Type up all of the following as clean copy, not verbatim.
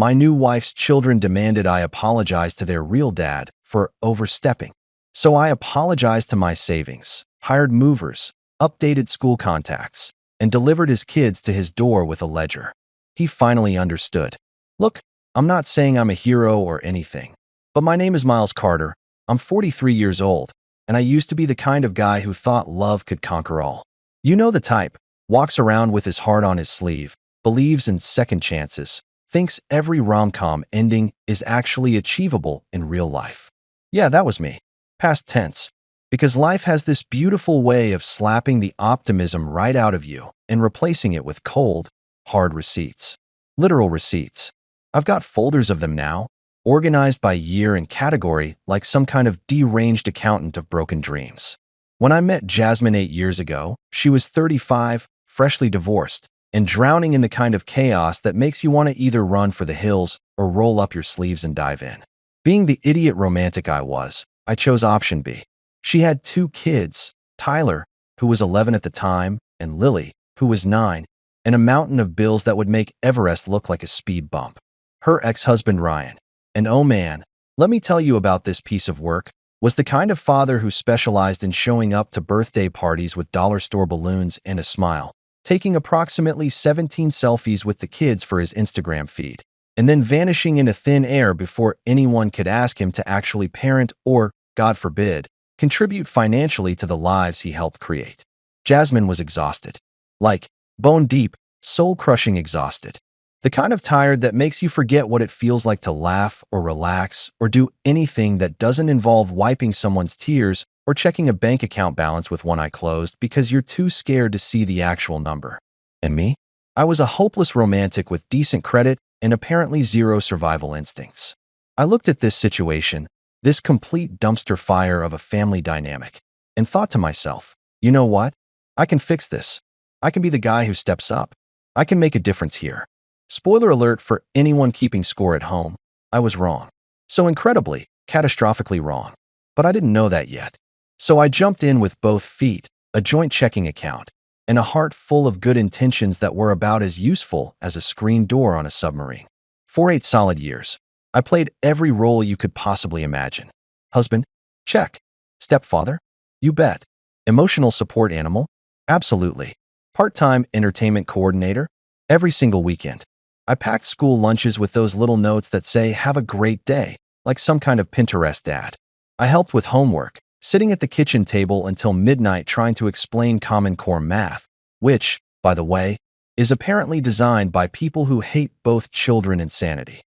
my new wife's children demanded I apologize to their real dad for overstepping. So I apologized to my savings, hired movers, updated school contacts, and delivered his kids to his door with a ledger. He finally understood. Look, I'm not saying I'm a hero or anything, but my name is Miles Carter. I'm 43 years old, and I used to be the kind of guy who thought love could conquer all. You know the type, walks around with his heart on his sleeve, believes in second chances, thinks every rom-com ending is actually achievable in real life. Yeah, that was me. Past tense. Because life has this beautiful way of slapping the optimism right out of you and replacing it with cold, hard receipts. Literal receipts. I've got folders of them now, organized by year and category like some kind of deranged accountant of broken dreams. When I met Jasmine 8 years ago, she was 35, freshly divorced, and drowning in the kind of chaos that makes you want to either run for the hills or roll up your sleeves and dive in. Being the idiot romantic I was, I chose option B. She had 2 kids, Tyler, who was 11 at the time, and Lily, who was 9, and a mountain of bills that would make Everest look like a speed bump. Her ex-husband Ryan, and oh man, let me tell you about this piece of work, was the kind of father who specialized in showing up to birthday parties with dollar store balloons and a smile, taking approximately 17 selfies with the kids for his Instagram feed, and then vanishing into thin air before anyone could ask him to actually parent or, God forbid, contribute financially to the lives he helped create. Jasmine was exhausted. Like, bone deep, soul-crushing exhausted. The kind of tired that makes you forget what it feels like to laugh or relax or do anything that doesn't involve wiping someone's tears or checking a bank account balance with one eye closed because you're too scared to see the actual number. And me? I was a hopeless romantic with decent credit and apparently zero survival instincts. I looked at this situation, this complete dumpster fire of a family dynamic, and thought to myself, you know what? I can fix this. I can be the guy who steps up. I can make a difference here. Spoiler alert for anyone keeping score at home, I was wrong. So incredibly, catastrophically wrong. But I didn't know that yet. So I jumped in with both feet, a joint checking account, and a heart full of good intentions that were about as useful as a screen door on a submarine. For 8 solid years, I played every role you could possibly imagine. Husband? Check. Stepfather? You bet. Emotional support animal? Absolutely. Part-time entertainment coordinator? Every single weekend. I packed school lunches with those little notes that say, have a great day, like some kind of Pinterest ad. I helped with homework, sitting at the kitchen table until midnight trying to explain Common Core math, which, by the way, is apparently designed by people who hate both children and sanity.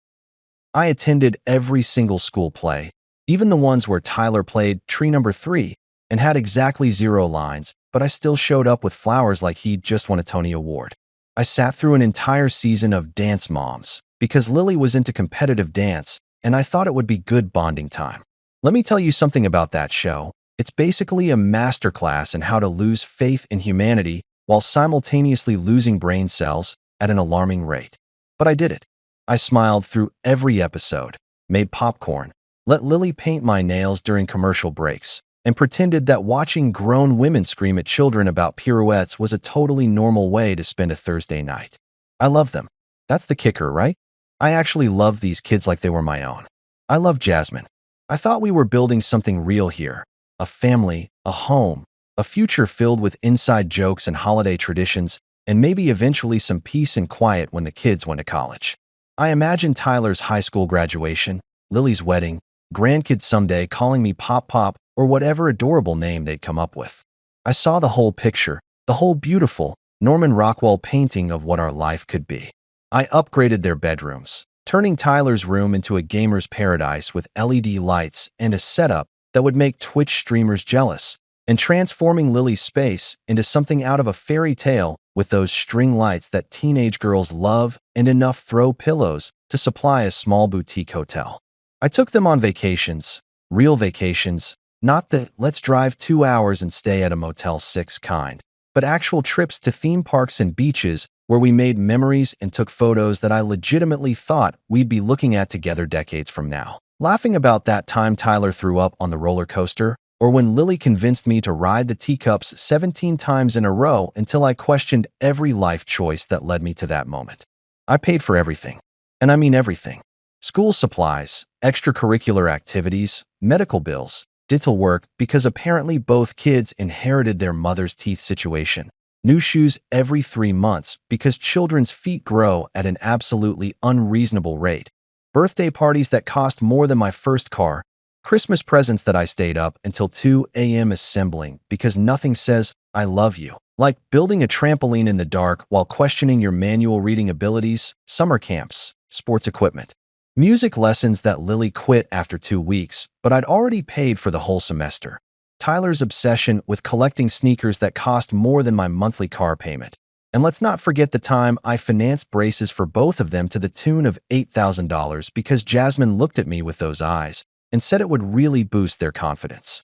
I attended every single school play, even the ones where Tyler played tree number 3 and had exactly 0 lines, but I still showed up with flowers like he'd just won a Tony Award. I sat through an entire season of Dance Moms because Lily was into competitive dance and I thought it would be good bonding time. Let me tell you something about that show. It's basically a masterclass in how to lose faith in humanity while simultaneously losing brain cells at an alarming rate. But I did it. I smiled through every episode, made popcorn, let Lily paint my nails during commercial breaks, and pretended that watching grown women scream at children about pirouettes was a totally normal way to spend a Thursday night. I love them. That's the kicker, right? I actually love these kids like they were my own. I love Jasmine. I thought we were building something real here. A family, a home, a future filled with inside jokes and holiday traditions, and maybe eventually some peace and quiet when the kids went to college. I imagined Tyler's high school graduation, Lily's wedding, grandkids someday calling me Pop Pop, or whatever adorable name they'd come up with. I saw the whole picture, the whole beautiful, Norman Rockwell painting of what our life could be. I upgraded their bedrooms, turning Tyler's room into a gamer's paradise with LED lights and a setup that would make Twitch streamers jealous, and transforming Lily's space into something out of a fairy tale with those string lights that teenage girls love and enough throw pillows to supply a small boutique hotel. I took them on vacations, real vacations, not the let's drive 2 hours and stay at a Motel 6 kind, but actual trips to theme parks and beaches where we made memories and took photos that I legitimately thought we'd be looking at together decades from now. Laughing about that time Tyler threw up on the roller coaster, or when Lily convinced me to ride the teacups 17 times in a row until I questioned every life choice that led me to that moment. I paid for everything. And I mean everything. School supplies, extracurricular activities, medical bills, dental work because apparently both kids inherited their mother's teeth situation. New shoes every 3 months because children's feet grow at an absolutely unreasonable rate. Birthday parties that cost more than my first car. Christmas presents that I stayed up until 2 a.m. assembling because nothing says, I love you. Like building a trampoline in the dark while questioning your manual reading abilities, summer camps, sports equipment. Music lessons that Lily quit after 2 weeks, but I'd already paid for the whole semester. Tyler's obsession with collecting sneakers that cost more than my monthly car payment. And let's not forget the time I financed braces for both of them to the tune of $8,000 because Jasmine looked at me with those eyes and said it would really boost their confidence.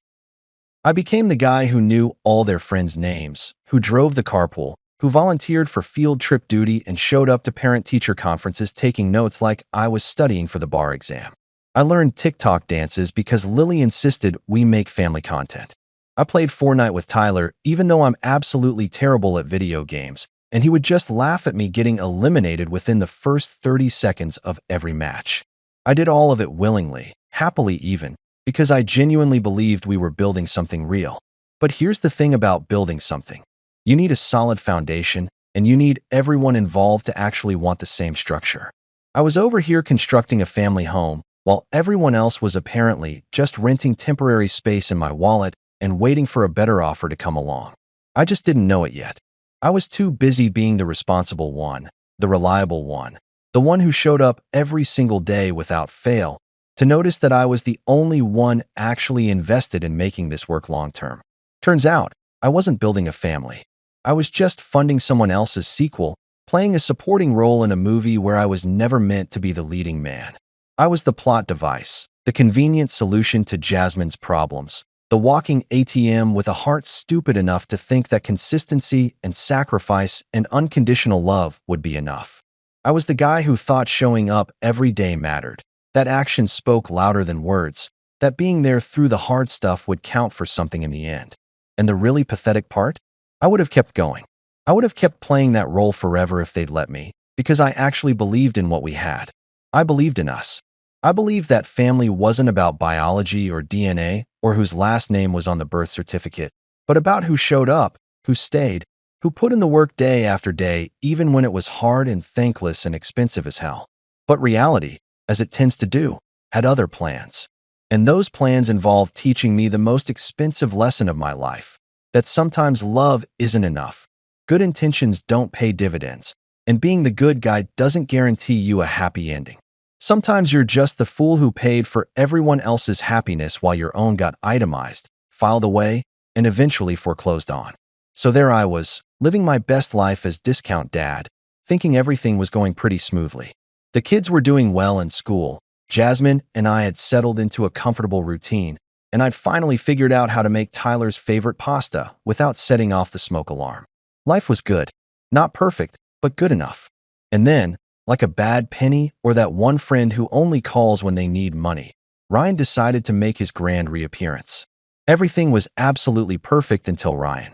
I became the guy who knew all their friends' names, who drove the carpool, who volunteered for field trip duty and showed up to parent-teacher conferences taking notes like I was studying for the bar exam. I learned TikTok dances because Lily insisted we make family content. I played Fortnite with Tyler even though I'm absolutely terrible at video games, and he would just laugh at me getting eliminated within the first 30 seconds of every match. I did all of it willingly, happily even, because I genuinely believed we were building something real. But here's the thing about building something. You need a solid foundation, and you need everyone involved to actually want the same structure. I was over here constructing a family home, while everyone else was apparently just renting temporary space in my wallet and waiting for a better offer to come along. I just didn't know it yet. I was too busy being the responsible one, the reliable one, the one who showed up every single day without fail, to notice that I was the only one actually invested in making this work long term. Turns out, I wasn't building a family. I was just funding someone else's sequel, playing a supporting role in a movie where I was never meant to be the leading man. I was the plot device, the convenient solution to Jasmine's problems, the walking ATM with a heart stupid enough to think that consistency and sacrifice and unconditional love would be enough. I was the guy who thought showing up every day mattered, that action spoke louder than words, that being there through the hard stuff would count for something in the end. And the really pathetic part? I would have kept going. I would have kept playing that role forever if they'd let me, because I actually believed in what we had. I believed in us. I believed that family wasn't about biology or DNA or whose last name was on the birth certificate, but about who showed up, who stayed, who put in the work day after day, even when it was hard and thankless and expensive as hell. But reality, as it tends to do, had other plans. And those plans involved teaching me the most expensive lesson of my life, that sometimes love isn't enough. Good intentions don't pay dividends, and being the good guy doesn't guarantee you a happy ending. Sometimes you're just the fool who paid for everyone else's happiness while your own got itemized, filed away, and eventually foreclosed on. So there I was, living my best life as discount dad, thinking everything was going pretty smoothly. The kids were doing well in school, Jasmine and I had settled into a comfortable routine, and I'd finally figured out how to make Tyler's favorite pasta without setting off the smoke alarm. Life was good. Not perfect, but good enough. And then, like a bad penny or that one friend who only calls when they need money, Ryan decided to make his grand reappearance. Everything was absolutely perfect until Ryan.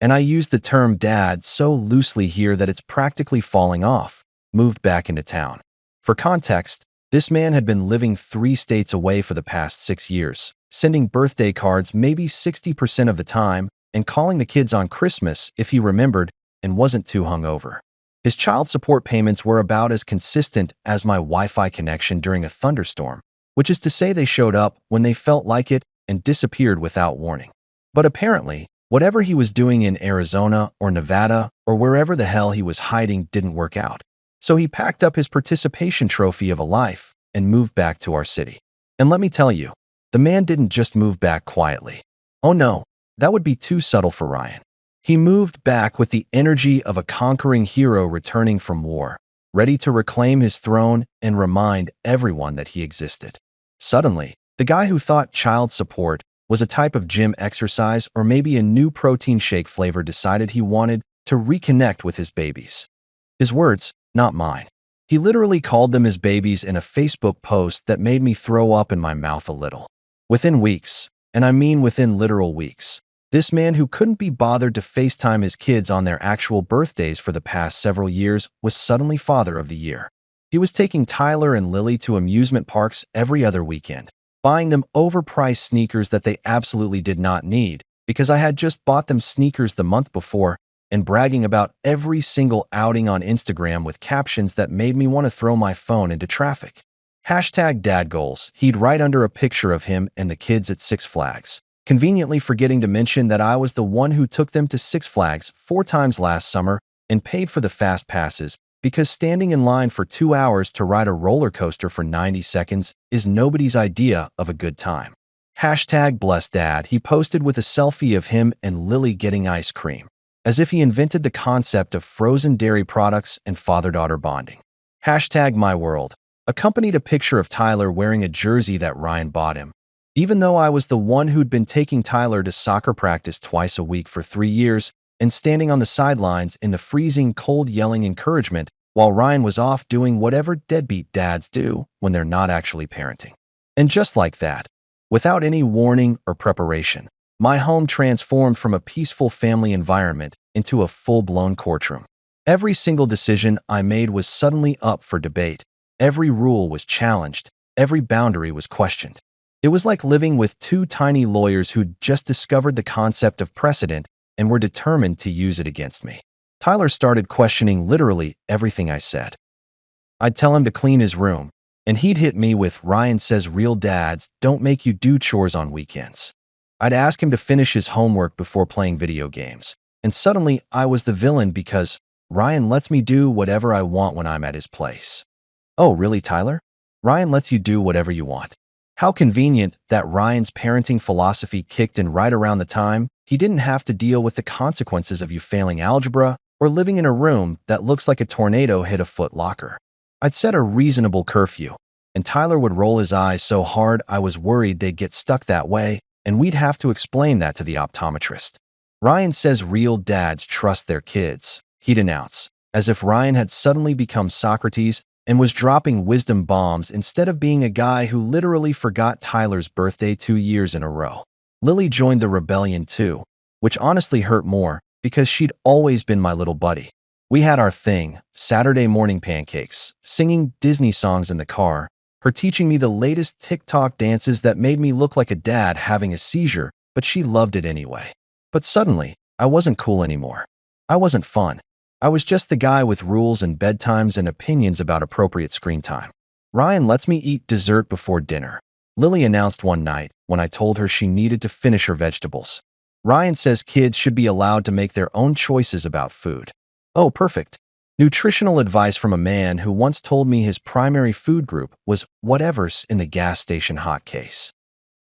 And I use the term dad so loosely here that it's practically falling off, moved back into town. For context, this man had been living 3 states away for the past 6 years, sending birthday cards maybe 60% of the time and calling the kids on Christmas if he remembered and wasn't too hungover. His child support payments were about as consistent as my Wi-Fi connection during a thunderstorm, which is to say they showed up when they felt like it and disappeared without warning. But apparently, whatever he was doing in Arizona or Nevada or wherever the hell he was hiding didn't work out. So he packed up his participation trophy of a life and moved back to our city. And let me tell you, the man didn't just move back quietly. Oh no, that would be too subtle for Ryan. He moved back with the energy of a conquering hero returning from war, ready to reclaim his throne and remind everyone that he existed. Suddenly, the guy who thought child support was a type of gym exercise or maybe a new protein shake flavor decided he wanted to reconnect with his babies. His words, not mine. He literally called them his babies in a Facebook post that made me throw up in my mouth a little. Within weeks, and I mean within literal weeks, this man who couldn't be bothered to FaceTime his kids on their actual birthdays for the past several years was suddenly Father of the Year. He was taking Tyler and Lily to amusement parks every other weekend, buying them overpriced sneakers that they absolutely did not need because I had just bought them sneakers the month before, and bragging about every single outing on Instagram with captions that made me want to throw my phone into traffic. Hashtag dad goals. He'd write under a picture of him and the kids at Six Flags, conveniently forgetting to mention that I was the one who took them to Six Flags 4 times last summer and paid for the fast passes because standing in line for 2 hours to ride a roller coaster for 90 seconds is nobody's idea of a good time. Hashtag blessed dad. He posted with a selfie of him and Lily getting ice cream, as if he invented the concept of frozen dairy products and father-daughter bonding. Hashtag my world. Accompanied a picture of Tyler wearing a jersey that Ryan bought him. Even though I was the one who'd been taking Tyler to soccer practice twice a week for 3 years and standing on the sidelines in the freezing cold yelling encouragement while Ryan was off doing whatever deadbeat dads do when they're not actually parenting. And just like that, without any warning or preparation, my home transformed from a peaceful family environment into a full-blown courtroom. Every single decision I made was suddenly up for debate. Every rule was challenged. Every boundary was questioned. It was like living with two tiny lawyers who'd just discovered the concept of precedent and were determined to use it against me. Tyler started questioning literally everything I said. I'd tell him to clean his room, and he'd hit me with, "Ryan says real dads don't make you do chores on weekends." I'd ask him to finish his homework before playing video games, and suddenly I was the villain because Ryan lets me do whatever I want when I'm at his place. Oh, really, Tyler? Ryan lets you do whatever you want. How convenient that Ryan's parenting philosophy kicked in right around the time he didn't have to deal with the consequences of you failing algebra or living in a room that looks like a tornado hit a Foot Locker. I'd set a reasonable curfew, and Tyler would roll his eyes so hard I was worried they'd get stuck that way, and we'd have to explain that to the optometrist. Ryan says real dads trust their kids, he'd announce, as if Ryan had suddenly become Socrates and was dropping wisdom bombs instead of being a guy who literally forgot Tyler's birthday 2 years in a row. Lily joined the rebellion too, which honestly hurt more because she'd always been my little buddy. We had our thing, Saturday morning pancakes, singing Disney songs in the car, her teaching me the latest TikTok dances that made me look like a dad having a seizure, but she loved it anyway. But suddenly, I wasn't cool anymore. I wasn't fun. I was just the guy with rules and bedtimes and opinions about appropriate screen time. Ryan lets me eat dessert before dinner, Lily announced one night when I told her she needed to finish her vegetables. Ryan says kids should be allowed to make their own choices about food. Oh, perfect. Nutritional advice from a man who once told me his primary food group was whatever's in the gas station hot case.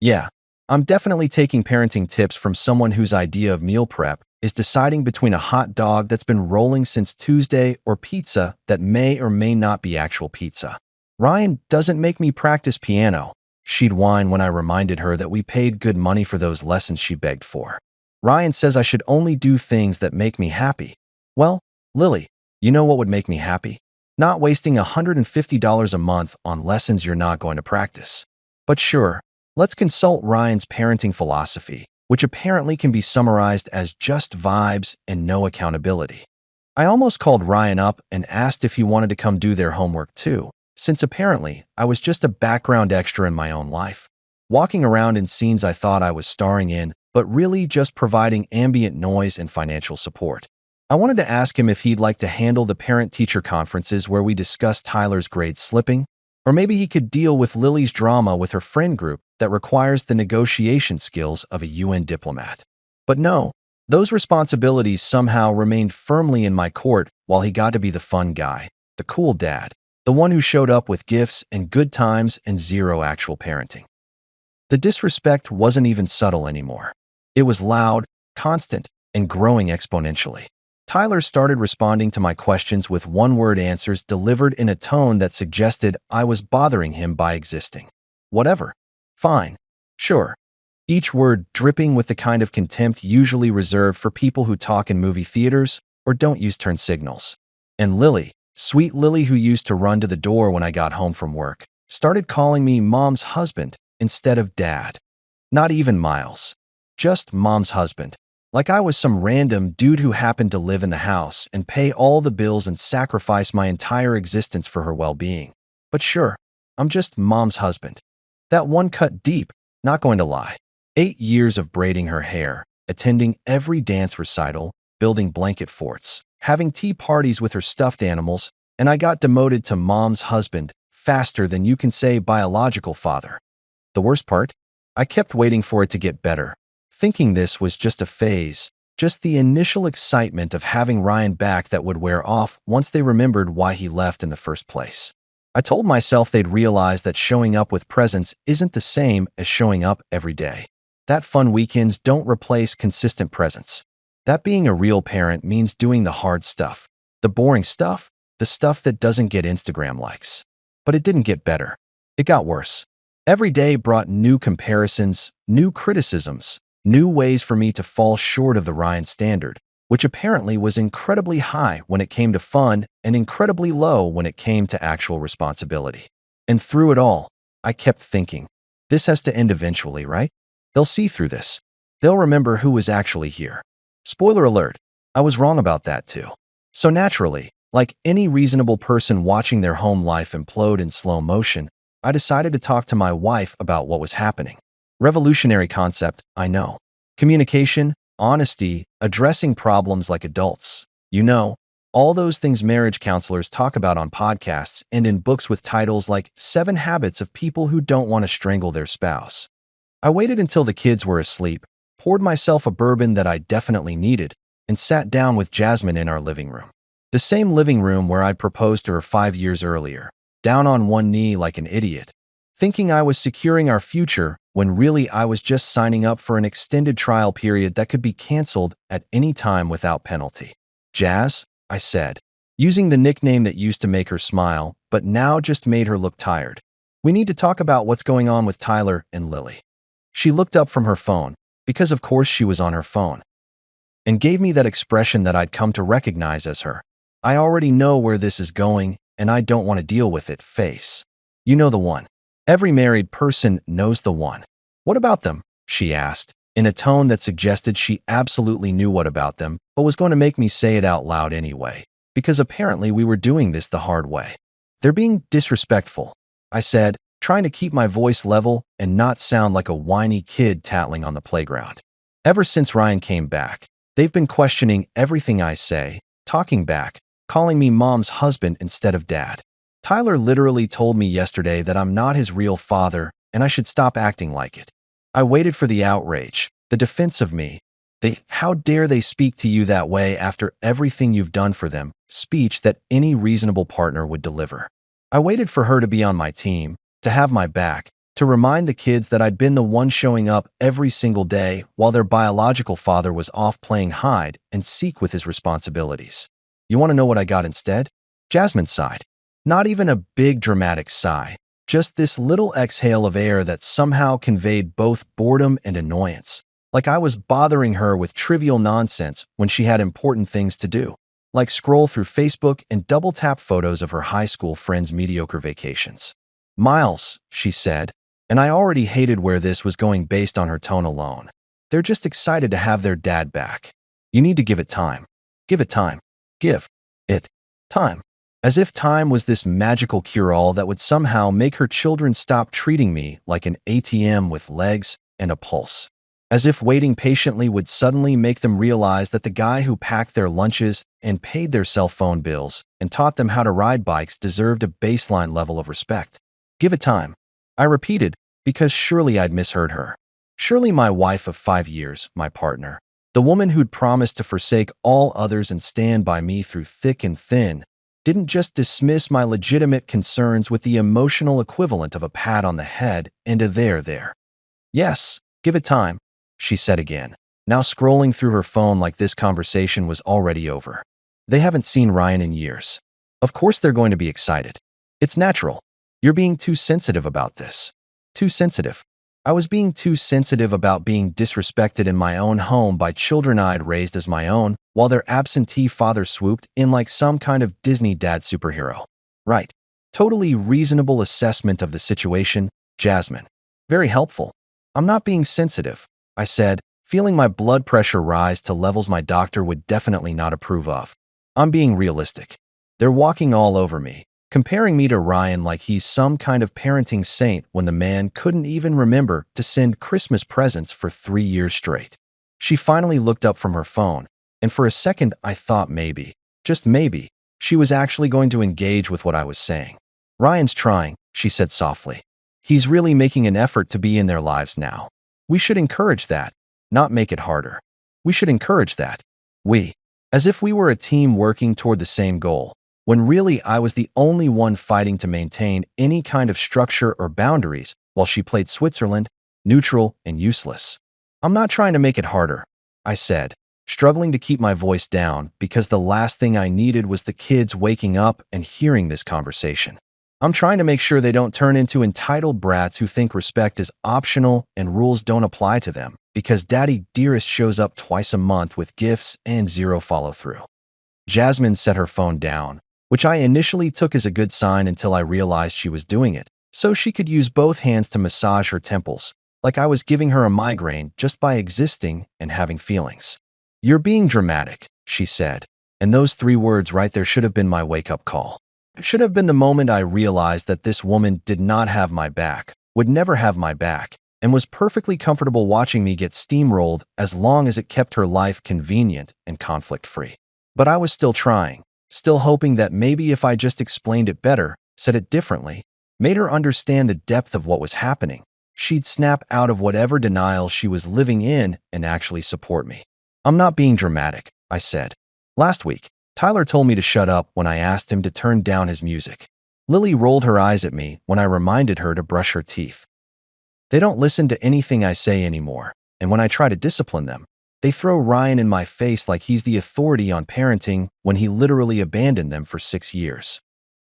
Yeah, I'm definitely taking parenting tips from someone whose idea of meal prep is deciding between a hot dog that's been rolling since Tuesday or pizza that may or may not be actual pizza. Ryan doesn't make me practice piano. She'd whine when I reminded her that we paid good money for those lessons she begged for. Ryan says I should only do things that make me happy. Well, Lily, you know what would make me happy? Not wasting $150 a month on lessons you're not going to practice. But sure, let's consult Ryan's parenting philosophy, which apparently can be summarized as just vibes and no accountability. I almost called Ryan up and asked if he wanted to come do their homework too, since apparently I was just a background extra in my own life, walking around in scenes I thought I was starring in, but really just providing ambient noise and financial support. I wanted to ask him if he'd like to handle the parent-teacher conferences where we discuss Tyler's grades slipping, or maybe he could deal with Lily's drama with her friend group that requires the negotiation skills of a UN diplomat. But no, those responsibilities somehow remained firmly in my court while he got to be the fun guy, the cool dad, the one who showed up with gifts and good times and zero actual parenting. The disrespect wasn't even subtle anymore. It was loud, constant, and growing exponentially. Tyler started responding to my questions with one-word answers delivered in a tone that suggested I was bothering him by existing. Whatever. Fine. Sure. Each word dripping with the kind of contempt usually reserved for people who talk in movie theaters or don't use turn signals. And Lily, sweet Lily who used to run to the door when I got home from work, started calling me Mom's husband instead of Dad. Not even Miles. Just Mom's husband. Like I was some random dude who happened to live in the house and pay all the bills and sacrifice my entire existence for her well-being. But sure, I'm just mom's husband. That one cut deep, not going to lie. 8 years of braiding her hair, attending every dance recital, building blanket forts, having tea parties with her stuffed animals, and I got demoted to mom's husband faster than you can say biological father. The worst part? I kept waiting for it to get better, thinking this was just a phase, just the initial excitement of having Ryan back that would wear off once they remembered why he left in the first place. I told myself they'd realize that showing up with presents isn't the same as showing up every day. That fun weekends don't replace consistent presence. That being a real parent means doing the hard stuff, the boring stuff, the stuff that doesn't get Instagram likes. But it didn't get better. It got worse. Every day brought new comparisons, new criticisms, new ways for me to fall short of the Ryan standard, which apparently was incredibly high when it came to fun and incredibly low when it came to actual responsibility. And through it all, I kept thinking, this has to end eventually, right? They'll see through this. They'll remember who was actually here. Spoiler alert, I was wrong about that too. So naturally, like any reasonable person watching their home life implode in slow motion, I decided to talk to my wife about what was happening. Revolutionary concept, I know. Communication, honesty, addressing problems like adults. You know, all those things marriage counselors talk about on podcasts and in books with titles like 7 Habits of People Who Don't Want to Strangle Their Spouse. I waited until the kids were asleep, poured myself a bourbon that I definitely needed, and sat down with Jasmine in our living room. The same living room where I'd proposed to her 5 years earlier, down on one knee like an idiot, thinking I was securing our future when really I was just signing up for an extended trial period that could be canceled at any time without penalty. Jazz, I said, using the nickname that used to make her smile, but now just made her look tired. We need to talk about what's going on with Tyler and Lily. She looked up from her phone, because of course she was on her phone, and gave me that expression that I'd come to recognize as her. I already know where this is going, and I don't want to deal with it face. You know the one. Every married person knows the one. What about them? She asked, in a tone that suggested she absolutely knew what about them, but was going to make me say it out loud anyway, because apparently we were doing this the hard way. They're being disrespectful, I said, trying to keep my voice level and not sound like a whiny kid tattling on the playground. Ever since Ryan came back, they've been questioning everything I say, talking back, calling me mom's husband instead of dad. Tyler literally told me yesterday that I'm not his real father and I should stop acting like it. I waited for the outrage, the defense of me, the "how dare they speak to you that way after everything you've done for them" speech that any reasonable partner would deliver. I waited for her to be on my team, to have my back, to remind the kids that I'd been the one showing up every single day while their biological father was off playing hide and seek with his responsibilities. You want to know what I got instead? Jasmine sighed. Not even a big dramatic sigh, just this little exhale of air that somehow conveyed both boredom and annoyance, like I was bothering her with trivial nonsense when she had important things to do, like scroll through Facebook and double-tap photos of her high school friends' mediocre vacations. Miles, she said, and I already hated where this was going based on her tone alone. They're just excited to have their dad back. You need to give it time. Give it time. Give it time. As if time was this magical cure-all that would somehow make her children stop treating me like an ATM with legs and a pulse. As if waiting patiently would suddenly make them realize that the guy who packed their lunches and paid their cell phone bills and taught them how to ride bikes deserved a baseline level of respect. Give it time. I repeated, because surely I'd misheard her. Surely my wife of 5 years, my partner, the woman who'd promised to forsake all others and stand by me through thick and thin, didn't just dismiss my legitimate concerns with the emotional equivalent of a pat on the head and a there. Yes, give it time, she said again, now scrolling through her phone like this conversation was already over. They haven't seen Ryan in years. Of course they're going to be excited. It's natural. You're being too sensitive about this. Too sensitive. I was being too sensitive about being disrespected in my own home by children I'd raised as my own, while their absentee father swooped in like some kind of Disney dad superhero. Right. Totally reasonable assessment of the situation, Jasmine. Very helpful. I'm not being sensitive, I said, feeling my blood pressure rise to levels my doctor would definitely not approve of. I'm being realistic. They're walking all over me, comparing me to Ryan like he's some kind of parenting saint when the man couldn't even remember to send Christmas presents for 3 years straight. She finally looked up from her phone, and for a second I thought maybe, just maybe, she was actually going to engage with what I was saying. Ryan's trying, she said softly. He's really making an effort to be in their lives now. We should encourage that, not make it harder. We should encourage that. We, as if we were a team working toward the same goal, when really I was the only one fighting to maintain any kind of structure or boundaries while she played Switzerland, neutral and useless. I'm not trying to make it harder, I said, struggling to keep my voice down because the last thing I needed was the kids waking up and hearing this conversation. I'm trying to make sure they don't turn into entitled brats who think respect is optional and rules don't apply to them because Daddy Dearest shows up twice a month with gifts and zero follow-through. Jasmine set her phone down, which I initially took as a good sign until I realized she was doing it, so she could use both hands to massage her temples, like I was giving her a migraine just by existing and having feelings. You're being dramatic, she said, and those 3 words right there should have been my wake-up call. It should have been the moment I realized that this woman did not have my back, would never have my back, and was perfectly comfortable watching me get steamrolled as long as it kept her life convenient and conflict-free. But I was still trying, still hoping that maybe if I just explained it better, said it differently, made her understand the depth of what was happening, she'd snap out of whatever denial she was living in and actually support me. I'm not being dramatic, I said. Last week, Tyler told me to shut up when I asked him to turn down his music. Lily rolled her eyes at me when I reminded her to brush her teeth. They don't listen to anything I say anymore, and when I try to discipline them, they throw Ryan in my face like he's the authority on parenting when he literally abandoned them for 6 years.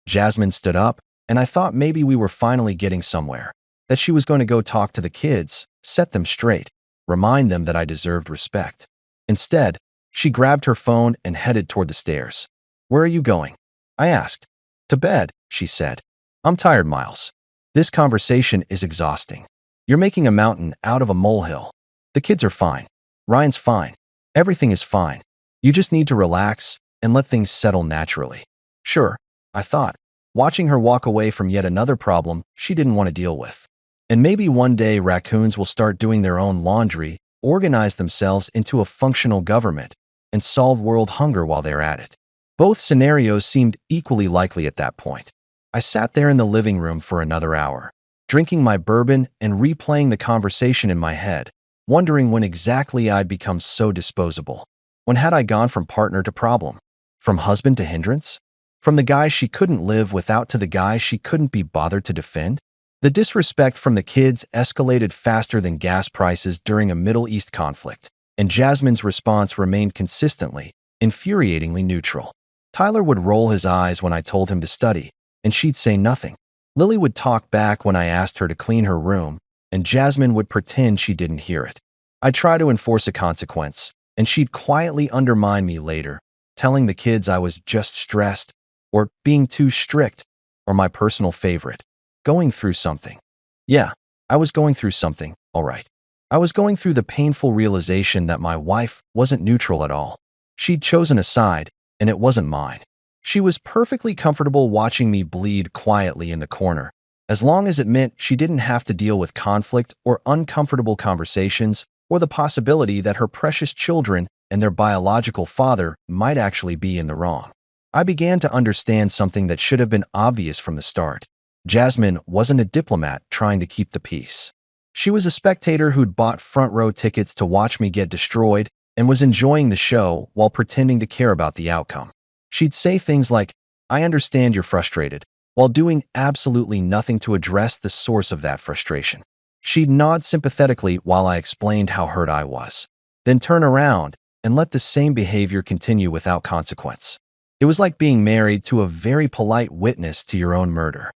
Jasmine stood up, and I thought maybe we were finally getting somewhere, that she was going to go talk to the kids, set them straight, remind them that I deserved respect. Instead, she grabbed her phone and headed toward the stairs. Where are you going? I asked. To bed, she said. I'm tired, Miles. This conversation is exhausting. You're making a mountain out of a molehill. The kids are fine. Ryan's fine. Everything is fine. You just need to relax and let things settle naturally. Sure, I thought, watching her walk away from yet another problem she didn't want to deal with. And maybe one day raccoons will start doing their own laundry, organize themselves into a functional government, and solve world hunger while they're at it. Both scenarios seemed equally likely at that point. I sat there in the living room for another hour, drinking my bourbon and replaying the conversation in my head, wondering when exactly I'd become so disposable. When had I gone from partner to problem? From husband to hindrance? From the guy she couldn't live without to the guy she couldn't be bothered to defend? The disrespect from the kids escalated faster than gas prices during a Middle East conflict, and Jasmine's response remained consistently, infuriatingly neutral. Tyler would roll his eyes when I told him to study, and she'd say nothing. Lily would talk back when I asked her to clean her room, and Jasmine would pretend she didn't hear it. I'd try to enforce a consequence, and she'd quietly undermine me later, telling the kids I was just stressed, or being too strict, or my personal favorite, going through something. Yeah, I was going through something, all right. I was going through the painful realization that my wife wasn't neutral at all. She'd chosen a side, and it wasn't mine. She was perfectly comfortable watching me bleed quietly in the corner, as long as it meant she didn't have to deal with conflict or uncomfortable conversations or the possibility that her precious children and their biological father might actually be in the wrong. I began to understand something that should have been obvious from the start. Jasmine wasn't a diplomat trying to keep the peace. She was a spectator who'd bought front-row tickets to watch me get destroyed and was enjoying the show while pretending to care about the outcome. She'd say things like, "I understand you're frustrated," while doing absolutely nothing to address the source of that frustration. She'd nod sympathetically while I explained how hurt I was, then turn around and let the same behavior continue without consequence. It was like being married to a very polite witness to your own murder.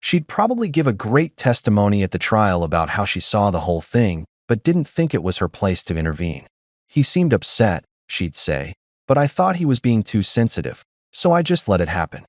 She'd probably give a great testimony at the trial about how she saw the whole thing, but didn't think it was her place to intervene. He seemed upset, she'd say, but I thought he was being too sensitive, so I just let it happen.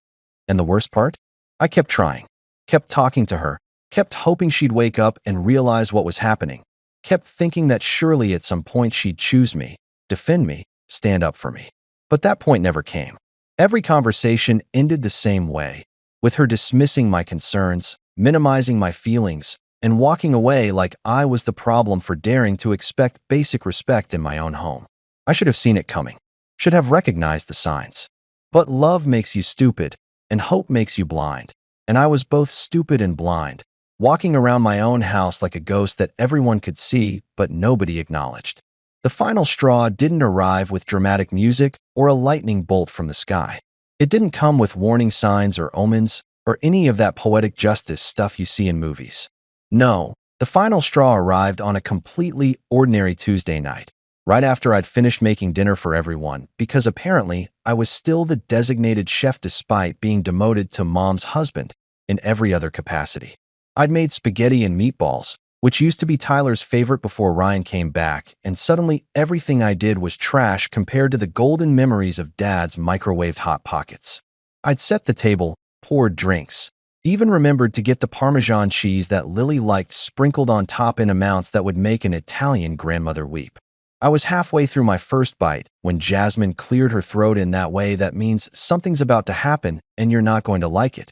And the worst part? I kept trying, kept talking to her, kept hoping she'd wake up and realize what was happening. kept thinking that surely at some point she'd choose me, defend me, stand up for me. But that point never came. Every conversation ended the same way, with her dismissing my concerns, minimizing my feelings, and walking away like I was the problem for daring to expect basic respect in my own home. I should have seen it coming, should have recognized the signs. But love makes you stupid, and hope makes you blind. And I was both stupid and blind, walking around my own house like a ghost that everyone could see but nobody acknowledged. The final straw didn't arrive with dramatic music or a lightning bolt from the sky. It didn't come with warning signs or omens or any of that poetic justice stuff you see in movies. No, the final straw arrived on a completely ordinary Tuesday night, right after I'd finished making dinner for everyone, because apparently I was still the designated chef despite being demoted to mom's husband in every other capacity. I'd made spaghetti and meatballs, which used to be Tyler's favorite before Ryan came back, and suddenly everything I did was trash compared to the golden memories of Dad's microwaved Hot Pockets. I'd set the table, poured drinks, even remembered to get the Parmesan cheese that Lily liked sprinkled on top in amounts that would make an Italian grandmother weep. I was halfway through my first bite when Jasmine cleared her throat in that way that means something's about to happen and you're not going to like it.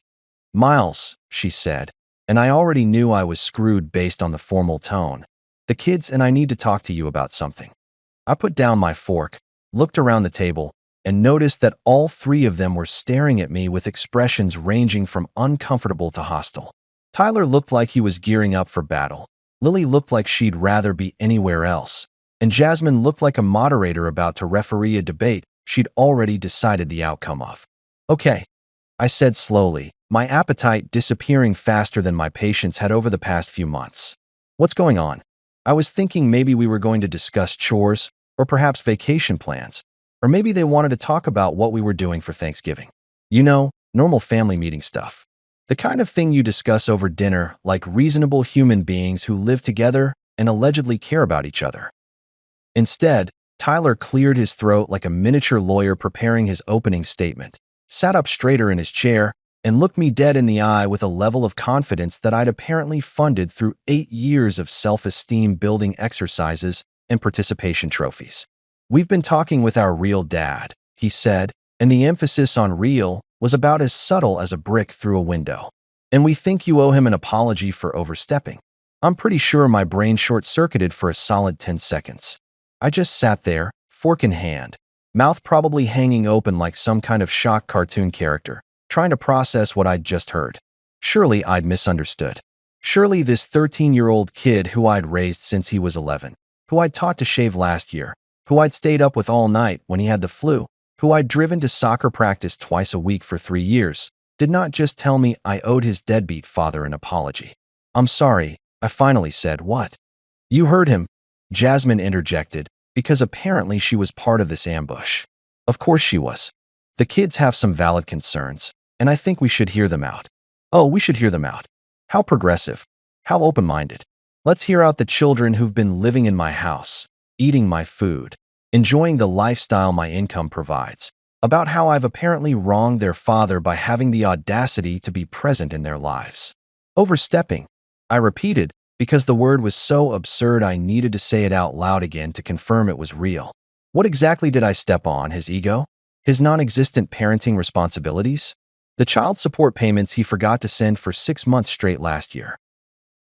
"Miles," she said, and I already knew I was screwed based on the formal tone. "The kids and I need to talk to you about something." I put down my fork, looked around the table, and noticed that all three of them were staring at me with expressions ranging from uncomfortable to hostile. Tyler looked like he was gearing up for battle. Lily looked like she'd rather be anywhere else. And Jasmine looked like a moderator about to referee a debate she'd already decided the outcome of. "Okay," I said slowly, my appetite disappearing faster than my patience had over the past few months. "What's going on?" I was thinking maybe we were going to discuss chores, or perhaps vacation plans, or maybe they wanted to talk about what we were doing for Thanksgiving. You know, normal family meeting stuff. The kind of thing you discuss over dinner like reasonable human beings who live together and allegedly care about each other. Instead, Tyler cleared his throat like a miniature lawyer preparing his opening statement, sat up straighter in his chair, and looked me dead in the eye with a level of confidence that I'd apparently funded through 8 years of self-esteem building exercises and participation trophies. "We've been talking with our real dad," he said, and the emphasis on real was about as subtle as a brick through a window. "And we think you owe him an apology for overstepping." I'm pretty sure my brain short-circuited for a solid 10 seconds. I just sat there, fork in hand, mouth probably hanging open like some kind of shocked cartoon character, trying to process what I'd just heard. Surely I'd misunderstood. Surely this 13-year-old kid who I'd raised since he was 11, who I'd taught to shave last year, who I'd stayed up with all night when he had the flu, who I'd driven to soccer practice twice a week for 3 years, did not just tell me I owed his deadbeat father an apology. "I'm sorry," I finally said. "What?" "You heard him," Jasmine interjected, because apparently she was part of this ambush. Of course she was. "The kids have some valid concerns, and I think we should hear them out." "Oh, we should hear them out. How progressive. How open-minded. Let's hear out the children who've been living in my house, eating my food, enjoying the lifestyle my income provides, about how I've apparently wronged their father by having the audacity to be present in their lives." "Overstepping," I repeated, because the word was so absurd I needed to say it out loud again to confirm it was real. What exactly did I step on? His ego? His non-existent parenting responsibilities? The child support payments he forgot to send for 6 months straight last year?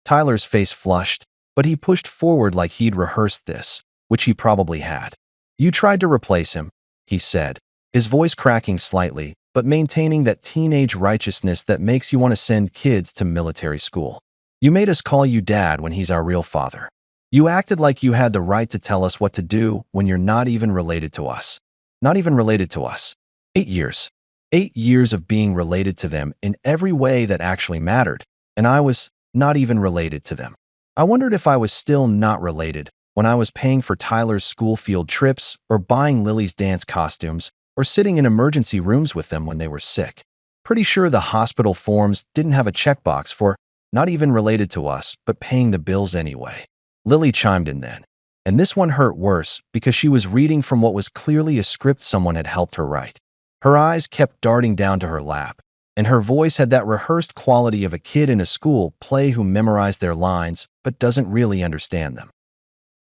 Tyler's face flushed, but he pushed forward like he'd rehearsed this, which he probably had. "You tried to replace him," he said, his voice cracking slightly, but maintaining that teenage righteousness that makes you want to send kids to military school. "You made us call you dad when he's our real father. You acted like you had the right to tell us what to do when you're not even related to us. Not even related to us. 8 years. 8 years of being related to them in every way that actually mattered, and I was not even related to them. I wondered if I was still not related when I was paying for Tyler's school field trips or buying Lily's dance costumes or sitting in emergency rooms with them when they were sick. Pretty sure the hospital forms didn't have a checkbox for not even related to us, but paying the bills anyway." Lily chimed in then, and this one hurt worse because she was reading from what was clearly a script someone had helped her write. Her eyes kept darting down to her lap, and her voice had that rehearsed quality of a kid in a school play who memorized their lines but doesn't really understand them.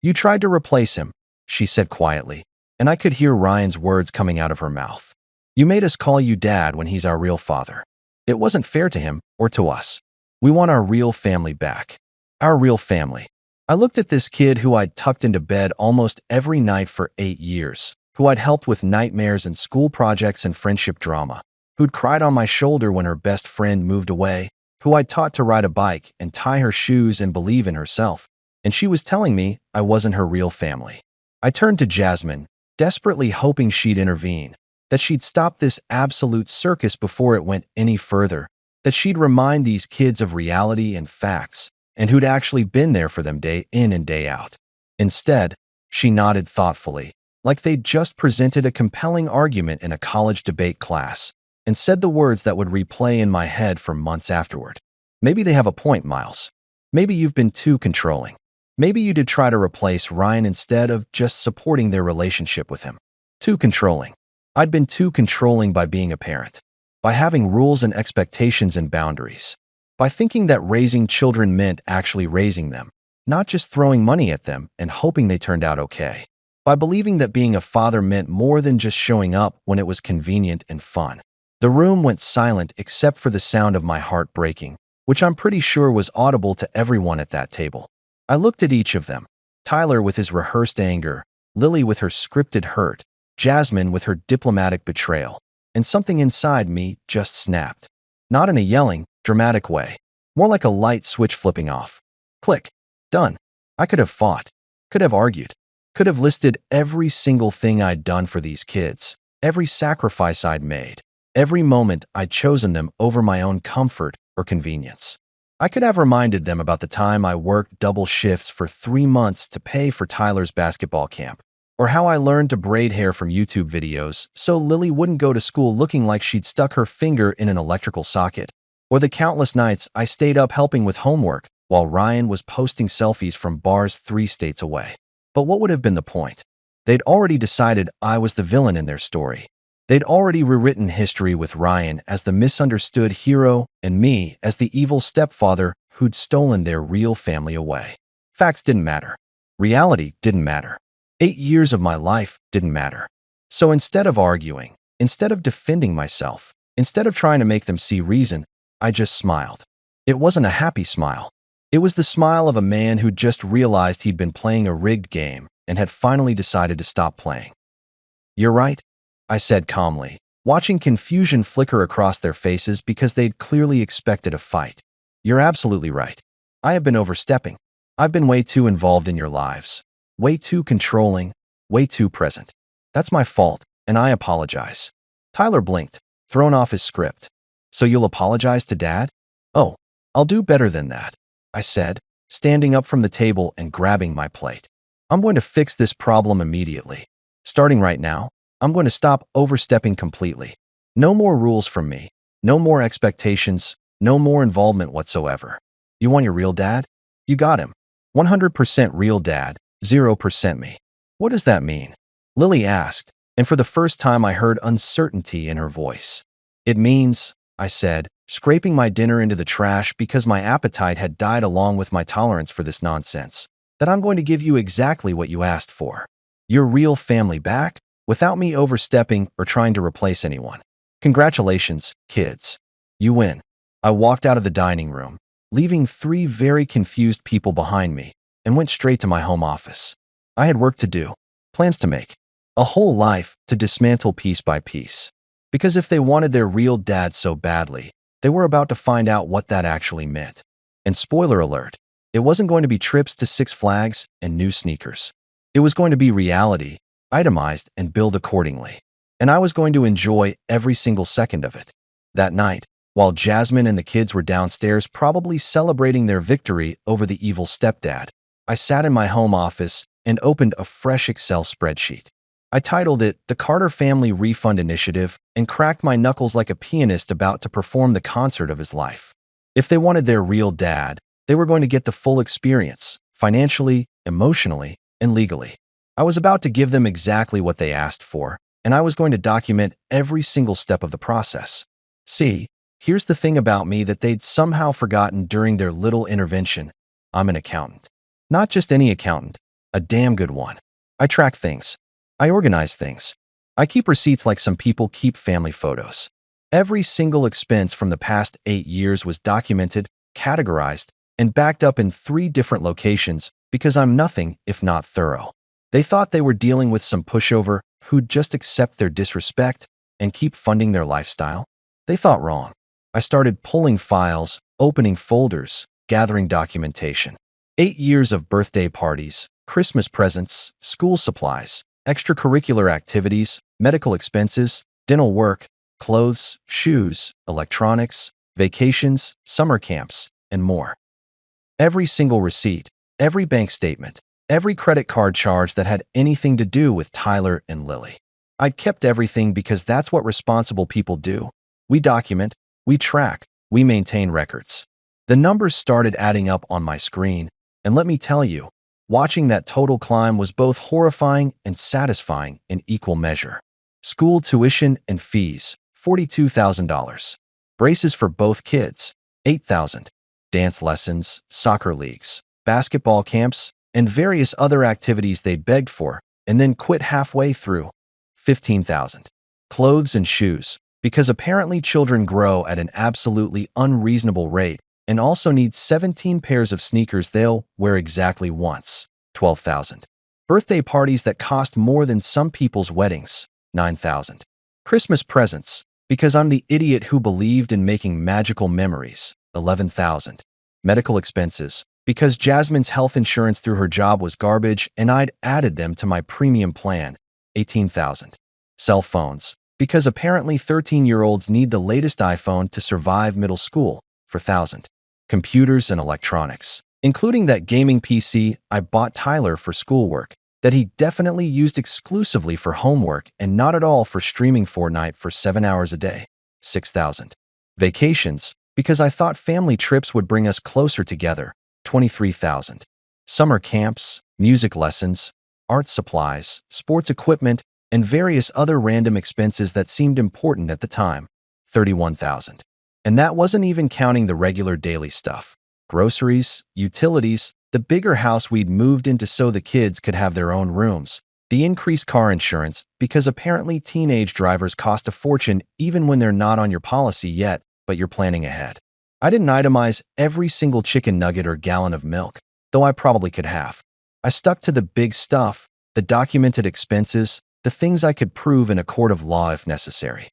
You tried to replace him, she said quietly, and I could hear Ryan's words coming out of her mouth. You made us call you dad when he's our real father. It wasn't fair to him or to us. We want our real family back. Our real family. I looked at this kid who I'd tucked into bed almost every night for 8 years, who I'd helped with nightmares and school projects and friendship drama, who'd cried on my shoulder when her best friend moved away, who I'd taught to ride a bike and tie her shoes and believe in herself. And she was telling me I wasn't her real family. I turned to Jasmine, desperately hoping she'd intervene, that she'd stop this absolute circus before it went any further, that she'd remind these kids of reality and facts, and who'd actually been there for them day in and day out. Instead, she nodded thoughtfully, like they'd just presented a compelling argument in a college debate class, and said the words that would replay in my head for months afterward. Maybe they have a point, Miles. Maybe you've been too controlling. Maybe you did try to replace Ryan instead of just supporting their relationship with him. Too controlling. I'd been too controlling by being a parent, by having rules and expectations and boundaries, by thinking that raising children meant actually raising them, not just throwing money at them and hoping they turned out okay, by believing that being a father meant more than just showing up when it was convenient and fun. The room went silent except for the sound of my heart breaking, which I'm pretty sure was audible to everyone at that table. I looked at each of them, Tyler with his rehearsed anger, Lily with her scripted hurt, Jasmine with her diplomatic betrayal, and something inside me just snapped. Not in a yelling, dramatic way, more like a light switch flipping off. Click. Done. I could have fought, could have argued, could have listed every single thing I'd done for these kids, every sacrifice I'd made, every moment I'd chosen them over my own comfort or convenience. I could have reminded them about the time I worked double shifts for 3 months to pay for Tyler's basketball camp, or how I learned to braid hair from YouTube videos so Lily wouldn't go to school looking like she'd stuck her finger in an electrical socket, or the countless nights I stayed up helping with homework while Ryan was posting selfies from bars 3 states away. But what would have been the point? They'd already decided I was the villain in their story. They'd already rewritten history with Ryan as the misunderstood hero and me as the evil stepfather who'd stolen their real family away. Facts didn't matter. Reality didn't matter. 8 years of my life didn't matter. So instead of arguing, instead of defending myself, instead of trying to make them see reason, I just smiled. It wasn't a happy smile. It was the smile of a man who'd just realized he'd been playing a rigged game and had finally decided to stop playing. You're right, I said calmly, watching confusion flicker across their faces because they'd clearly expected a fight. You're absolutely right. I have been overstepping. I've been way too involved in your lives. Way too controlling, way too present. That's my fault, and I apologize. Tyler blinked, thrown off his script. So you'll apologize to Dad? Oh, I'll do better than that, I said, standing up from the table and grabbing my plate. I'm going to fix this problem immediately. Starting right now, I'm going to stop overstepping completely. No more rules from me. No more expectations. No more involvement whatsoever. You want your real dad? You got him. 100% real dad, 0% me. What does that mean? Lily asked, and for the first time I heard uncertainty in her voice. It means, I said, scraping my dinner into the trash because my appetite had died along with my tolerance for this nonsense, that I'm going to give you exactly what you asked for. Your real family back, without me overstepping or trying to replace anyone. Congratulations, kids. You win. I walked out of the dining room, leaving 3 very confused people behind me, and went straight to my home office. I had work to do, plans to make, a whole life to dismantle piece by piece. Because if they wanted their real dad so badly, they were about to find out what that actually meant. And spoiler alert, it wasn't going to be trips to Six Flags and new sneakers. It was going to be reality, itemized and billed accordingly. And I was going to enjoy every single second of it. That night, while Jasmine and the kids were downstairs probably celebrating their victory over the evil stepdad, I sat in my home office and opened a fresh Excel spreadsheet. I titled it The Carter Family Refund Initiative and cracked my knuckles like a pianist about to perform the concert of his life. If they wanted their real dad, they were going to get the full experience, financially, emotionally, and legally. I was about to give them exactly what they asked for, and I was going to document every single step of the process. See, here's the thing about me that they'd somehow forgotten during their little intervention. I'm an accountant. Not just any accountant, A damn good one. I track things. I organize things. I keep receipts like some people keep family photos. Every single expense from the past 8 years was documented, categorized, and backed up in 3 different locations because I'm nothing if not thorough. They thought they were dealing with some pushover who'd just accept their disrespect and keep funding their lifestyle. They thought wrong. I started pulling files, opening folders, gathering documentation. 8 years of birthday parties, Christmas presents, school supplies, extracurricular activities, medical expenses, dental work, clothes, shoes, electronics, vacations, summer camps, and more. Every single receipt, every bank statement, every credit card charge that had anything to do with Tyler and Lily. I kept everything because that's what responsible people do. We document, we track, we maintain records. The numbers started adding up on my screen, and let me tell you, watching that total climb was both horrifying and satisfying in equal measure. School tuition and fees, $42,000. Braces for both kids, $8,000. Dance lessons, soccer leagues, basketball camps, and various other activities they begged for and then quit halfway through, $15,000. Clothes and shoes, because apparently children grow at an absolutely unreasonable rate and also need 17 pairs of sneakers they'll wear exactly once, $12,000. Birthday parties that cost more than some people's weddings, $9,000. Christmas presents, because I'm the idiot who believed in making magical memories, $11,000. Medical expenses, because Jasmine's health insurance through her job was garbage and I'd added them to my premium plan, $18,000. Cell phones, because apparently 13-year-olds need the latest iPhone to survive middle school, for $1,000. Computers and electronics, including that gaming PC I bought Tyler for schoolwork, that he definitely used exclusively for homework and not at all for streaming Fortnite for 7 hours a day, $6,000. Vacations, because I thought family trips would bring us closer together, $23,000. Summer camps, music lessons, art supplies, sports equipment, and various other random expenses that seemed important at the time, $31,000. And that wasn't even counting the regular daily stuff. Groceries, utilities, the bigger house we'd moved into so the kids could have their own rooms, the increased car insurance, because apparently teenage drivers cost a fortune even when they're not on your policy yet, but you're planning ahead. I didn't itemize every single chicken nugget or gallon of milk, though I probably could have. I stuck to the big stuff, the documented expenses, the things I could prove in a court of law if necessary.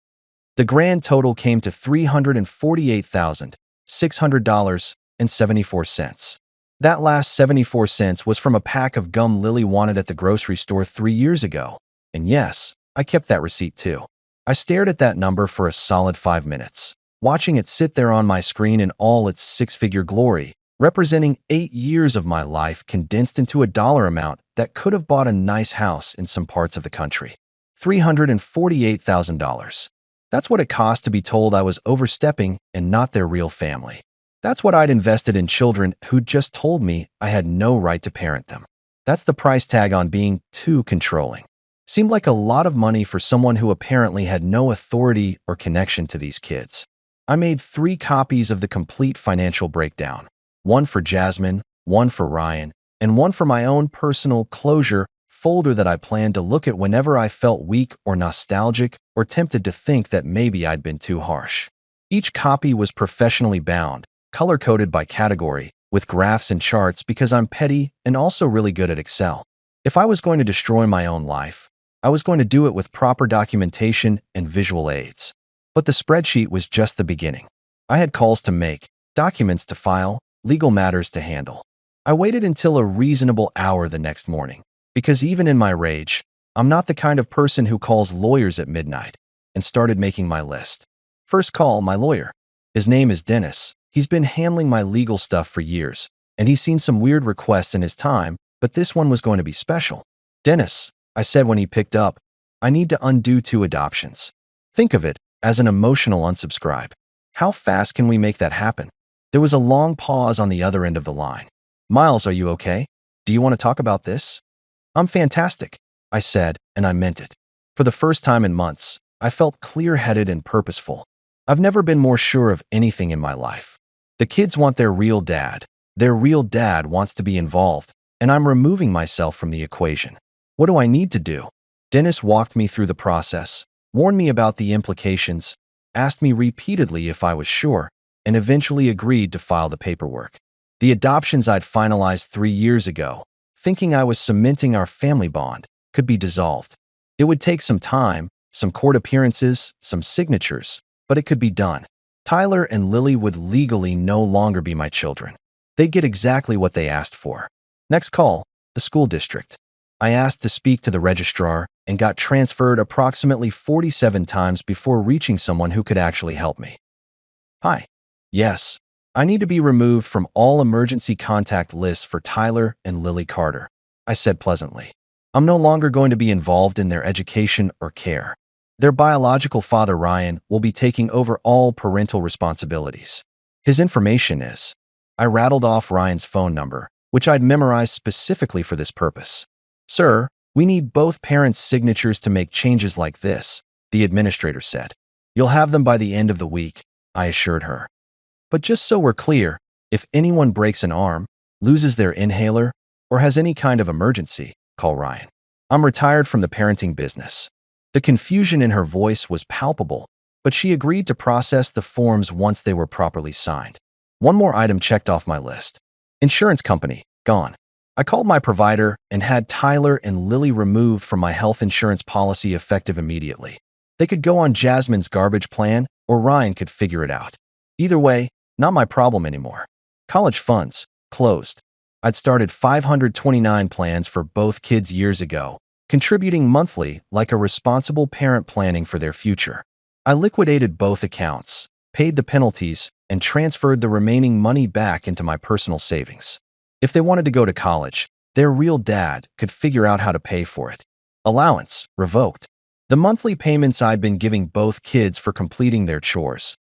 The grand total came to $348,600.74. That last 74 cents was from a pack of gum Lily wanted at the grocery store 3 years ago. And yes, I kept that receipt too. I stared at that number for a solid 5 minutes, watching it sit there on my screen in all its six-figure glory, representing 8 years of my life condensed into a dollar amount that could have bought a nice house in some parts of the country. $348,000. That's what it cost to be told I was overstepping and not their real family. That's what I'd invested in children who'd just told me I had no right to parent them. That's the price tag on being too controlling. Seemed like a lot of money for someone who apparently had no authority or connection to these kids. I made 3 copies of the complete financial breakdown. One for Jasmine, one for Ryan, and one for my own personal closure folder that I planned to look at whenever I felt weak or nostalgic or tempted to think that maybe I'd been too harsh. Each copy was professionally bound, color-coded by category, with graphs and charts because I'm petty and also really good at Excel. If I was going to destroy my own life, I was going to do it with proper documentation and visual aids. But the spreadsheet was just the beginning. I had calls to make, documents to file, legal matters to handle. I waited until a reasonable hour the next morning, because even in my rage, I'm not the kind of person who calls lawyers at midnight, and started making my list. First call, my lawyer. His name is Dennis. He's been handling my legal stuff for years, and he's seen some weird requests in his time, but this one was going to be special. Dennis, I said when he picked up, I need to undo 2 adoptions. Think of it as an emotional unsubscribe. How fast can we make that happen? There was a long pause on the other end of the line. Miles, are you okay? Do you want to talk about this? I'm fantastic, I said, and I meant it. For the first time in months, I felt clear-headed and purposeful. I've never been more sure of anything in my life. The kids want their real dad. Their real dad wants to be involved, and I'm removing myself from the equation. What do I need to do? Dennis walked me through the process, warned me about the implications, asked me repeatedly if I was sure, and eventually agreed to file the paperwork. The adoptions I'd finalized 3 years ago, thinking I was cementing our family bond, could be dissolved. It would take some time, some court appearances, some signatures, but it could be done. Tyler and Lily would legally no longer be my children. They'd get exactly what they asked for. Next call, the school district. I asked to speak to the registrar and got transferred approximately 47 times before reaching someone who could actually help me. Hi. Yes, I need to be removed from all emergency contact lists for Tyler and Lily Carter, I said pleasantly. I'm no longer going to be involved in their education or care. Their biological father, Ryan, will be taking over all parental responsibilities. His information is. I rattled off Ryan's phone number, which I'd memorized specifically for this purpose. Sir, we need both parents' signatures to make changes like this, the administrator said. You'll have them by the end of the week, I assured her. But just so we're clear, if anyone breaks an arm, loses their inhaler, or has any kind of emergency, call Ryan. I'm retired from the parenting business. The confusion in her voice was palpable, but she agreed to process the forms once they were properly signed. One more item checked off my list. Insurance company, gone. I called my provider and had Tyler and Lily removed from my health insurance policy effective immediately. They could go on Jasmine's garbage plan, or Ryan could figure it out. Either way, not my problem anymore. College funds, closed. I'd started 529 plans for both kids years ago, contributing monthly like a responsible parent planning for their future. I liquidated both accounts, paid the penalties, and transferred the remaining money back into my personal savings. If they wanted to go to college, their real dad could figure out how to pay for it. Allowance, revoked. The monthly payments I'd been giving both kids for completing their chores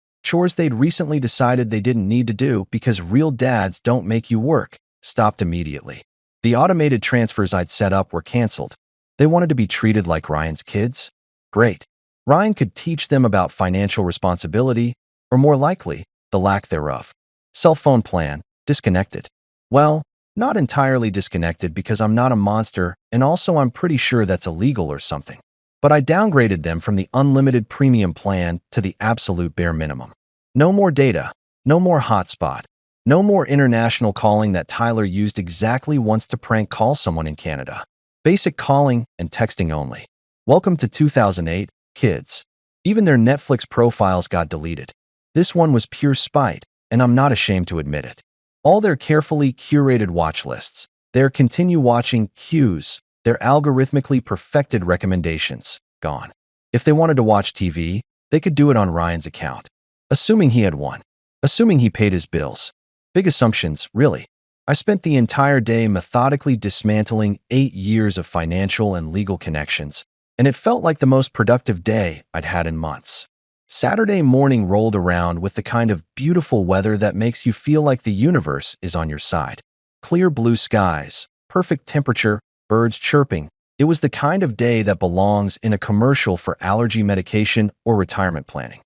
they'd recently decided they didn't need to do because real dads don't make you work, stopped immediately. The automated transfers I'd set up were canceled. They wanted to be treated like Ryan's kids? Great. Ryan could teach them about financial responsibility, or more likely, the lack thereof. Cell phone plan, disconnected. Well, not entirely disconnected because I'm not a monster, and also I'm pretty sure that's illegal or something. But I downgraded them from the unlimited premium plan to the absolute bare minimum. No more data, no more hotspot, no more international calling that Tyler used exactly once to prank call someone in Canada. Basic calling and texting only. Welcome to 2008, kids. Even their Netflix profiles got deleted. This one was pure spite, and I'm not ashamed to admit it. All their carefully curated watch lists, their continue watching cues, their algorithmically perfected recommendations, gone. If they wanted to watch TV, they could do it on Ryan's account. Assuming he had one. Assuming he paid his bills. Big assumptions, really. I spent the entire day methodically dismantling 8 years of financial and legal connections, and it felt like the most productive day I'd had in months. Saturday morning rolled around with the kind of beautiful weather that makes you feel like the universe is on your side. Clear blue skies, perfect temperature, birds chirping. It was the kind of day that belongs in a commercial for allergy medication or retirement planning.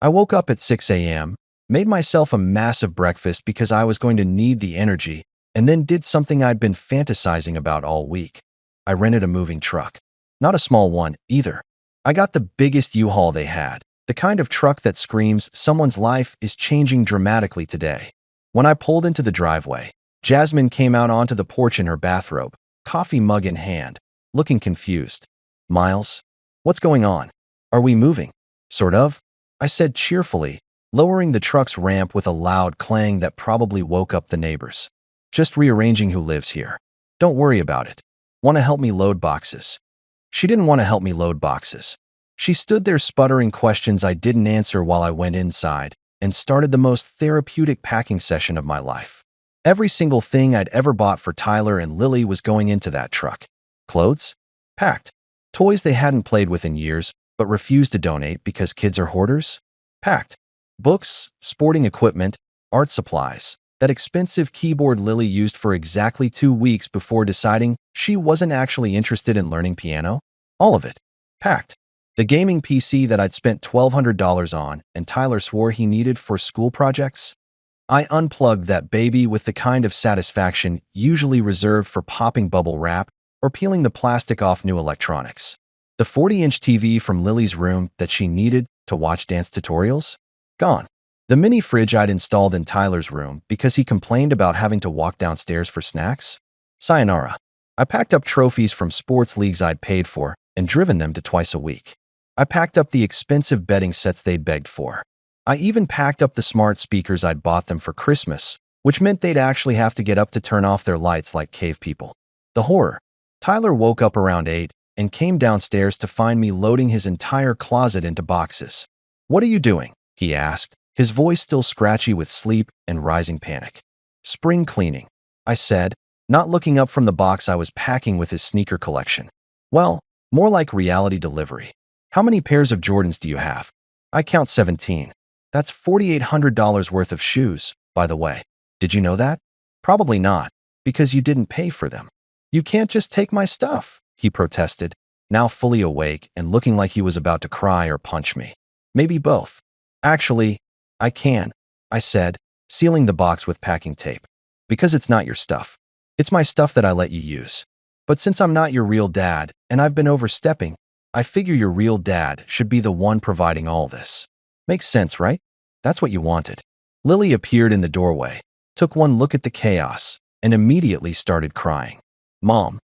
I woke up at 6 a.m., made myself a massive breakfast because I was going to need the energy, and then did something I'd been fantasizing about all week. I rented a moving truck. Not a small one, either. I got the biggest U-Haul they had, the kind of truck that screams someone's life is changing dramatically today. When I pulled into the driveway, Jasmine came out onto the porch in her bathrobe, coffee mug in hand, looking confused. Miles, what's going on? Are we moving? Sort of, I said cheerfully, lowering the truck's ramp with a loud clang that probably woke up the neighbors. Just rearranging who lives here. Don't worry about it. Want to help me load boxes? She didn't want to help me load boxes. She stood there sputtering questions I didn't answer while I went inside and started the most therapeutic packing session of my life. Every single thing I'd ever bought for Tyler and Lily was going into that truck. Clothes? Packed. Toys they hadn't played with in years, but refused to donate because kids are hoarders? Packed. Books, sporting equipment, art supplies. That expensive keyboard Lily used for exactly 2 weeks before deciding she wasn't actually interested in learning piano? All of it. Packed. The gaming PC that I'd spent $1,200 on and Tyler swore he needed for school projects? I unplugged that baby with the kind of satisfaction usually reserved for popping bubble wrap or peeling the plastic off new electronics. The 40-inch TV from Lily's room that she needed to watch dance tutorials? Gone. The mini fridge I'd installed in Tyler's room because he complained about having to walk downstairs for snacks? Sayonara. I packed up trophies from sports leagues I'd paid for and driven them to twice a week. I packed up the expensive bedding sets they'd begged for. I even packed up the smart speakers I'd bought them for Christmas, which meant they'd actually have to get up to turn off their lights like cave people. The horror. Tyler woke up around 8 and came downstairs to find me loading his entire closet into boxes. "What are you doing?" he asked, his voice still scratchy with sleep and rising panic. "Spring cleaning," I said, not looking up from the box I was packing with his sneaker collection. "Well, more like reality delivery. How many pairs of Jordans do you have?" "I count 17. That's $4,800 worth of shoes, by the way. Did you know that?" "Probably not, because you didn't pay for them." "You can't just take my stuff," he protested, now fully awake and looking like he was about to cry or punch me. "Maybe both." "Actually, I can," I said, sealing the box with packing tape. "Because it's not your stuff. It's my stuff that I let you use. But since I'm not your real dad and I've been overstepping, I figure your real dad should be the one providing all this. Makes sense, right? That's what you wanted." Lily appeared in the doorway, took one look at the chaos, and immediately started crying. "Mom,"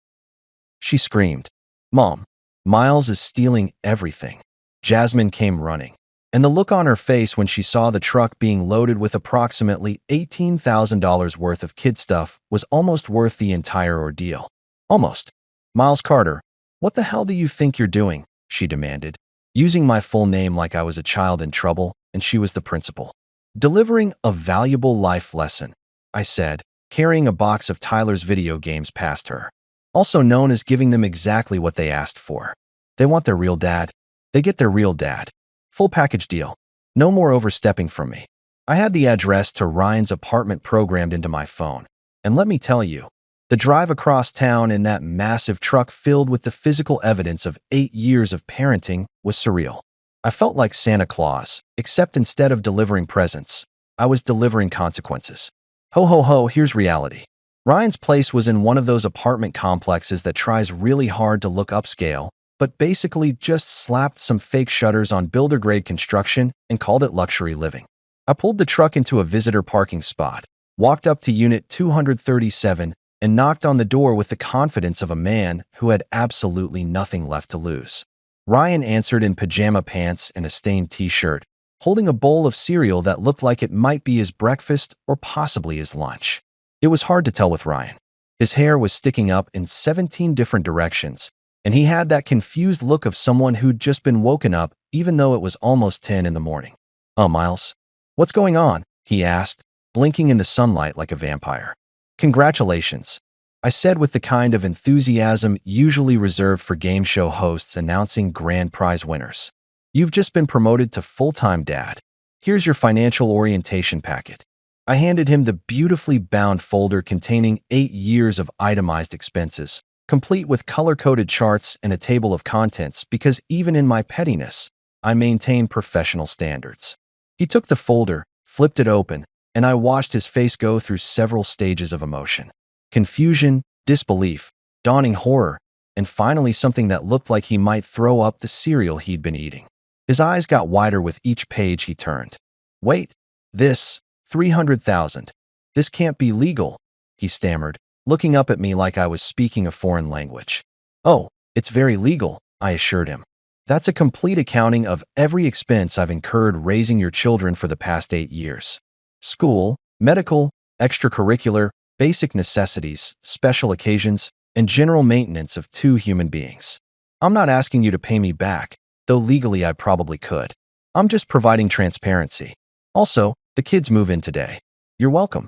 she screamed. "Mom, Miles is stealing everything." Jasmine came running, and the look on her face when she saw the truck being loaded with approximately $18,000 worth of kid stuff was almost worth the entire ordeal. Almost. "Miles Carter, what the hell do you think you're doing?" she demanded, using my full name like I was a child in trouble and she was the principal. "Delivering a valuable life lesson," I said, carrying a box of Tyler's video games past her. "Also known as giving them exactly what they asked for. They want their real dad. They get their real dad. Full package deal. No more overstepping from me." I had the address to Ryan's apartment programmed into my phone. And let me tell you, the drive across town in that massive truck filled with the physical evidence of 8 years of parenting was surreal. I felt like Santa Claus, except instead of delivering presents, I was delivering consequences. Ho ho ho, here's reality. Ryan's place was in one of those apartment complexes that tries really hard to look upscale, but basically just slapped some fake shutters on builder-grade construction and called it luxury living. I pulled the truck into a visitor parking spot, walked up to Unit 237, and knocked on the door with the confidence of a man who had absolutely nothing left to lose. Ryan answered in pajama pants and a stained t-shirt, holding a bowl of cereal that looked like it might be his breakfast or possibly his lunch. It was hard to tell with Ryan. His hair was sticking up in 17 different directions, and he had that confused look of someone who'd just been woken up even though it was almost 10 in the morning. "Oh, Miles, what's going on?" he asked, blinking in the sunlight like a vampire. "Congratulations," I said with the kind of enthusiasm usually reserved for game show hosts announcing grand prize winners. "You've just been promoted to full-time dad. Here's your financial orientation packet." I handed him the beautifully bound folder containing 8 years of itemized expenses, complete with color-coded charts and a table of contents because even in my pettiness, I maintain professional standards. He took the folder, flipped it open, and I watched his face go through several stages of emotion. Confusion, disbelief, dawning horror, and finally something that looked like he might throw up the cereal he'd been eating. His eyes got wider with each page he turned. "Wait, this, 300,000. This can't be legal," he stammered, looking up at me like I was speaking a foreign language. "Oh, it's very legal," I assured him. "That's a complete accounting of every expense I've incurred raising your children for the past 8 years. School, medical, extracurricular, basic necessities, special occasions, and general maintenance of 2 human beings. I'm not asking you to pay me back, though legally I probably could. I'm just providing transparency. Also, the kids move in today. You're welcome."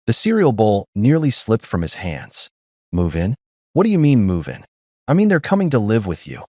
The cereal bowl nearly slipped from his hands. "Move in? What do you mean move in?" "I mean they're coming to live with you,"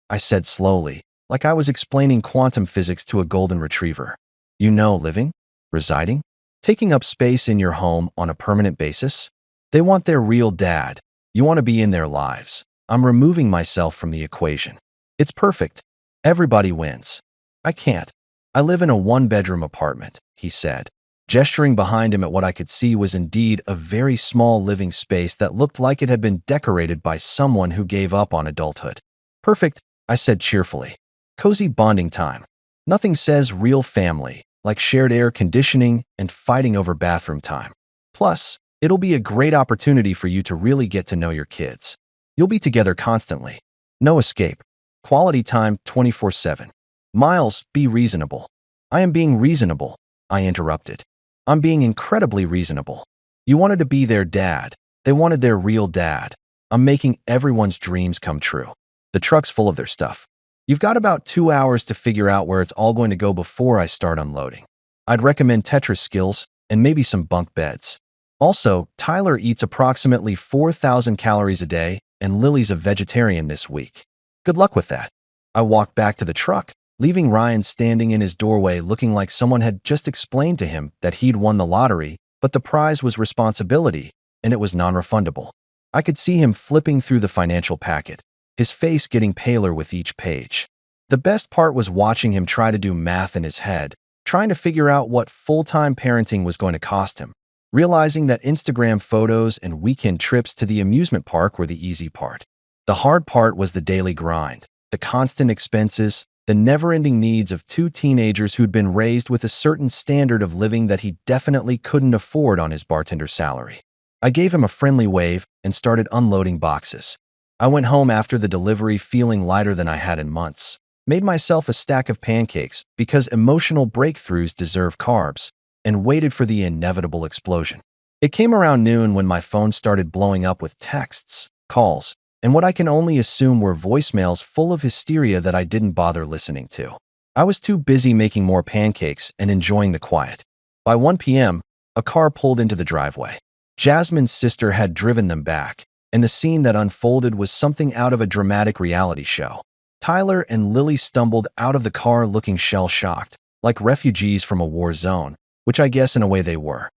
I said slowly, like I was explaining quantum physics to a golden retriever. "You know, living? Residing? Taking up space in your home on a permanent basis? They want their real dad. You want to be in their lives. I'm removing myself from the equation. It's perfect. Everybody wins." "I can't. I live in a 1-bedroom apartment," he said. Gesturing behind him at what I could see was indeed a very small living space that looked like it had been decorated by someone who gave up on adulthood. Perfect, I said cheerfully. Cozy bonding time. Nothing says real family, like shared air conditioning and fighting over bathroom time. Plus, it'll be a great opportunity for you to really get to know your kids. You'll be together constantly. No escape. Quality time 24/7. Miles, be reasonable. I am being reasonable, I interrupted. I'm being incredibly reasonable. You wanted to be their dad. They wanted their real dad. I'm making everyone's dreams come true. The truck's full of their stuff. You've got about 2 hours to figure out where it's all going to go before I start unloading. I'd recommend Tetris skills and maybe some bunk beds. Also, Tyler eats approximately 4,000 calories a day, and Lily's a vegetarian this week. Good luck with that. I walked back to the truck, leaving Ryan standing in his doorway looking like someone had just explained to him that he'd won the lottery, but the prize was responsibility, and it was non-refundable. I could see him flipping through the financial packet, his face getting paler with each page. The best part was watching him try to do math in his head, trying to figure out what full-time parenting was going to cost him, realizing that Instagram photos and weekend trips to the amusement park were the easy part. The hard part was the daily grind, the constant expenses, the never-ending needs of two teenagers who'd been raised with a certain standard of living that he definitely couldn't afford on his bartender salary. I gave him a friendly wave and started unloading boxes. I went home after the delivery feeling lighter than I had in months. Made myself a stack of pancakes because emotional breakthroughs deserve carbs, and waited for the inevitable explosion. It came around noon when my phone started blowing up with texts, calls, and what I can only assume were voicemails full of hysteria that I didn't bother listening to. I was too busy making more pancakes and enjoying the quiet. By 1 p.m., a car pulled into the driveway. Jasmine's sister had driven them back, and the scene that unfolded was something out of a dramatic reality show. Tyler and Lily stumbled out of the car looking shell-shocked, like refugees from a war zone, which I guess in a way they were.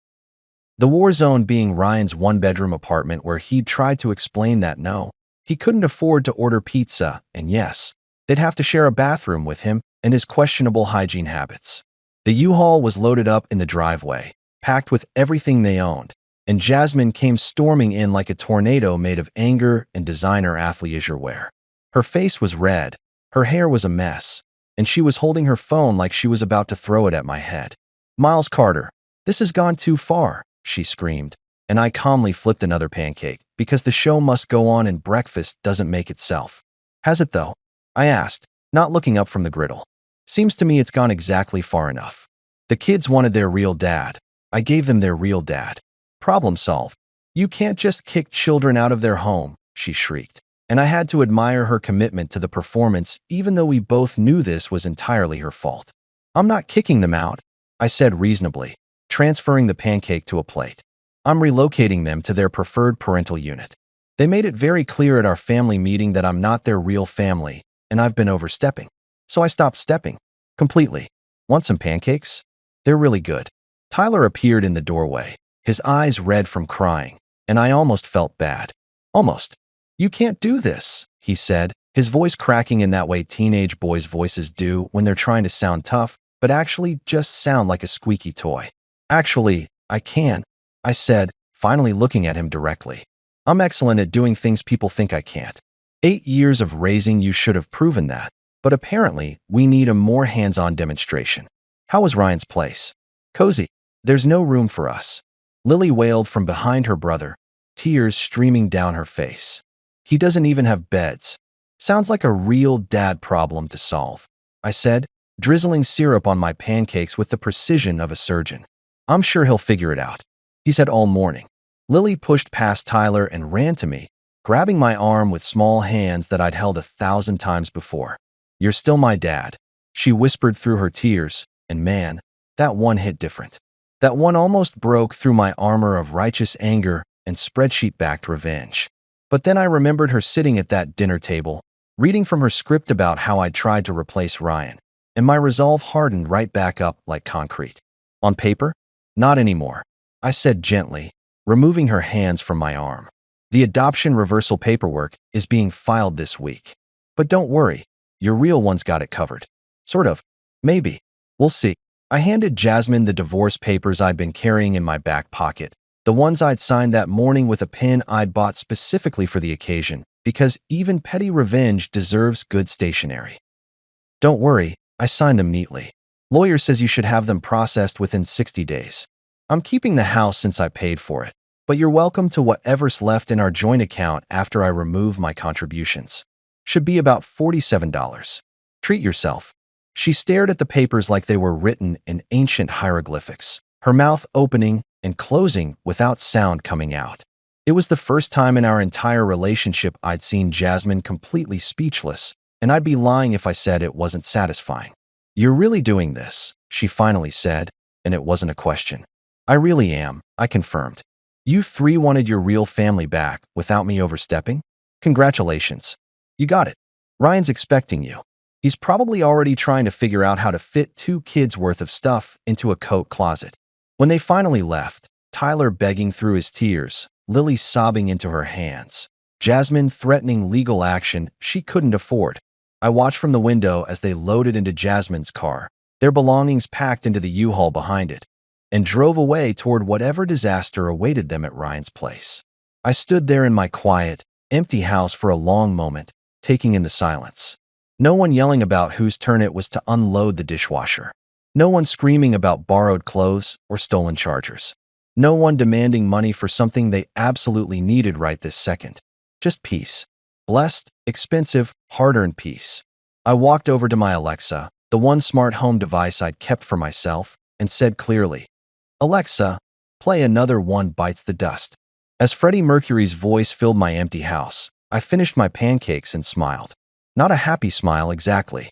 The war zone being Ryan's one-bedroom apartment where he'd tried to explain that no, he couldn't afford to order pizza, and yes, they'd have to share a bathroom with him and his questionable hygiene habits. The U-Haul was loaded up in the driveway, packed with everything they owned, and Jasmine came storming in like a tornado made of anger and designer athleisure wear. Her face was red, her hair was a mess, and she was holding her phone like she was about to throw it at my head. "Miles Carter, this has gone too far," she screamed, and I calmly flipped another pancake, because the show must go on and breakfast doesn't make itself. "Has it though?" I asked, not looking up from the griddle. "Seems to me it's gone exactly far enough. The kids wanted their real dad. I gave them their real dad. Problem solved. You can't just kick children out of their home," she shrieked, and I had to admire her commitment to the performance even though we both knew this was entirely her fault. "I'm not kicking them out," I said reasonably, transferring the pancake to a plate. "I'm relocating them to their preferred parental unit. They made it very clear at our family meeting that I'm not their real family, and I've been overstepping. So I stopped stepping. Completely. Want some pancakes? They're really good." Tyler appeared in the doorway, his eyes red from crying, and I almost felt bad. Almost. "You can't do this," he said, his voice cracking in that way teenage boys' voices do when they're trying to sound tough, but actually just sound like a squeaky toy. "Actually, I can," I said, finally looking at him directly. "I'm excellent at doing things people think I can't. 8 years of raising you should have proven that, but apparently we need a more hands-on demonstration." "How was Ryan's place?" "Cozy. There's no room for us," Lily wailed from behind her brother, tears streaming down her face. "He doesn't even have beds. Sounds like a real dad problem to solve," I said, drizzling syrup on my pancakes with the precision of a surgeon. "I'm sure he'll figure it out. He's had all morning." Lily pushed past Tyler and ran to me, grabbing my arm with small hands that I'd held 1,000 times before. "You're still my dad," she whispered through her tears, and man, that one hit different. That one almost broke through my armor of righteous anger and spreadsheet-backed revenge. But then I remembered her sitting at that dinner table, reading from her script about how I'd tried to replace Ryan, and my resolve hardened right back up like concrete. "On paper? Not anymore," I said gently, removing her hands from my arm. "The adoption reversal paperwork is being filed this week. But don't worry, your real one's got it covered. Sort of. Maybe. We'll see." I handed Jasmine the divorce papers I'd been carrying in my back pocket, the ones I'd signed that morning with a pen I'd bought specifically for the occasion, because even petty revenge deserves good stationery. Don't worry, I signed them neatly. Lawyer says you should have them processed within 60 days. I'm keeping the house since I paid for it, but you're welcome to whatever's left in our joint account after I remove my contributions. Should be about $47. Treat yourself. She stared at the papers like they were written in ancient hieroglyphics, her mouth opening and closing without sound coming out. It was the first time in our entire relationship I'd seen Jasmine completely speechless, and I'd be lying if I said it wasn't satisfying. You're really doing this, she finally said, and it wasn't a question. I really am, I confirmed. You three wanted your real family back without me overstepping? Congratulations. You got it. Ryan's expecting you. He's probably already trying to figure out how to fit 2 kids' worth of stuff into a coat closet. When they finally left, Tyler begging through his tears, Lily sobbing into her hands, Jasmine threatening legal action she couldn't afford. I watched from the window as they loaded into Jasmine's car, their belongings packed into the U-Haul behind it, and drove away toward whatever disaster awaited them at Ryan's place. I stood there in my quiet, empty house for a long moment, taking in the silence. No one yelling about whose turn it was to unload the dishwasher. No one screaming about borrowed clothes or stolen chargers. No one demanding money for something they absolutely needed right this second. Just peace. Blessed, expensive, hard-earned peace. I walked over to my Alexa, the one smart home device I'd kept for myself, and said clearly, "Alexa, play Another One Bites the Dust." As Freddie Mercury's voice filled my empty house, I finished my pancakes and smiled. Not a happy smile exactly.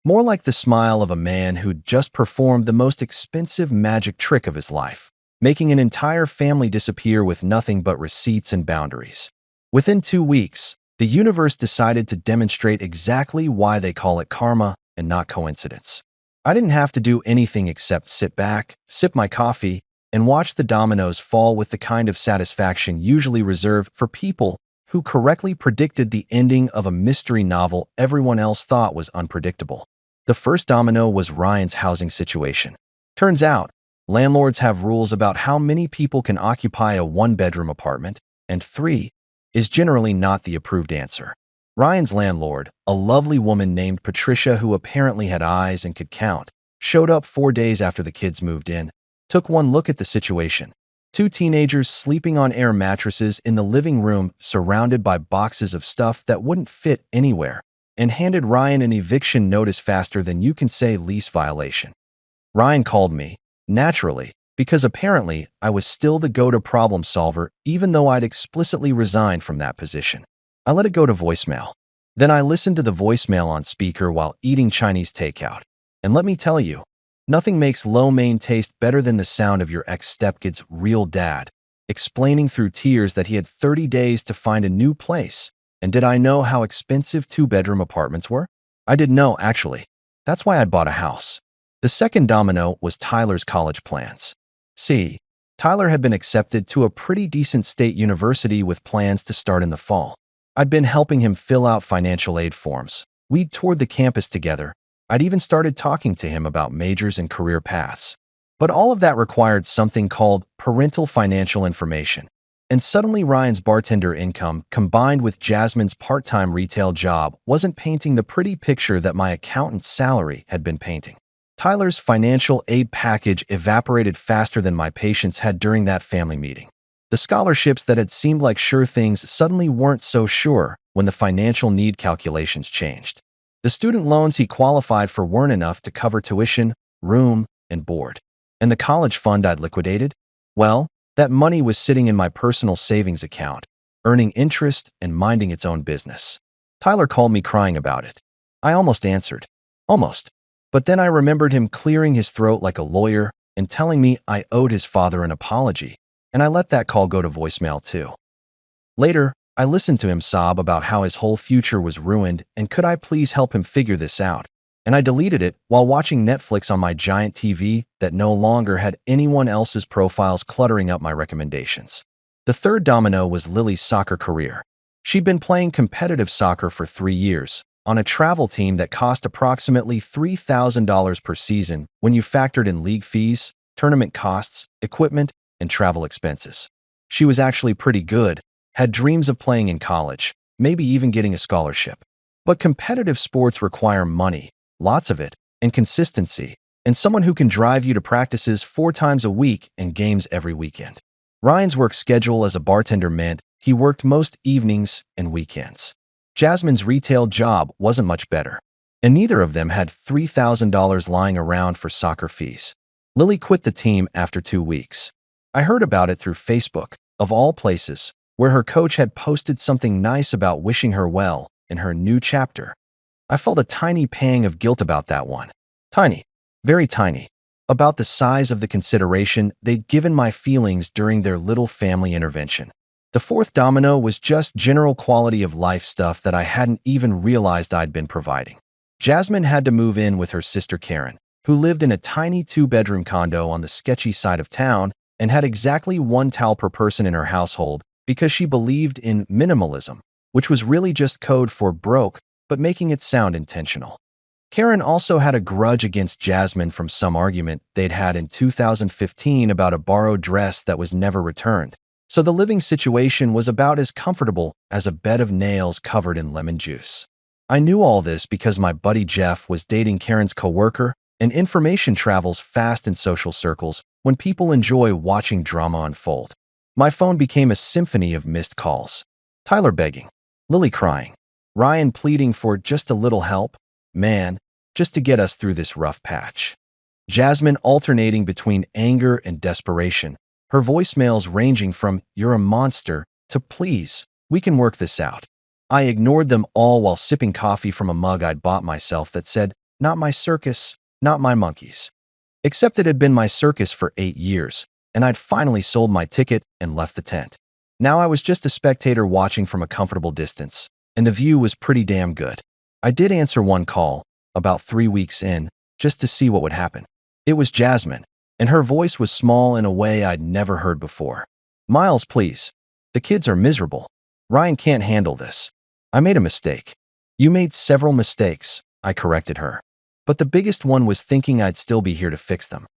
More like the smile of a man who'd just performed the most expensive magic trick of his life, making an entire family disappear with nothing but receipts and boundaries. Within 2 weeks, the universe decided to demonstrate exactly why they call it karma and not coincidence. I didn't have to do anything except sit back, sip my coffee, and watch the dominoes fall with the kind of satisfaction usually reserved for people who correctly predicted the ending of a mystery novel everyone else thought was unpredictable. The first domino was Ryan's housing situation. Turns out, landlords have rules about how many people can occupy a 1-bedroom apartment, and 3 is generally not the approved answer. Ryan's landlord, a lovely woman named Patricia who apparently had eyes and could count, showed up 4 days after the kids moved in, took one look at the situation. 2 teenagers sleeping on air mattresses in the living room surrounded by boxes of stuff that wouldn't fit anywhere, and handed Ryan an eviction notice faster than you can say lease violation. Ryan called me, naturally, because apparently I was still the go-to problem solver even though I'd explicitly resigned from that position. I let it go to voicemail. Then I listened to the voicemail on speaker while eating Chinese takeout. And let me tell you, nothing makes lo mein taste better than the sound of your ex-stepkid's real dad, explaining through tears that he had 30 days to find a new place. And did I know how expensive 2-bedroom apartments were? I did know, actually. That's why I'd bought a house. The second domino was Tyler's college plans. See, Tyler had been accepted to a pretty decent state university with plans to start in the fall. I'd been helping him fill out financial aid forms. We'd toured the campus together. I'd even started talking to him about majors and career paths. But all of that required something called parental financial information. And suddenly Ryan's bartender income, combined with Jasmine's part-time retail job, wasn't painting the pretty picture that my accountant's salary had been painting. Tyler's financial aid package evaporated faster than my patience had during that family meeting. The scholarships that had seemed like sure things suddenly weren't so sure when the financial need calculations changed. The student loans he qualified for weren't enough to cover tuition, room, and board. And the college fund I'd liquidated? Well, that money was sitting in my personal savings account, earning interest and minding its own business. Tyler called me crying about it. I almost answered. Almost. But then I remembered him clearing his throat like a lawyer and telling me I owed his father an apology, and I let that call go to voicemail too. Later, I listened to him sob about how his whole future was ruined and could I please help him figure this out. And I deleted it while watching Netflix on my giant TV that no longer had anyone else's profiles cluttering up my recommendations. The third domino was Lily's soccer career. She'd been playing competitive soccer for 3 years, on a travel team that cost approximately $3,000 per season when you factored in league fees, tournament costs, equipment, and travel expenses. She was actually pretty good, had dreams of playing in college, maybe even getting a scholarship. But competitive sports require money, lots of it, and consistency, and someone who can drive you to practices 4 times a week and games every weekend. Ryan's work schedule as a bartender meant he worked most evenings and weekends. Jasmine's retail job wasn't much better, and neither of them had $3,000 lying around for soccer fees. Lily quit the team after 2 weeks. I heard about it through Facebook, of all places, where her coach had posted something nice about wishing her well in her new chapter. I felt a tiny pang of guilt about that one. Tiny, very tiny, about the size of the consideration they'd given my feelings during their little family intervention. The fourth domino was just general quality of life stuff that I hadn't even realized I'd been providing. Jasmine had to move in with her sister Karen, who lived in a tiny 2-bedroom condo on the sketchy side of town and had exactly 1 towel per person in her household because she believed in minimalism, which was really just code for broke, but making it sound intentional. Karen also had a grudge against Jasmine from some argument they'd had in 2015 about a borrowed dress that was never returned. So the living situation was about as comfortable as a bed of nails covered in lemon juice. I knew all this because my buddy Jeff was dating Karen's coworker, and information travels fast in social circles when people enjoy watching drama unfold. My phone became a symphony of missed calls. Tyler begging, Lily crying, Ryan pleading for just a little help, man, just to get us through this rough patch. Jasmine alternating between anger and desperation, her voicemails ranging from "you're a monster" to "please, we can work this out." I ignored them all while sipping coffee from a mug I'd bought myself that said, "Not my circus, not my monkeys." Except it had been my circus for 8 years, and I'd finally sold my ticket and left the tent. Now I was just a spectator watching from a comfortable distance, and the view was pretty damn good. I did answer one call, about 3 weeks in, just to see what would happen. It was Jasmine, and her voice was small in a way I'd never heard before. "Miles, please. The kids are miserable. Ryan can't handle this. I made a mistake." "You made several mistakes," I corrected her. "But the biggest one was thinking I'd still be here to fix them."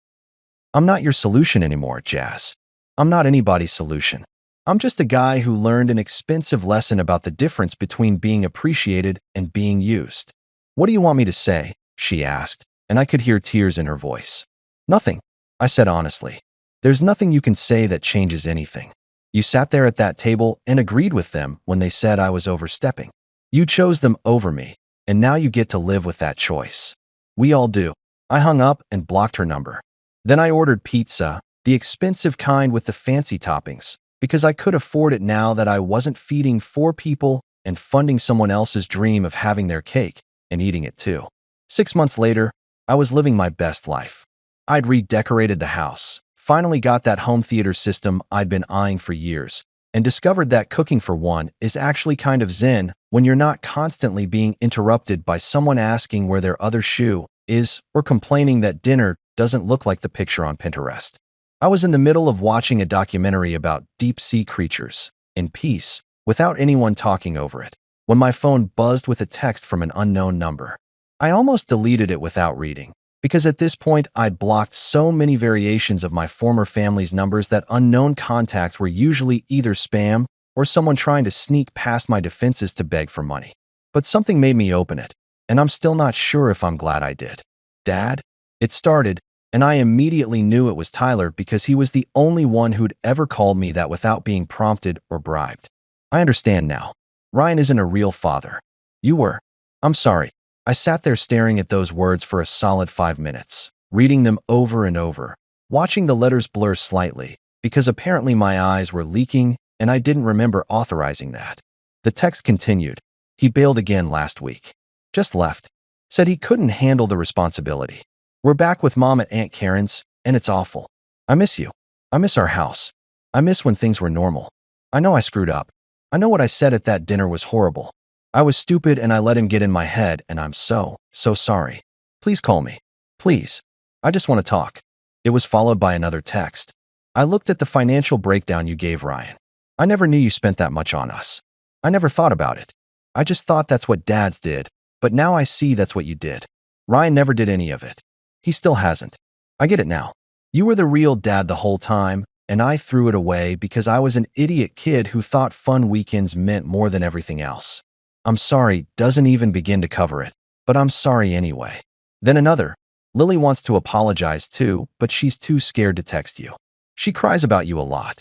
"I'm not your solution anymore, Jazz. I'm not anybody's solution. I'm just a guy who learned an expensive lesson about the difference between being appreciated and being used." "What do you want me to say?" she asked, and I could hear tears in her voice. "Nothing," I said honestly. "There's nothing you can say that changes anything. You sat there at that table and agreed with them when they said I was overstepping. You chose them over me, and now you get to live with that choice. We all do." I hung up and blocked her number. Then I ordered pizza, the expensive kind with the fancy toppings, because I could afford it now that I wasn't feeding 4 people and funding someone else's dream of having their cake and eating it too. 6 months later, I was living my best life. I'd redecorated the house, finally got that home theater system I'd been eyeing for years, and discovered that cooking for one is actually kind of zen when you're not constantly being interrupted by someone asking where their other shoe is or complaining that dinner doesn't look like the picture on Pinterest. I was in the middle of watching a documentary about deep-sea creatures, in peace, without anyone talking over it, when my phone buzzed with a text from an unknown number. I almost deleted it without reading, because at this point I'd blocked so many variations of my former family's numbers that unknown contacts were usually either spam or someone trying to sneak past my defenses to beg for money. But something made me open it, and I'm still not sure if I'm glad I did. "Dad?" It started, and I immediately knew it was Tyler because he was the only one who'd ever called me that without being prompted or bribed. "I understand now. Ryan isn't a real father. You were. I'm sorry." I sat there staring at those words for a solid 5 minutes, reading them over and over, watching the letters blur slightly, because apparently my eyes were leaking and I didn't remember authorizing that. The text continued. "He bailed again last week. Just left. Said he couldn't handle the responsibility. We're back with Mom at Aunt Karen's, and it's awful. I miss you. I miss our house. I miss when things were normal. I know I screwed up. I know what I said at that dinner was horrible. I was stupid and I let him get in my head, and I'm so sorry. Please call me. Please. I just want to talk." It was followed by another text. "I looked at the financial breakdown you gave Ryan. I never knew you spent that much on us. I never thought about it. I just thought that's what dads did, But now I see that's what you did. Ryan never did any of it. He still hasn't. I get it now. You were the real dad the whole time, and I threw it away because I was an idiot kid who thought fun weekends meant more than everything else. I'm sorry doesn't even begin to cover it, but I'm sorry anyway. Then another. Lily wants to apologize too, but she's too scared to text you. She cries about you a lot.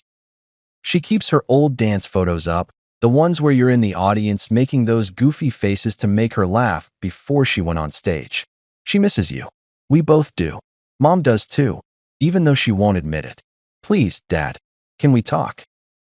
She keeps her old dance photos up, the ones where you're in the audience making those goofy faces to make her laugh before she went on stage. She misses you. We both do. Mom does too, even though she won't admit it. Please, Dad, can we talk?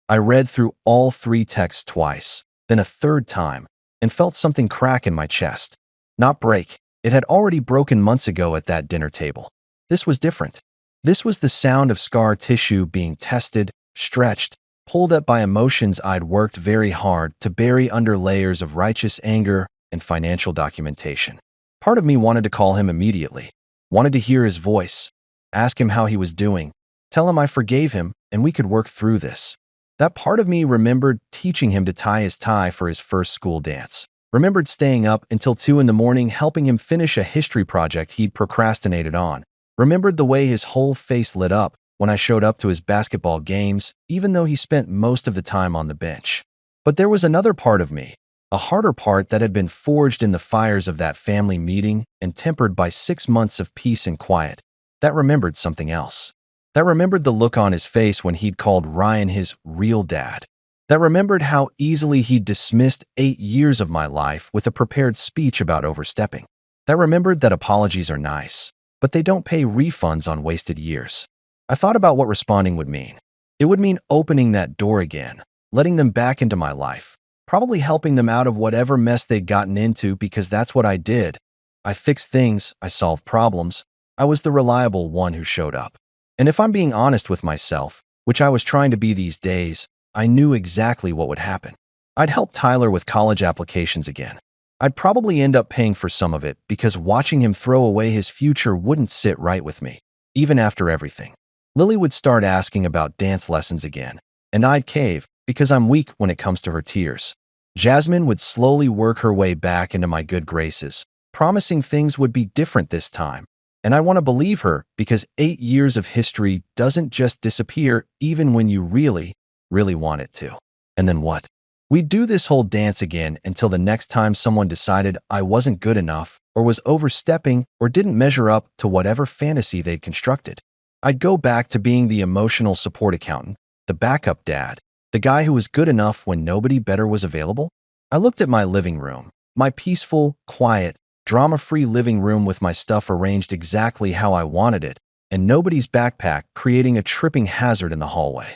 I read through all 3 texts twice, then a third time, and felt something crack in my chest. Not break. It had already broken months ago at that dinner table. This was different. This was the sound of scar tissue being tested, stretched, pulled up by emotions I'd worked very hard to bury under layers of righteous anger and financial documentation. Part of me wanted to call him immediately, wanted to hear his voice, ask him how he was doing, tell him I forgave him and we could work through this. That part of me remembered teaching him to tie his tie for his first school dance. Remembered staying up until 2 in the morning helping him finish a history project he'd procrastinated on. Remembered the way his whole face lit up when I showed up to his basketball games, even though he spent most of the time on the bench. But there was another part of me, a harder part that had been forged in the fires of that family meeting and tempered by 6 months of peace and quiet, that remembered something else. That remembered the look on his face when he'd called Ryan his real dad. That remembered how easily he'd dismissed 8 years of my life with a prepared speech about overstepping. That remembered that apologies are nice, but they don't pay refunds on wasted years. I thought about what responding would mean. It would mean opening that door again, letting them back into my life, probably helping them out of whatever mess they'd gotten into because that's what I did. I fixed things, I solved problems. I was the reliable one who showed up. And if I'm being honest with myself, which I was trying to be these days, I knew exactly what would happen. I'd help Tyler with college applications again. I'd probably end up paying for some of it because watching him throw away his future wouldn't sit right with me, even after everything. Lily would start asking about dance lessons again, and I'd cave because I'm weak when it comes to her tears. Jasmine would slowly work her way back into my good graces, promising things would be different this time. And I want to believe her because 8 years of history doesn't just disappear even when you really want it to. And then what? We'd do this whole dance again until the next time someone decided I wasn't good enough or was overstepping or didn't measure up to whatever fantasy they'd constructed. I'd go back to being the emotional support accountant, the backup dad, the guy who was good enough when nobody better was available. I looked at my living room, my peaceful, quiet, drama-free living room with my stuff arranged exactly how I wanted it, and nobody's backpack creating a tripping hazard in the hallway.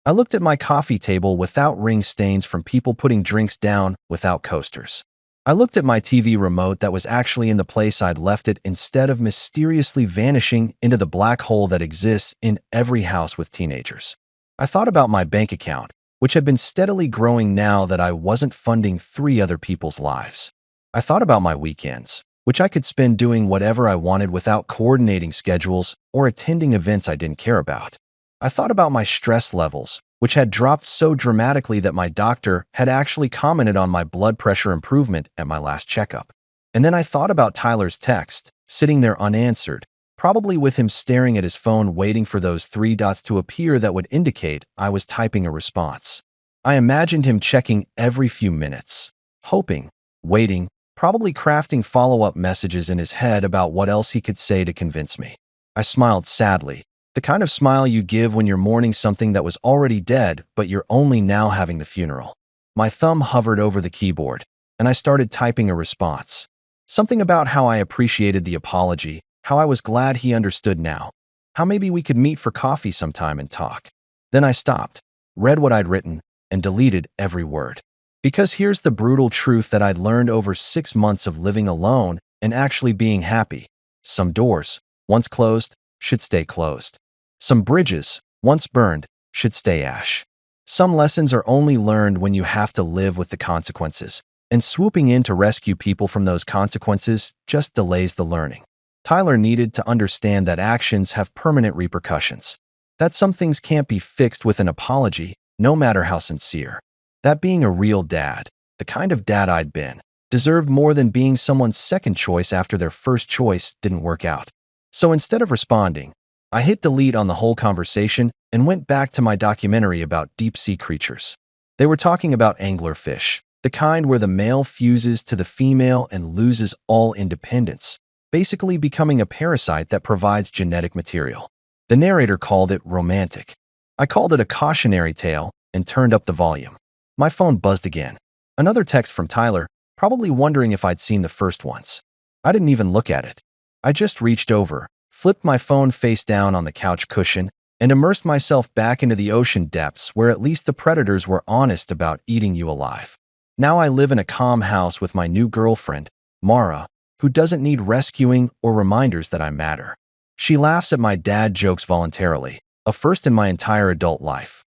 I looked at my coffee table without ring stains from people putting drinks down without coasters. I looked at my TV remote that was actually in the place I'd left it instead of mysteriously vanishing into the black hole that exists in every house with teenagers. I thought about my bank account, which had been steadily growing now that I wasn't funding 3 other people's lives. I thought about my weekends, which I could spend doing whatever I wanted without coordinating schedules or attending events I didn't care about. I thought about my stress levels, which had dropped so dramatically that my doctor had actually commented on my blood pressure improvement at my last checkup. And then I thought about Tyler's text, sitting there unanswered, probably with him staring at his phone waiting for those 3 dots to appear that would indicate I was typing a response. I imagined him checking every few minutes, hoping, waiting, probably crafting follow-up messages in his head about what else he could say to convince me. I smiled sadly, the kind of smile you give when you're mourning something that was already dead, but you're only now having the funeral. My thumb hovered over the keyboard, and I started typing a response. Something about how I appreciated the apology, how I was glad he understood now, how maybe we could meet for coffee sometime and talk. Then I stopped, read what I'd written, and deleted every word. Because here's the brutal truth that I'd learned over 6 months of living alone and actually being happy. Some doors, once closed, should stay closed. Some bridges, once burned, should stay ash. Some lessons are only learned when you have to live with the consequences, and swooping in to rescue people from those consequences just delays the learning. Tyler needed to understand that actions have permanent repercussions, that some things can't be fixed with an apology, no matter how sincere. That being a real dad, the kind of dad I'd been, deserved more than being someone's second choice after their first choice didn't work out. So instead of responding, I hit delete on the whole conversation and went back to my documentary about deep-sea creatures. They were talking about anglerfish, the kind where the male fuses to the female and loses all independence, basically becoming a parasite that provides genetic material. The narrator called it romantic. I called it a cautionary tale and turned up the volume. My phone buzzed again. Another text from Tyler, probably wondering if I'd seen the first once. I didn't even look at it. I just reached over, flipped my phone face down on the couch cushion, and immersed myself back into the ocean depths where at least the predators were honest about eating you alive. Now I live in a calm house with my new girlfriend, Mara, who doesn't need rescuing or reminders that I matter. She laughs at my dad jokes voluntarily, a first in my entire adult life.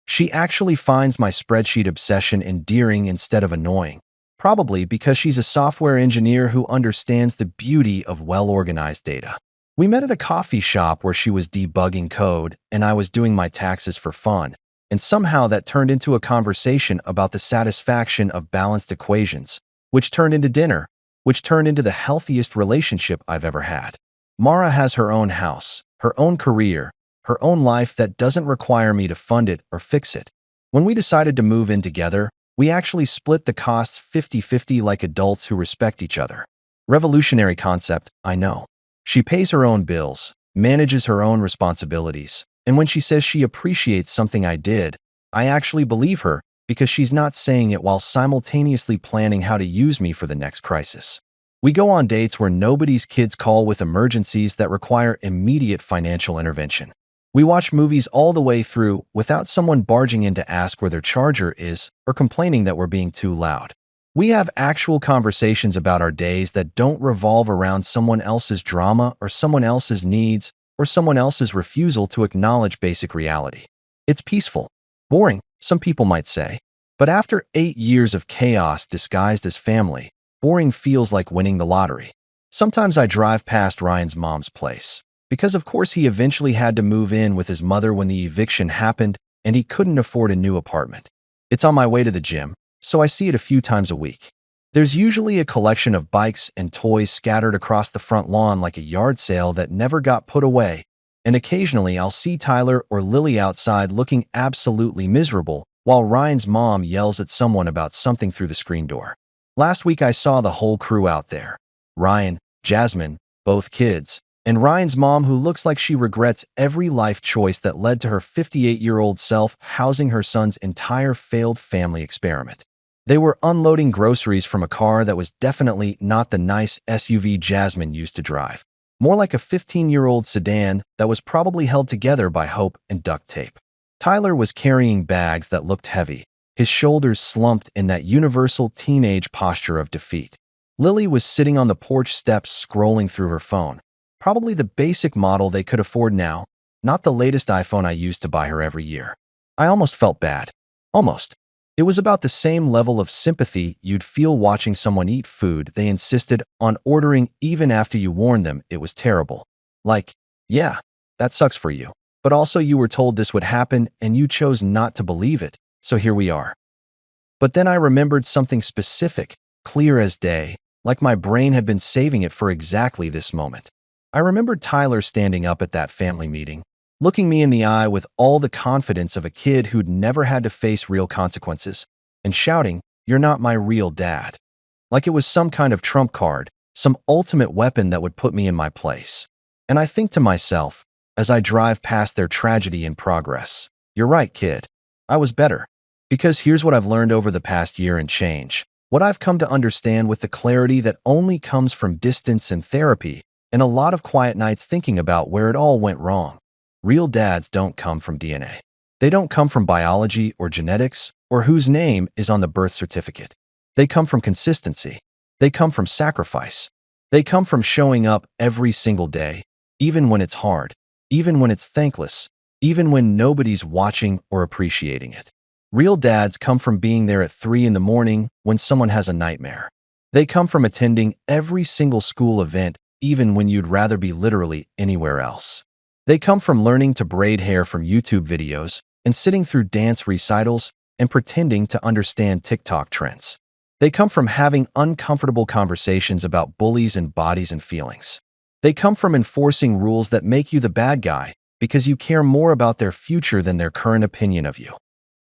She actually finds my spreadsheet obsession endearing instead of annoying, probably because she's a software engineer who understands the beauty of well-organized data. We met at a coffee shop where she was debugging code and I was doing my taxes for fun, and somehow that turned into a conversation about the satisfaction of balanced equations, which turned into dinner, which turned into the healthiest relationship I've ever had. Mara has her own house, her own career, her own life that doesn't require me to fund it or fix it. When we decided to move in together, we actually split the costs 50-50 like adults who respect each other. Revolutionary concept, I know. She pays her own bills, manages her own responsibilities, and when she says she appreciates something I did, I actually believe her because she's not saying it while simultaneously planning how to use me for the next crisis. We go on dates where nobody's kids call with emergencies that require immediate financial intervention. We watch movies all the way through without someone barging in to ask where their charger is or complaining that we're being too loud. We have actual conversations about our days that don't revolve around someone else's drama or someone else's needs or someone else's refusal to acknowledge basic reality. It's peaceful. Boring, some people might say. But after 8 years of chaos disguised as family, boring feels like winning the lottery. Sometimes I drive past Ryan's mom's place, because of course he eventually had to move in with his mother when the eviction happened and he couldn't afford a new apartment. It's on my way to the gym, so I see it a few times a week. There's usually a collection of bikes and toys scattered across the front lawn like a yard sale that never got put away, and occasionally I'll see Tyler or Lily outside looking absolutely miserable while Ryan's mom yells at someone about something through the screen door. Last week I saw the whole crew out there. Ryan, Jasmine, both kids, and Ryan's mom who looks like she regrets every life choice that led to her 58-year-old self housing her son's entire failed family experiment. They were unloading groceries from a car that was definitely not the nice SUV Jasmine used to drive. More like a 15-year-old sedan that was probably held together by hope and duct tape. Tyler was carrying bags that looked heavy, his shoulders slumped in that universal teenage posture of defeat. Lily was sitting on the porch steps scrolling through her phone. Probably the basic model they could afford now, not the latest iPhone I used to buy her every year. I almost felt bad. Almost. It was about the same level of sympathy you'd feel watching someone eat food they insisted on ordering even after you warned them it was terrible. Like, yeah, that sucks for you. But also you were told this would happen and you chose not to believe it, so here we are. But then I remembered something specific, clear as day, like my brain had been saving it for exactly this moment. I remembered Tyler standing up at that family meeting, looking me in the eye with all the confidence of a kid who'd never had to face real consequences, and shouting, "You're not my real dad." Like it was some kind of trump card, some ultimate weapon that would put me in my place. And I think to myself, as I drive past their tragedy in progress, you're right, kid. I was better. Because here's what I've learned over the past year and change. What I've come to understand with the clarity that only comes from distance and therapy, and a lot of quiet nights thinking about where it all went wrong. Real dads don't come from DNA. They don't come from biology or genetics or whose name is on the birth certificate. They come from consistency. They come from sacrifice. They come from showing up every single day, even when it's hard, even when it's thankless, even when nobody's watching or appreciating it. Real dads come from being there at 3 in the morning when someone has a nightmare. They come from attending every single school event even when you'd rather be literally anywhere else. They come from learning to braid hair from YouTube videos and sitting through dance recitals and pretending to understand TikTok trends. They come from having uncomfortable conversations about bullies and bodies and feelings. They come from enforcing rules that make you the bad guy because you care more about their future than their current opinion of you.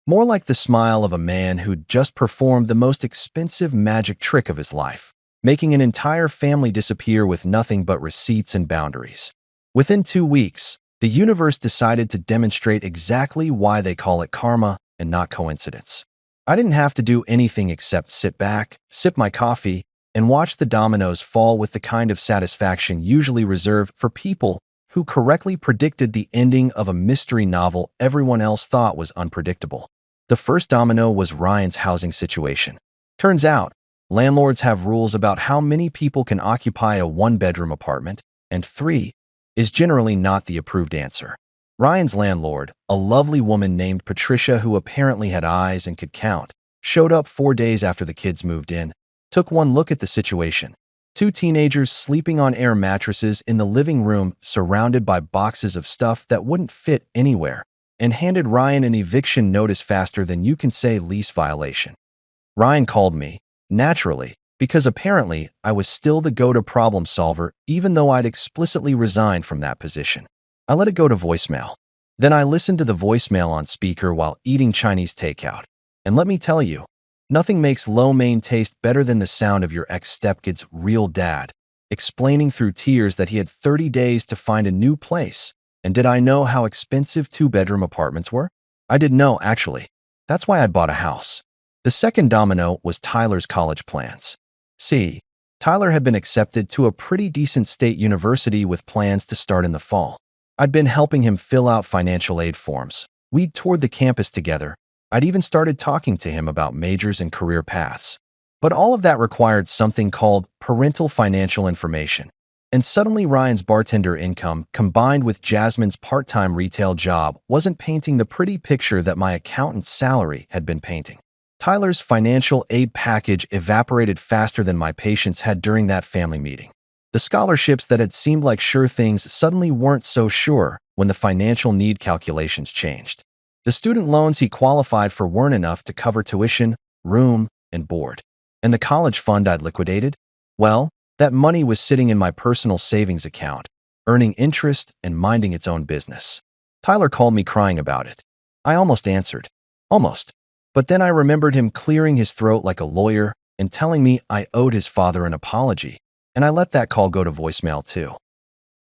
More like the smile of a man who'd just performed the most expensive magic trick of his life, making an entire family disappear with nothing but receipts and boundaries. Within 2 weeks, the universe decided to demonstrate exactly why they call it karma and not coincidence. I didn't have to do anything except sit back, sip my coffee, and watch the dominoes fall with the kind of satisfaction usually reserved for people who correctly predicted the ending of a mystery novel everyone else thought was unpredictable. The first domino was Ryan's housing situation. Turns out, landlords have rules about how many people can occupy a one-bedroom apartment, and 3 is generally not the approved answer. Ryan's landlord, a lovely woman named Patricia who apparently had eyes and could count, showed up 4 days after the kids moved in, took one look at the situation. 2 teenagers sleeping on air mattresses in the living room surrounded by boxes of stuff that wouldn't fit anywhere, and handed Ryan an eviction notice faster than you can say lease violation. Ryan called me, naturally, because apparently I was still the go-to problem solver even though I'd explicitly resigned from that position. I let it go to voicemail. Then I listened to the voicemail on speaker while eating Chinese takeout. And let me tell you, nothing makes lo mein taste better than the sound of your ex-stepkid's real dad, explaining through tears that he had 30 days to find a new place. And did I know how expensive 2-bedroom apartments were? I didn't know, actually. That's why I bought a house. The second domino was Tyler's college plans. See, Tyler had been accepted to a pretty decent state university with plans to start in the fall. I'd been helping him fill out financial aid forms. We'd toured the campus together. I'd even started talking to him about majors and career paths. But all of that required something called parental financial information. And suddenly Ryan's bartender income, combined with Jasmine's part-time retail job, wasn't painting the pretty picture that my accountant's salary had been painting. Tyler's financial aid package evaporated faster than my patience had during that family meeting. The scholarships that had seemed like sure things suddenly weren't so sure when the financial need calculations changed. The student loans he qualified for weren't enough to cover tuition, room, and board. And the college fund I'd liquidated? Well, that money was sitting in my personal savings account, earning interest and minding its own business. Tyler called me crying about it. I almost answered. Almost. But then I remembered him clearing his throat like a lawyer and telling me I owed his father an apology, and I let that call go to voicemail too.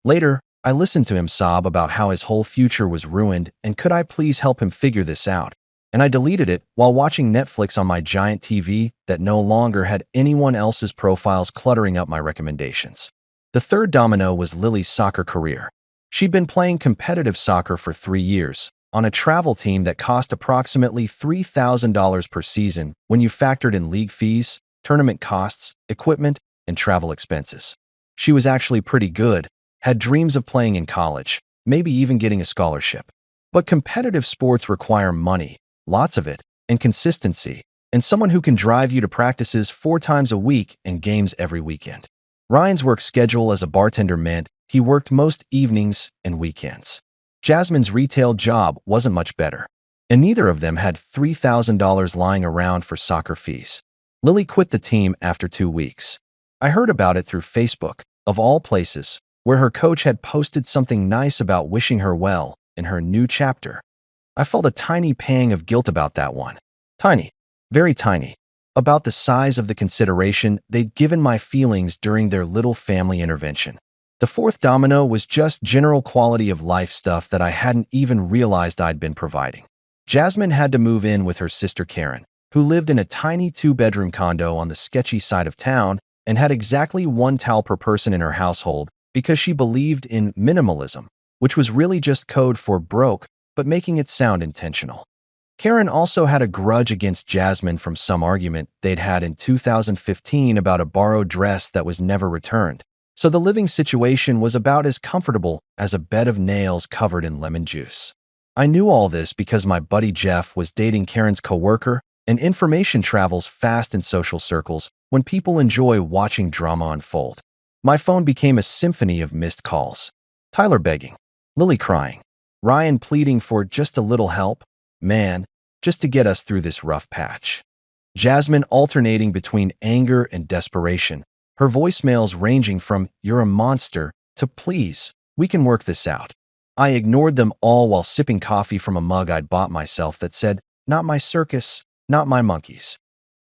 Later, I listened to him sob about how his whole future was ruined and could I please help him figure this out, and I deleted it while watching Netflix on my giant TV that no longer had anyone else's profiles cluttering up my recommendations. The third domino was Lily's soccer career. She'd been playing competitive soccer for 3 years, on a travel team that cost approximately $3,000 per season when you factored in league fees, tournament costs, equipment, and travel expenses. She was actually pretty good, had dreams of playing in college, maybe even getting a scholarship. But competitive sports require money, lots of it, and consistency, and someone who can drive you to practices 4 times a week and games every weekend. Ryan's work schedule as a bartender meant he worked most evenings and weekends. Jasmine's retail job wasn't much better, and neither of them had $3,000 lying around for soccer fees. Lily quit the team after 2 weeks. I heard about it through Facebook, of all places, where her coach had posted something nice about wishing her well in her new chapter. I felt a tiny pang of guilt about that one. Tiny, very tiny, about the size of the consideration they'd given my feelings during their little family intervention. The fourth domino was just general quality of life stuff that I hadn't even realized I'd been providing. Jasmine had to move in with her sister Karen, who lived in a tiny 2-bedroom condo on the sketchy side of town and had exactly 1 towel per person in her household because she believed in minimalism, which was really just code for broke, but making it sound intentional. Karen also had a grudge against Jasmine from some argument they'd had in 2015 about a borrowed dress that was never returned. So the living situation was about as comfortable as a bed of nails covered in lemon juice. I knew all this because my buddy Jeff was dating Karen's coworker, and information travels fast in social circles when people enjoy watching drama unfold. My phone became a symphony of missed calls. Tyler begging, Lily crying, Ryan pleading for just a little help, man, just to get us through this rough patch. Jasmine alternating between anger and desperation, her voicemails ranging from, "You're a monster," to, "Please, we can work this out." I ignored them all while sipping coffee from a mug I'd bought myself that said, "Not my circus, not my monkeys."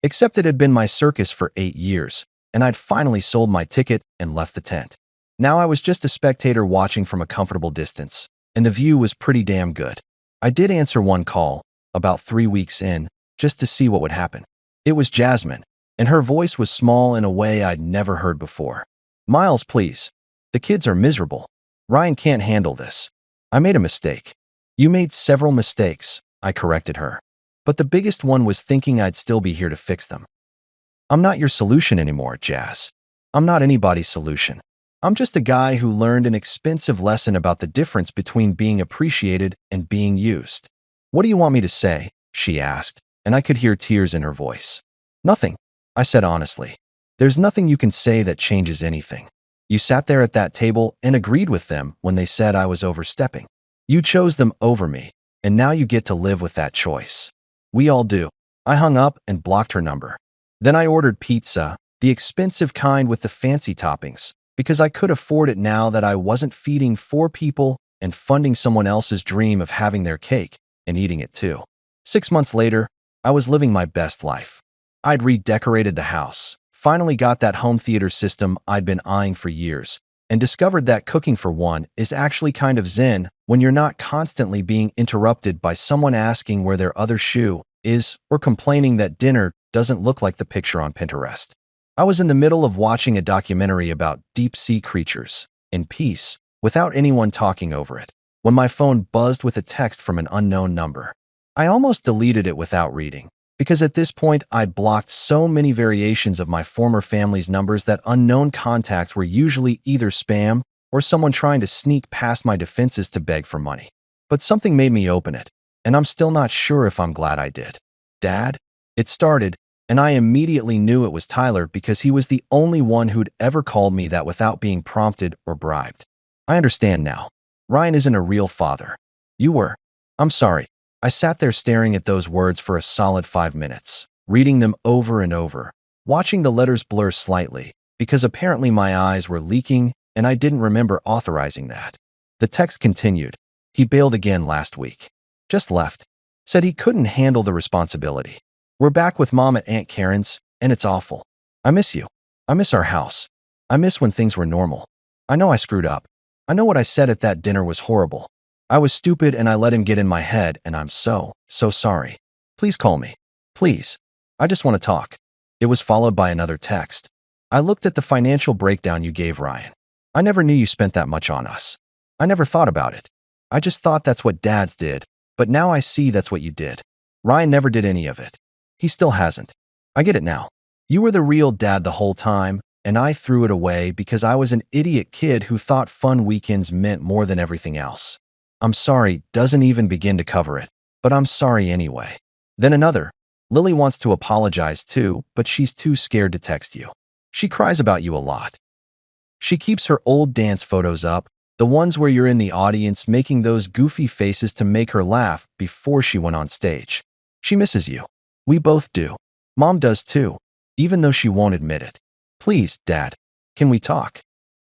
Except it had been my circus for 8 years, and I'd finally sold my ticket and left the tent. Now I was just a spectator watching from a comfortable distance, and the view was pretty damn good. I did answer one call, about 3 weeks in, just to see what would happen. It was Jasmine, and her voice was small in a way I'd never heard before. "Miles, please. The kids are miserable. Ryan can't handle this. I made a mistake." "You made several mistakes," I corrected her. "But the biggest one was thinking I'd still be here to fix them." "I'm not your solution anymore, Jazz. I'm not anybody's solution. I'm just a guy who learned an expensive lesson about the difference between being appreciated and being used." "What do you want me to say?" she asked, and I could hear tears in her voice. "Nothing," I said honestly. "There's nothing you can say that changes anything. You sat there at that table and agreed with them when they said I was overstepping. You chose them over me, and now you get to live with that choice. We all do." I hung up and blocked her number. Then I ordered pizza, the expensive kind with the fancy toppings, because I could afford it now that I wasn't feeding 4 people and funding someone else's dream of having their cake and eating it too. 6 months later, I was living my best life. I'd redecorated the house, finally got that home theater system I'd been eyeing for years, and discovered that cooking for one is actually kind of zen when you're not constantly being interrupted by someone asking where their other shoe is or complaining that dinner doesn't look like the picture on Pinterest. I was in the middle of watching a documentary about deep-sea creatures, in peace, without anyone talking over it, when my phone buzzed with a text from an unknown number. I almost deleted it without reading, because at this point I'd blocked so many variations of my former family's numbers that unknown contacts were usually either spam or someone trying to sneak past my defenses to beg for money. But something made me open it, and I'm still not sure if I'm glad I did. "Dad?" It started, and I immediately knew it was Tyler because he was the only one who'd ever called me that without being prompted or bribed. "I understand now. Ryan isn't a real father. You were. I'm sorry." I sat there staring at those words for a solid 5 minutes, reading them over and over, watching the letters blur slightly, because apparently my eyes were leaking and I didn't remember authorizing that. The text continued. "He bailed again last week. Just left. Said he couldn't handle the responsibility. We're back with Mom at Aunt Karen's, and it's awful. I miss you. I miss our house. I miss when things were normal. I know I screwed up. I know what I said at that dinner was horrible. I was stupid and I let him get in my head, and I'm so sorry. Please call me. Please. I just want to talk." It was followed by another text. "I looked at the financial breakdown you gave Ryan. I never knew you spent that much on us. I never thought about it. I just thought that's what dads did, but now I see that's what you did. Ryan never did any of it. He still hasn't. I get it now. You were the real dad the whole time, and I threw it away because I was an idiot kid who thought fun weekends meant more than everything else. I'm sorry doesn't even begin to cover it, but I'm sorry anyway." Then another. "Lily wants to apologize too, but she's too scared to text you. She cries about you a lot. She keeps her old dance photos up, the ones where you're in the audience making those goofy faces to make her laugh before she went on stage. She misses you. We both do. Mom does too, even though she won't admit it. Please, Dad, can we talk?"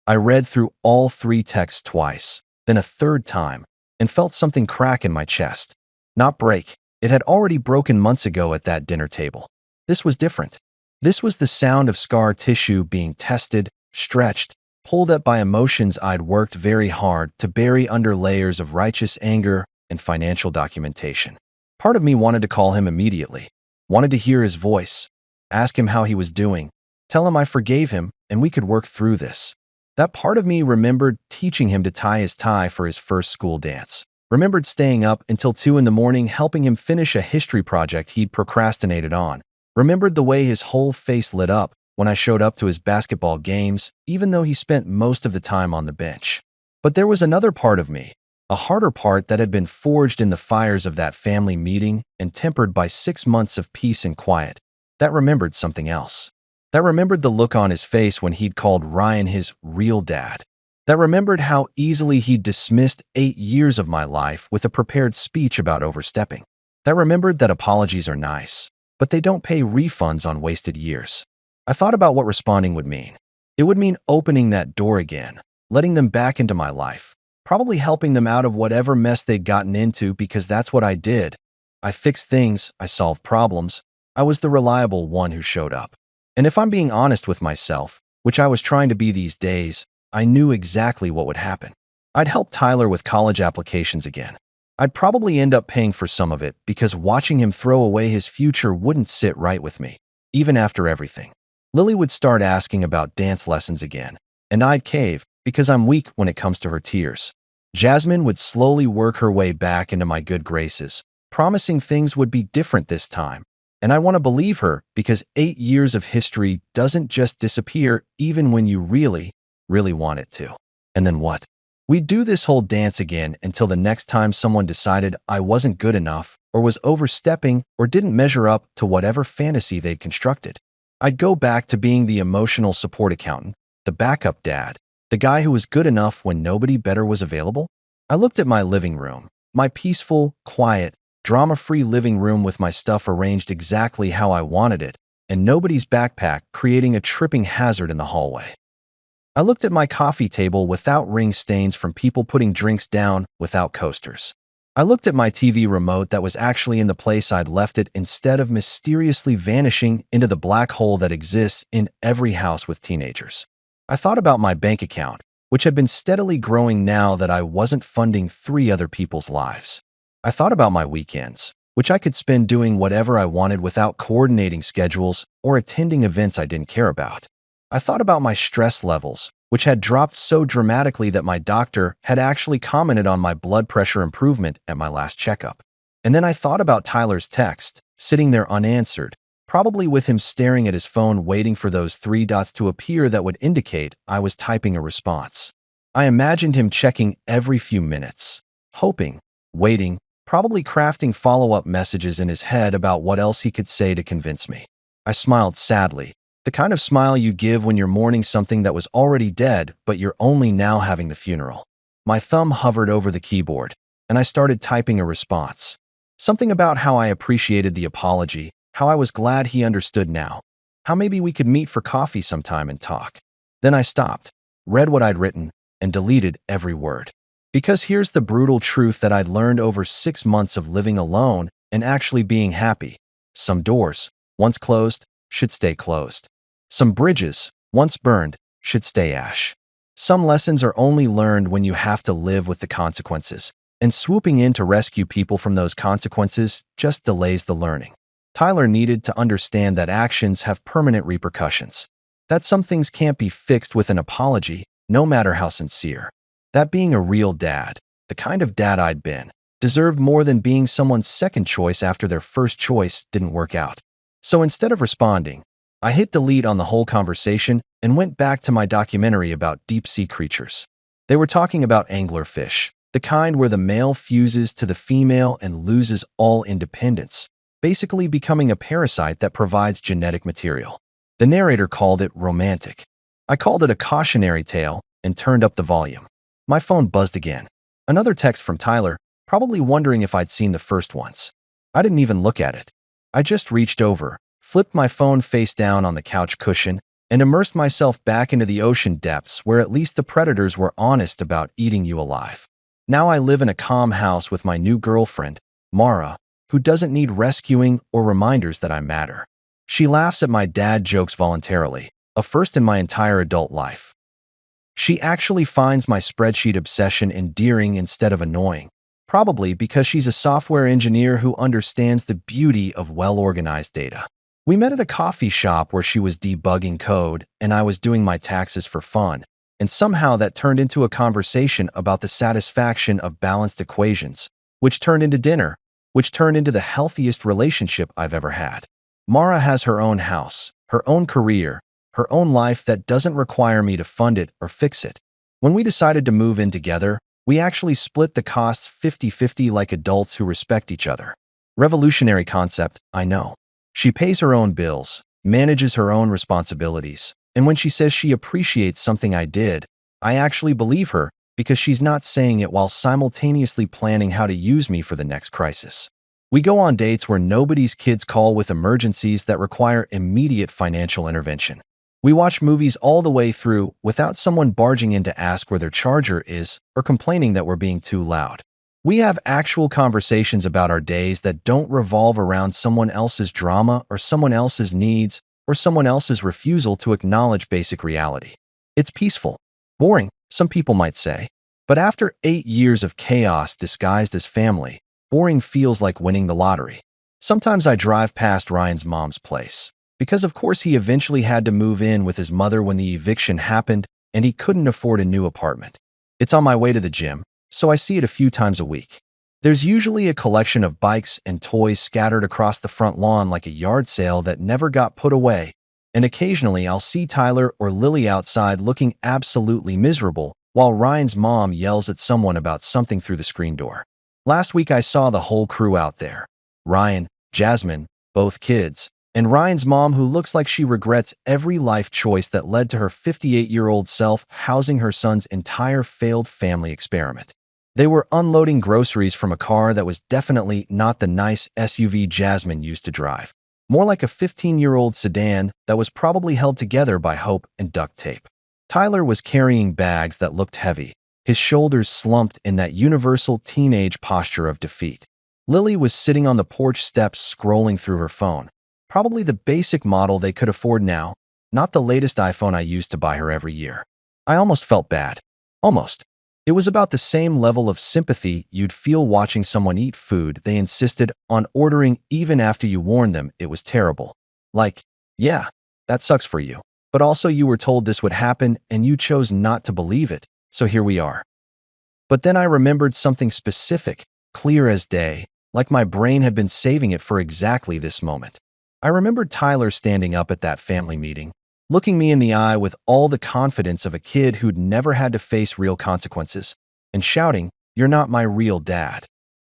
I read through all 3 texts twice, then a third time, and felt something crack in my chest. Not break. It had already broken months ago at that dinner table. This was different. This was the sound of scar tissue being tested, stretched, pulled up by emotions I'd worked very hard to bury under layers of righteous anger and financial documentation. Part of me wanted to call him immediately, wanted to hear his voice, ask him how he was doing, tell him I forgave him and we could work through this. That part of me remembered teaching him to tie his tie for his first school dance, remembered staying up until 2 in the morning helping him finish a history project he'd procrastinated on, remembered the way his whole face lit up when I showed up to his basketball games, even though he spent most of the time on the bench. But there was another part of me, a harder part that had been forged in the fires of that family meeting and tempered by 6 months of peace and quiet, that remembered something else. That remembered the look on his face when he'd called Ryan his real dad. That remembered how easily he'd dismissed 8 years of my life with a prepared speech about overstepping. That remembered that apologies are nice, but they don't pay refunds on wasted years. I thought about what responding would mean. It would mean opening that door again, letting them back into my life, probably helping them out of whatever mess they'd gotten into because that's what I did. I fixed things, I solved problems. I was the reliable one who showed up. And if I'm being honest with myself, which I was trying to be these days, I knew exactly what would happen. I'd help Tyler with college applications again. I'd probably end up paying for some of it because watching him throw away his future wouldn't sit right with me, even after everything. Lily would start asking about dance lessons again, and I'd cave because I'm weak when it comes to her tears. Jasmine would slowly work her way back into my good graces, promising things would be different this time. And I want to believe her because 8 years of history doesn't just disappear even when you really, really want it to. And then what? We'd do this whole dance again until the next time someone decided I wasn't good enough or was overstepping or didn't measure up to whatever fantasy they'd constructed. I'd go back to being the emotional support accountant, the backup dad, the guy who was good enough when nobody better was available. I looked at my living room, my peaceful, quiet, drama-free living room with my stuff arranged exactly how I wanted it, and nobody's backpack creating a tripping hazard in the hallway. I looked at my coffee table without ring stains from people putting drinks down without coasters. I looked at my TV remote that was actually in the place I'd left it instead of mysteriously vanishing into the black hole that exists in every house with teenagers. I thought about my bank account, which had been steadily growing now that I wasn't funding 3 other people's lives. I thought about my weekends, which I could spend doing whatever I wanted without coordinating schedules or attending events I didn't care about. I thought about my stress levels, which had dropped so dramatically that my doctor had actually commented on my blood pressure improvement at my last checkup. And then I thought about Tyler's text, sitting there unanswered, probably with him staring at his phone waiting for those 3 dots to appear that would indicate I was typing a response. I imagined him checking every few minutes, hoping, waiting, probably crafting follow-up messages in his head about what else he could say to convince me. I smiled sadly, the kind of smile you give when you're mourning something that was already dead, but you're only now having the funeral. My thumb hovered over the keyboard, and I started typing a response. Something about how I appreciated the apology, how I was glad he understood now, how maybe we could meet for coffee sometime and talk. Then I stopped, read what I'd written, and deleted every word. Because here's the brutal truth that I'd learned over 6 months of living alone and actually being happy. Some doors, once closed, should stay closed. Some bridges, once burned, should stay ash. Some lessons are only learned when you have to live with the consequences, and swooping in to rescue people from those consequences just delays the learning. Tyler needed to understand that actions have permanent repercussions, that some things can't be fixed with an apology, no matter how sincere. That being a real dad, the kind of dad I'd been, deserved more than being someone's second choice after their first choice didn't work out. So instead of responding, I hit delete on the whole conversation and went back to my documentary about deep-sea creatures. They were talking about anglerfish, the kind where the male fuses to the female and loses all independence, basically becoming a parasite that provides genetic material. The narrator called it romantic. I called it a cautionary tale and turned up the volume. My phone buzzed again. Another text from Tyler, probably wondering if I'd seen the first ones. I didn't even look at it. I just reached over, flipped my phone face down on the couch cushion, and immersed myself back into the ocean depths where at least the predators were honest about eating you alive. Now I live in a calm house with my new girlfriend, Mara, who doesn't need rescuing or reminders that I matter. She laughs at my dad jokes voluntarily, a first in my entire adult life. She actually finds my spreadsheet obsession endearing instead of annoying, probably because she's a software engineer who understands the beauty of well-organized data. We met at a coffee shop where she was debugging code and I was doing my taxes for fun, and somehow that turned into a conversation about the satisfaction of balanced equations, which turned into dinner, which turned into the healthiest relationship I've ever had. Mara has her own house, her own career, her own life that doesn't require me to fund it or fix it. When we decided to move in together, we actually split the costs 50-50 like adults who respect each other. Revolutionary concept, I know. She pays her own bills, manages her own responsibilities, and when she says she appreciates something I did, I actually believe her because she's not saying it while simultaneously planning how to use me for the next crisis. We go on dates where nobody's kids call with emergencies that require immediate financial intervention. We watch movies all the way through without someone barging in to ask where their charger is or complaining that we're being too loud. We have actual conversations about our days that don't revolve around someone else's drama or someone else's needs or someone else's refusal to acknowledge basic reality. It's peaceful. Boring, some people might say. But after 8 years of chaos disguised as family, boring feels like winning the lottery. Sometimes I drive past Ryan's mom's place, because of course he eventually had to move in with his mother when the eviction happened and he couldn't afford a new apartment. It's on my way to the gym, so I see it a few times a week. There's usually a collection of bikes and toys scattered across the front lawn like a yard sale that never got put away, and occasionally I'll see Tyler or Lily outside looking absolutely miserable while Ryan's mom yells at someone about something through the screen door. Last week I saw the whole crew out there. Ryan, Jasmine, both kids, and Ryan's mom who looks like she regrets every life choice that led to her 58-year-old self housing her son's entire failed family experiment. They were unloading groceries from a car that was definitely not the nice SUV Jasmine used to drive. More like a 15-year-old sedan that was probably held together by hope and duct tape. Tyler was carrying bags that looked heavy, his shoulders slumped in that universal teenage posture of defeat. Lily was sitting on the porch steps scrolling through her phone, probably the basic model they could afford now, not the latest iPhone I used to buy her every year. I almost felt bad. Almost. It was about the same level of sympathy you'd feel watching someone eat food they insisted on ordering even after you warned them it was terrible. Like, yeah, that sucks for you. But also you were told this would happen and you chose not to believe it, so here we are. But then I remembered something specific, clear as day, like my brain had been saving it for exactly this moment. I remembered Tyler standing up at that family meeting, looking me in the eye with all the confidence of a kid who'd never had to face real consequences, and shouting, "You're not my real dad."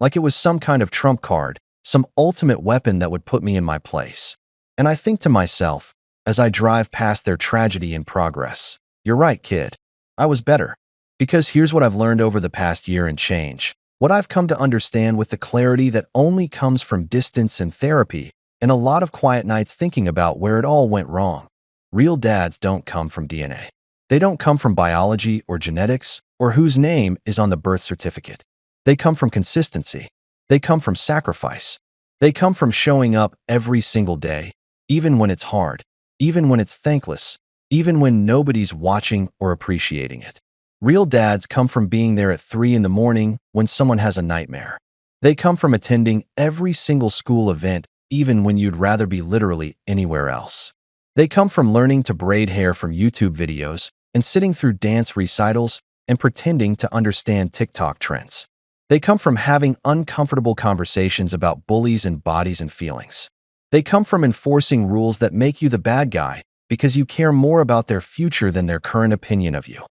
Like it was some kind of trump card, some ultimate weapon that would put me in my place. And I think to myself, as I drive past their tragedy in progress, you're right, kid. I was better. Because here's what I've learned over the past year and change. What I've come to understand with the clarity that only comes from distance and therapy, and a lot of quiet nights thinking about where it all went wrong. Real dads don't come from DNA. They don't come from biology or genetics or whose name is on the birth certificate. They come from consistency. They come from sacrifice. They come from showing up every single day, even when it's hard, even when it's thankless, even when nobody's watching or appreciating it. Real dads come from being there at 3 in the morning when someone has a nightmare. They come from attending every single school event, even when you'd rather be literally anywhere else. They come from learning to braid hair from YouTube videos and sitting through dance recitals and pretending to understand TikTok trends. They come from having uncomfortable conversations about bullies and bodies and feelings. They come from enforcing rules that make you the bad guy because you care more about their future than their current opinion of you.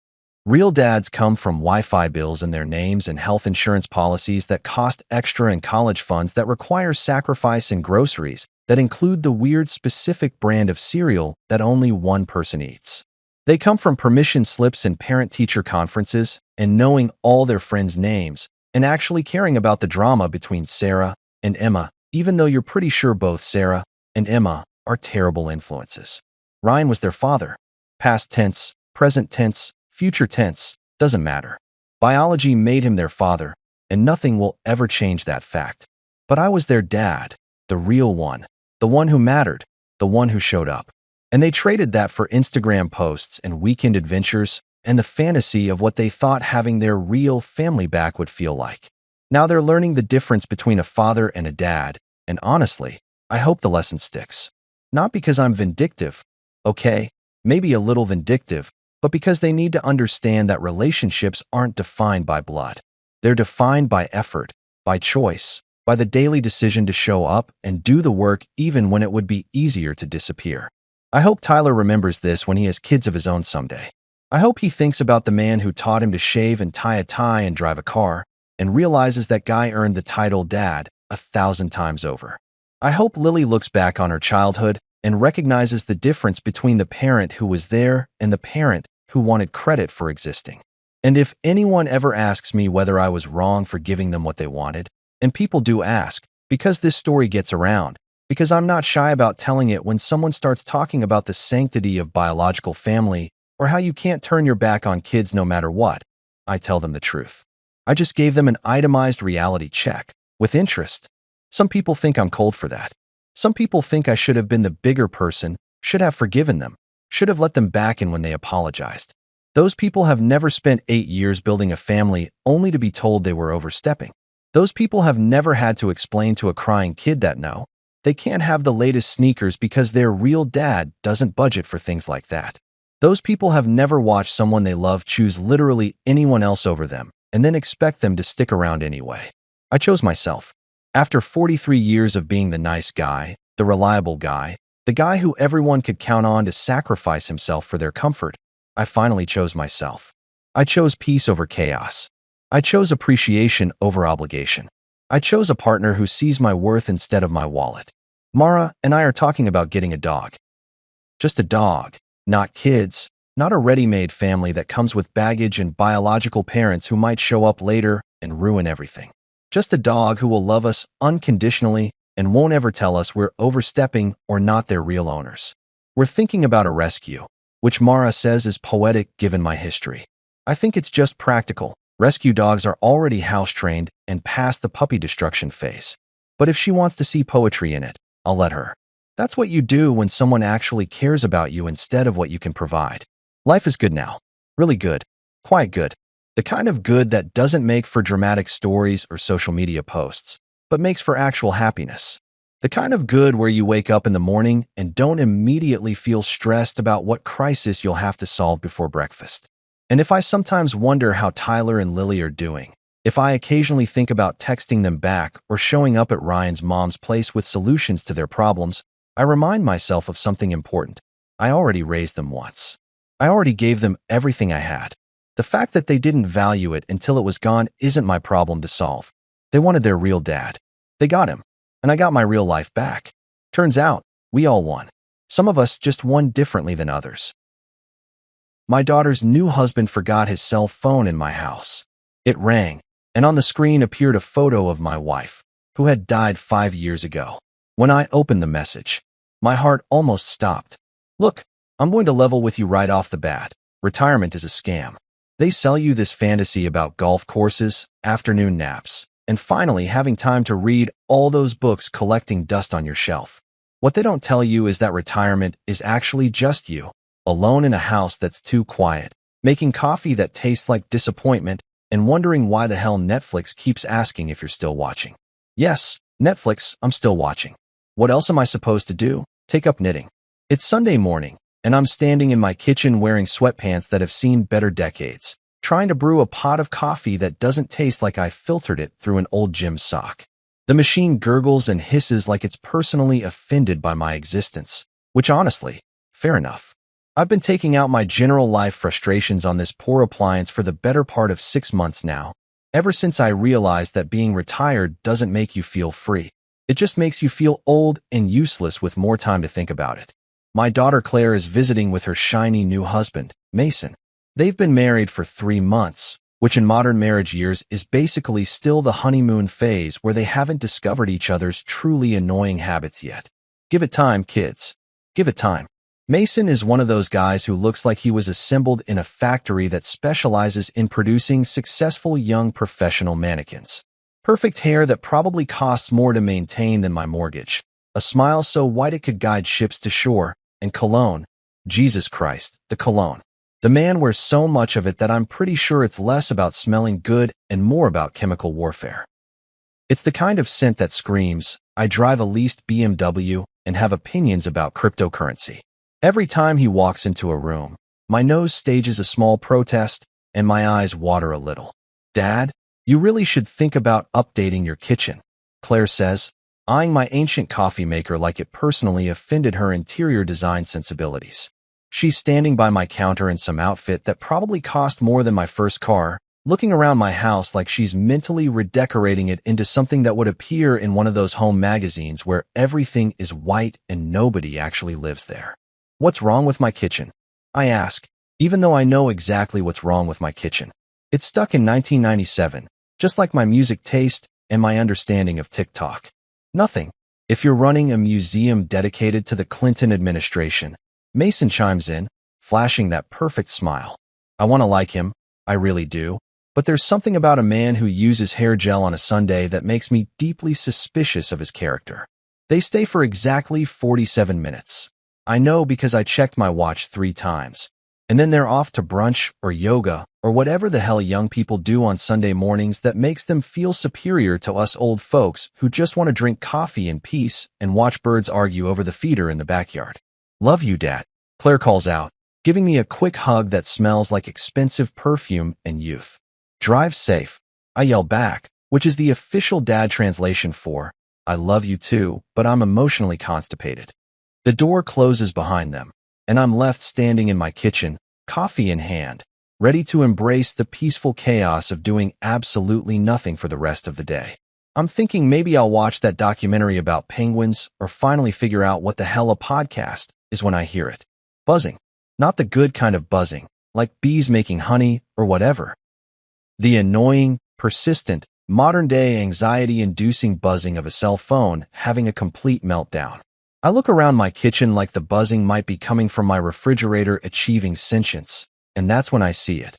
Real dads come from Wi-Fi bills in their names and health insurance policies that cost extra and college funds that require sacrifice and groceries that include the weird specific brand of cereal that only one person eats. They come from permission slips and parent-teacher conferences and knowing all their friends' names and actually caring about the drama between Sarah and Emma, even though you're pretty sure both Sarah and Emma are terrible influences. Ryan was their father. Past tense, present tense, future tense, doesn't matter. Biology made him their father, and nothing will ever change that fact. But I was their dad, the real one, the one who mattered, the one who showed up. And they traded that for Instagram posts and weekend adventures and the fantasy of what they thought having their real family back would feel like. Now they're learning the difference between a father and a dad, and honestly, I hope the lesson sticks. Not because I'm vindictive, okay, maybe a little vindictive, but because they need to understand that relationships aren't defined by blood. They're defined by effort, by choice, by the daily decision to show up and do the work even when it would be easier to disappear. I hope Tyler remembers this when he has kids of his own someday. I hope he thinks about the man who taught him to shave and tie a tie and drive a car, and realizes that guy earned the title dad 1,000 times over. I hope Lily looks back on her childhood and recognizes the difference between the parent who was there and the parent who wanted credit for existing. And if anyone ever asks me whether I was wrong for giving them what they wanted, and people do ask, Because this story gets around. Because I'm not shy about telling it when someone starts talking about the sanctity of biological family or how you can't turn your back on kids no matter what. I tell them the truth. I just gave them an itemized reality check, with interest. Some people think I'm cold for that. Some people think I should have been the bigger person, should have forgiven them, should have let them back in when they apologized. Those people have never spent 8 years building a family only to be told they were overstepping. Those people have never had to explain to a crying kid that no, they can't have the latest sneakers because their real dad doesn't budget for things like that. Those people have never watched someone they love choose literally anyone else over them and then expect them to stick around anyway. I chose myself. After 43 years of being the nice guy, the reliable guy, the guy who everyone could count on to sacrifice himself for their comfort, I finally chose myself. I chose peace over chaos. I chose appreciation over obligation. I chose a partner who sees my worth instead of my wallet. Mara and I are talking about getting a dog. Just a dog, not kids, not a ready-made family that comes with baggage and biological parents who might show up later and ruin everything. Just a dog who will love us unconditionally and won't ever tell us we're overstepping or not their real owners. We're thinking about a rescue, which Mara says is poetic given my history. I think it's just practical. Rescue dogs are already house-trained and past the puppy destruction phase. But if she wants to see poetry in it, I'll let her. That's what you do when someone actually cares about you instead of what you can provide. Life is good now. Really good. Quite good. The kind of good that doesn't make for dramatic stories or social media posts, but makes for actual happiness. The kind of good where you wake up in the morning and don't immediately feel stressed about what crisis you'll have to solve before breakfast. And if I sometimes wonder how Tyler and Lily are doing, if I occasionally think about texting them back or showing up at Ryan's mom's place with solutions to their problems, I remind myself of something important. I already raised them once. I already gave them everything I had. The fact that they didn't value it until it was gone isn't my problem to solve. They wanted their real dad. They got him, and I got my real life back. Turns out, we all won. Some of us just won differently than others. My daughter's new husband forgot his cell phone in my house. It rang, and on the screen appeared a photo of my wife, who had died 5 years ago. When I opened the message, my heart almost stopped. Look, I'm going to level with you right off the bat. Retirement is a scam. They sell you this fantasy about golf courses, afternoon naps, and finally having time to read all those books collecting dust on your shelf. What they don't tell you is that retirement is actually just you, alone in a house that's too quiet, making coffee that tastes like disappointment, and wondering why the hell Netflix keeps asking if you're still watching. Yes, Netflix, I'm still watching. What else am I supposed to do? Take up knitting. It's Sunday morning, and I'm standing in my kitchen wearing sweatpants that have seen better decades, trying to brew a pot of coffee that doesn't taste like I filtered it through an old gym sock. The machine gurgles and hisses like it's personally offended by my existence, which honestly, fair enough. I've been taking out my general life frustrations on this poor appliance for the better part of 6 months now, ever since I realized that being retired doesn't make you feel free. It just makes you feel old and useless with more time to think about it. My daughter Claire is visiting with her shiny new husband, Mason. They've been married for 3 months, which in modern marriage years is basically still the honeymoon phase where they haven't discovered each other's truly annoying habits yet. Give it time, kids. Give it time. Mason is one of those guys who looks like he was assembled in a factory that specializes in producing successful young professional mannequins. Perfect hair that probably costs more to maintain than my mortgage. A smile so white it could guide ships to shore, and cologne. Jesus Christ, the cologne. The man wears so much of it that I'm pretty sure it's less about smelling good and more about chemical warfare. It's the kind of scent that screams, I drive a leased BMW and have opinions about cryptocurrency. Every time he walks into a room, my nose stages a small protest and my eyes water a little. Dad, you really should think about updating your kitchen, Claire says, eyeing my ancient coffee maker like it personally offended her interior design sensibilities. She's standing by my counter in some outfit that probably cost more than my first car, looking around my house like she's mentally redecorating it into something that would appear in one of those home magazines where everything is white and nobody actually lives there. What's wrong with my kitchen? I ask, even though I know exactly what's wrong with my kitchen. It's stuck in 1997, just like my music taste and my understanding of TikTok. Nothing. If you're running a museum dedicated to the Clinton administration, Mason chimes in, flashing that perfect smile. I want to like him, I really do, but there's something about a man who uses hair gel on a Sunday that makes me deeply suspicious of his character. They stay for exactly 47 minutes. I know because I checked my watch 3 times. And then they're off to brunch or yoga or whatever the hell young people do on Sunday mornings that makes them feel superior to us old folks who just want to drink coffee in peace and watch birds argue over the feeder in the backyard. Love you, Dad, Claire calls out, giving me a quick hug that smells like expensive perfume and youth. Drive safe, I yell back, which is the official dad translation for, I love you too, but I'm emotionally constipated. The door closes behind them, and I'm left standing in my kitchen, coffee in hand, ready to embrace the peaceful chaos of doing absolutely nothing for the rest of the day. I'm thinking maybe I'll watch that documentary about penguins or finally figure out what the hell a podcast is when I hear it. Buzzing. Not the good kind of buzzing, like bees making honey or whatever. The annoying, persistent, modern-day anxiety-inducing buzzing of a cell phone having a complete meltdown. I look around my kitchen like the buzzing might be coming from my refrigerator achieving sentience, and that's when I see it.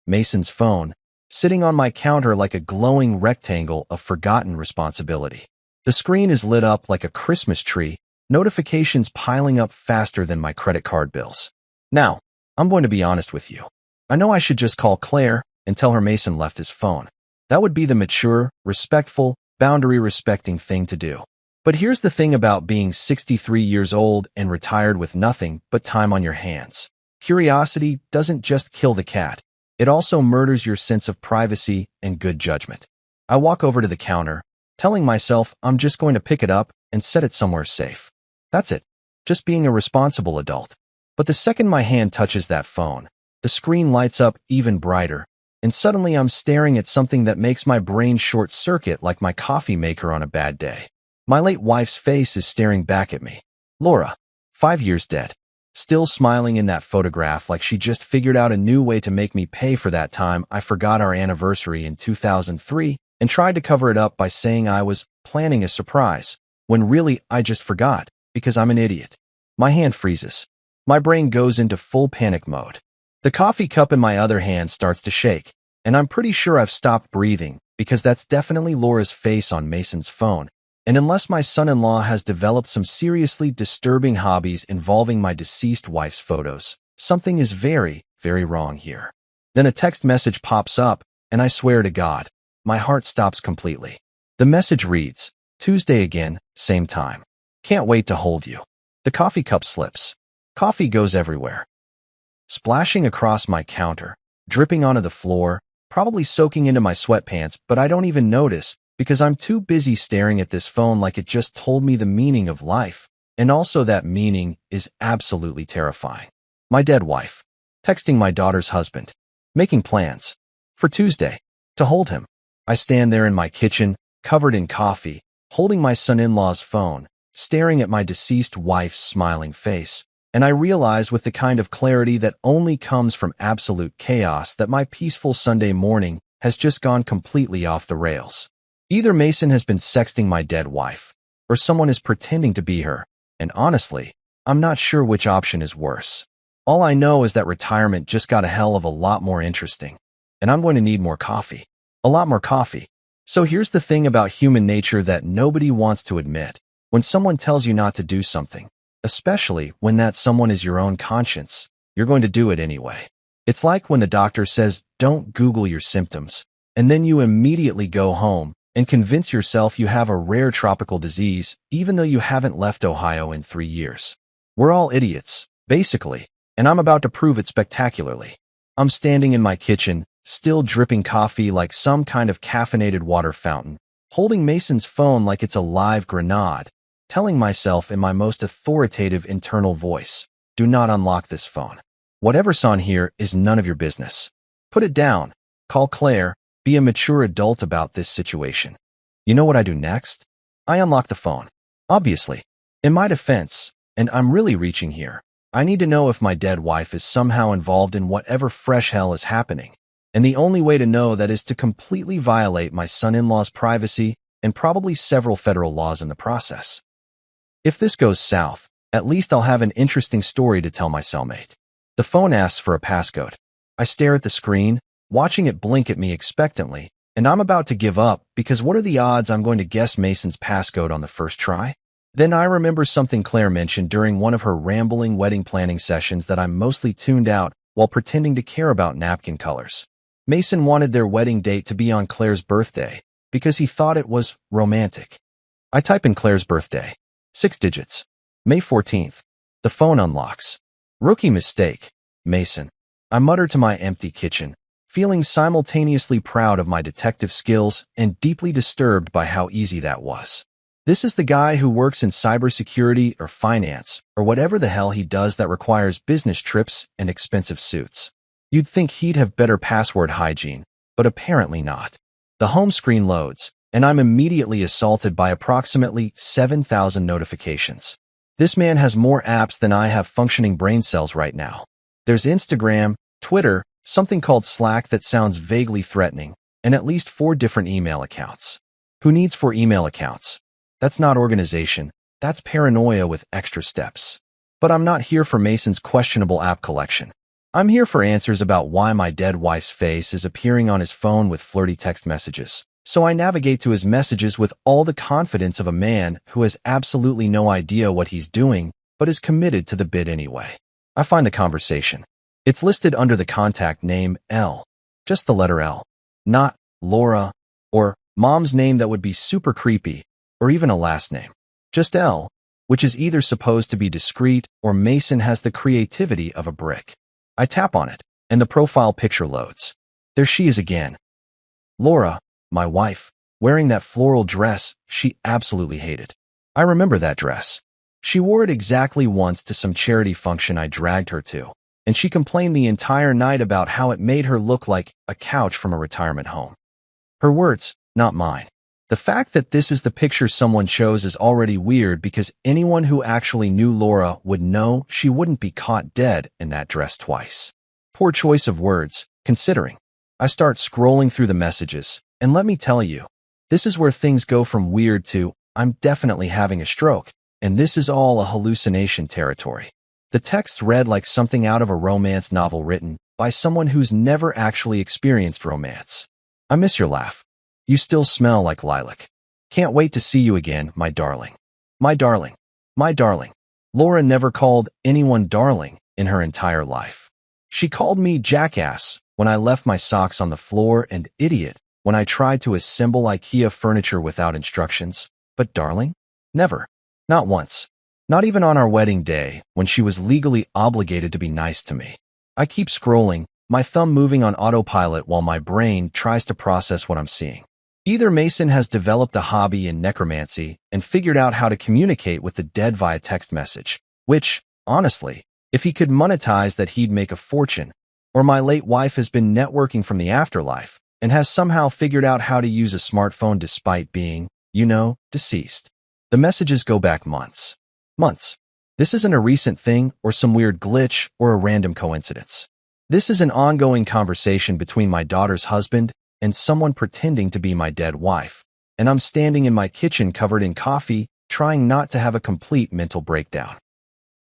Mason's phone, sitting on my counter like a glowing rectangle of forgotten responsibility. The screen is lit up like a Christmas tree, notifications piling up faster than my credit card bills. Now, I'm going to be honest with you. I know I should just call Claire and tell her Mason left his phone. That would be the mature, respectful, boundary-respecting thing to do. But here's the thing about being 63 years old and retired with nothing but time on your hands. Curiosity doesn't just kill the cat. It also murders your sense of privacy and good judgment. I walk over to the counter, telling myself I'm just going to pick it up and set it somewhere safe. That's it. Just being a responsible adult. But the second my hand touches that phone, the screen lights up even brighter, and suddenly I'm staring at something that makes my brain short-circuit like my coffee maker on a bad day. My late wife's face is staring back at me. Laura, 5 years dead, still smiling in that photograph like she just figured out a new way to make me pay for that time I forgot our anniversary in 2003 and tried to cover it up by saying I was planning a surprise, when really I just forgot, because I'm an idiot. My hand freezes. My brain goes into full panic mode. The coffee cup in my other hand starts to shake, and I'm pretty sure I've stopped breathing because that's definitely Laura's face on Mason's phone. And unless my son-in-law has developed some seriously disturbing hobbies involving my deceased wife's photos, something is very, very wrong here. Then a text message pops up, and I swear to God, my heart stops completely. The message reads, Tuesday again, same time. Can't wait to hold you. The coffee cup slips. Coffee goes everywhere. Splashing across my counter, dripping onto the floor, probably soaking into my sweatpants, but I don't even notice because I'm too busy staring at this phone like it just told me the meaning of life. And also that meaning is absolutely terrifying. My dead wife, texting my daughter's husband, making plans for Tuesday to hold him. I stand there in my kitchen, covered in coffee, holding my son-in-law's phone, staring at my deceased wife's smiling face. And I realize with the kind of clarity that only comes from absolute chaos that my peaceful Sunday morning has just gone completely off the rails. Either Mason has been sexting my dead wife, or someone is pretending to be her, and honestly, I'm not sure which option is worse. All I know is that retirement just got a hell of a lot more interesting, and I'm going to need more coffee. A lot more coffee. So here's the thing about human nature that nobody wants to admit. When someone tells you not to do something, especially when that someone is your own conscience, you're going to do it anyway. It's like when the doctor says, don't Google your symptoms, and then you immediately go home and convince yourself you have a rare tropical disease, even though you haven't left Ohio in 3 years. We're all idiots, basically, and I'm about to prove it spectacularly. I'm standing in my kitchen, still dripping coffee like some kind of caffeinated water fountain, holding Mason's phone like it's a live grenade, telling myself in my most authoritative internal voice, do not unlock this phone. Whatever's on here is none of your business. Put it down. Call Claire. Be a mature adult about this situation. You know what I do next? I unlock the phone. Obviously. In my defense, and I'm really reaching here, I need to know if my dead wife is somehow involved in whatever fresh hell is happening. And the only way to know that is to completely violate my son-in-law's privacy and probably several federal laws in the process. If this goes south, at least I'll have an interesting story to tell my cellmate. The phone asks for a passcode. I stare at the screen, watching it blink at me expectantly, and I'm about to give up because what are the odds I'm going to guess Mason's passcode on the first try? Then I remember something Claire mentioned during one of her rambling wedding planning sessions that I'm mostly tuned out while pretending to care about napkin colors. Mason wanted their wedding date to be on Claire's birthday because he thought it was romantic. I type in Claire's birthday. 6 digits. May 14th. The phone unlocks. Rookie mistake. Mason. I mutter to my empty kitchen, feeling simultaneously proud of my detective skills and deeply disturbed by how easy that was. This is the guy who works in cybersecurity or finance or whatever the hell he does that requires business trips and expensive suits. You'd think he'd have better password hygiene, but apparently not. The home screen loads, and I'm immediately assaulted by approximately 7,000 notifications. This man has more apps than I have functioning brain cells right now. There's Instagram, Twitter, something called Slack that sounds vaguely threatening, and at least 4 different email accounts. Who needs 4 email accounts? That's not organization, that's paranoia with extra steps. But I'm not here for Mason's questionable app collection. I'm here for answers about why my dead wife's face is appearing on his phone with flirty text messages. So I navigate to his messages with all the confidence of a man who has absolutely no idea what he's doing, but is committed to the bid anyway. I find the conversation. It's listed under the contact name L. Just the letter L. Not Laura or mom's name that would be super creepy, or even a last name. Just L, which is either supposed to be discreet or Mason has the creativity of a brick. I tap on it, and the profile picture loads. There she is again. Laura, my wife, wearing that floral dress she absolutely hated. I remember that dress. She wore it exactly once to some charity function I dragged her to, and she complained the entire night about how it made her look like a couch from a retirement home. Her words, not mine. The fact that this is the picture someone chose is already weird because anyone who actually knew Laura would know she wouldn't be caught dead in that dress twice. Poor choice of words, considering. I start scrolling through the messages, and let me tell you, this is where things go from weird to, I'm definitely having a stroke, and this is all a hallucination territory. The text read like something out of a romance novel written by someone who's never actually experienced romance. I miss your laugh. You still smell like lilac. Can't wait to see you again, my darling. My darling. My darling. Laura never called anyone darling in her entire life. She called me jackass when I left my socks on the floor and idiot when I tried to assemble IKEA furniture without instructions. But darling? Never. Not once. Not even on our wedding day when she was legally obligated to be nice to me. I keep scrolling, my thumb moving on autopilot while my brain tries to process what I'm seeing. Either Mason has developed a hobby in necromancy and figured out how to communicate with the dead via text message, which, honestly, if he could monetize that he'd make a fortune, or my late wife has been networking from the afterlife and has somehow figured out how to use a smartphone despite being, deceased. The messages go back months. Months. This isn't a recent thing or some weird glitch or a random coincidence. This is an ongoing conversation between my daughter's husband and someone pretending to be my dead wife, and I'm standing in my kitchen covered in coffee, trying not to have a complete mental breakdown.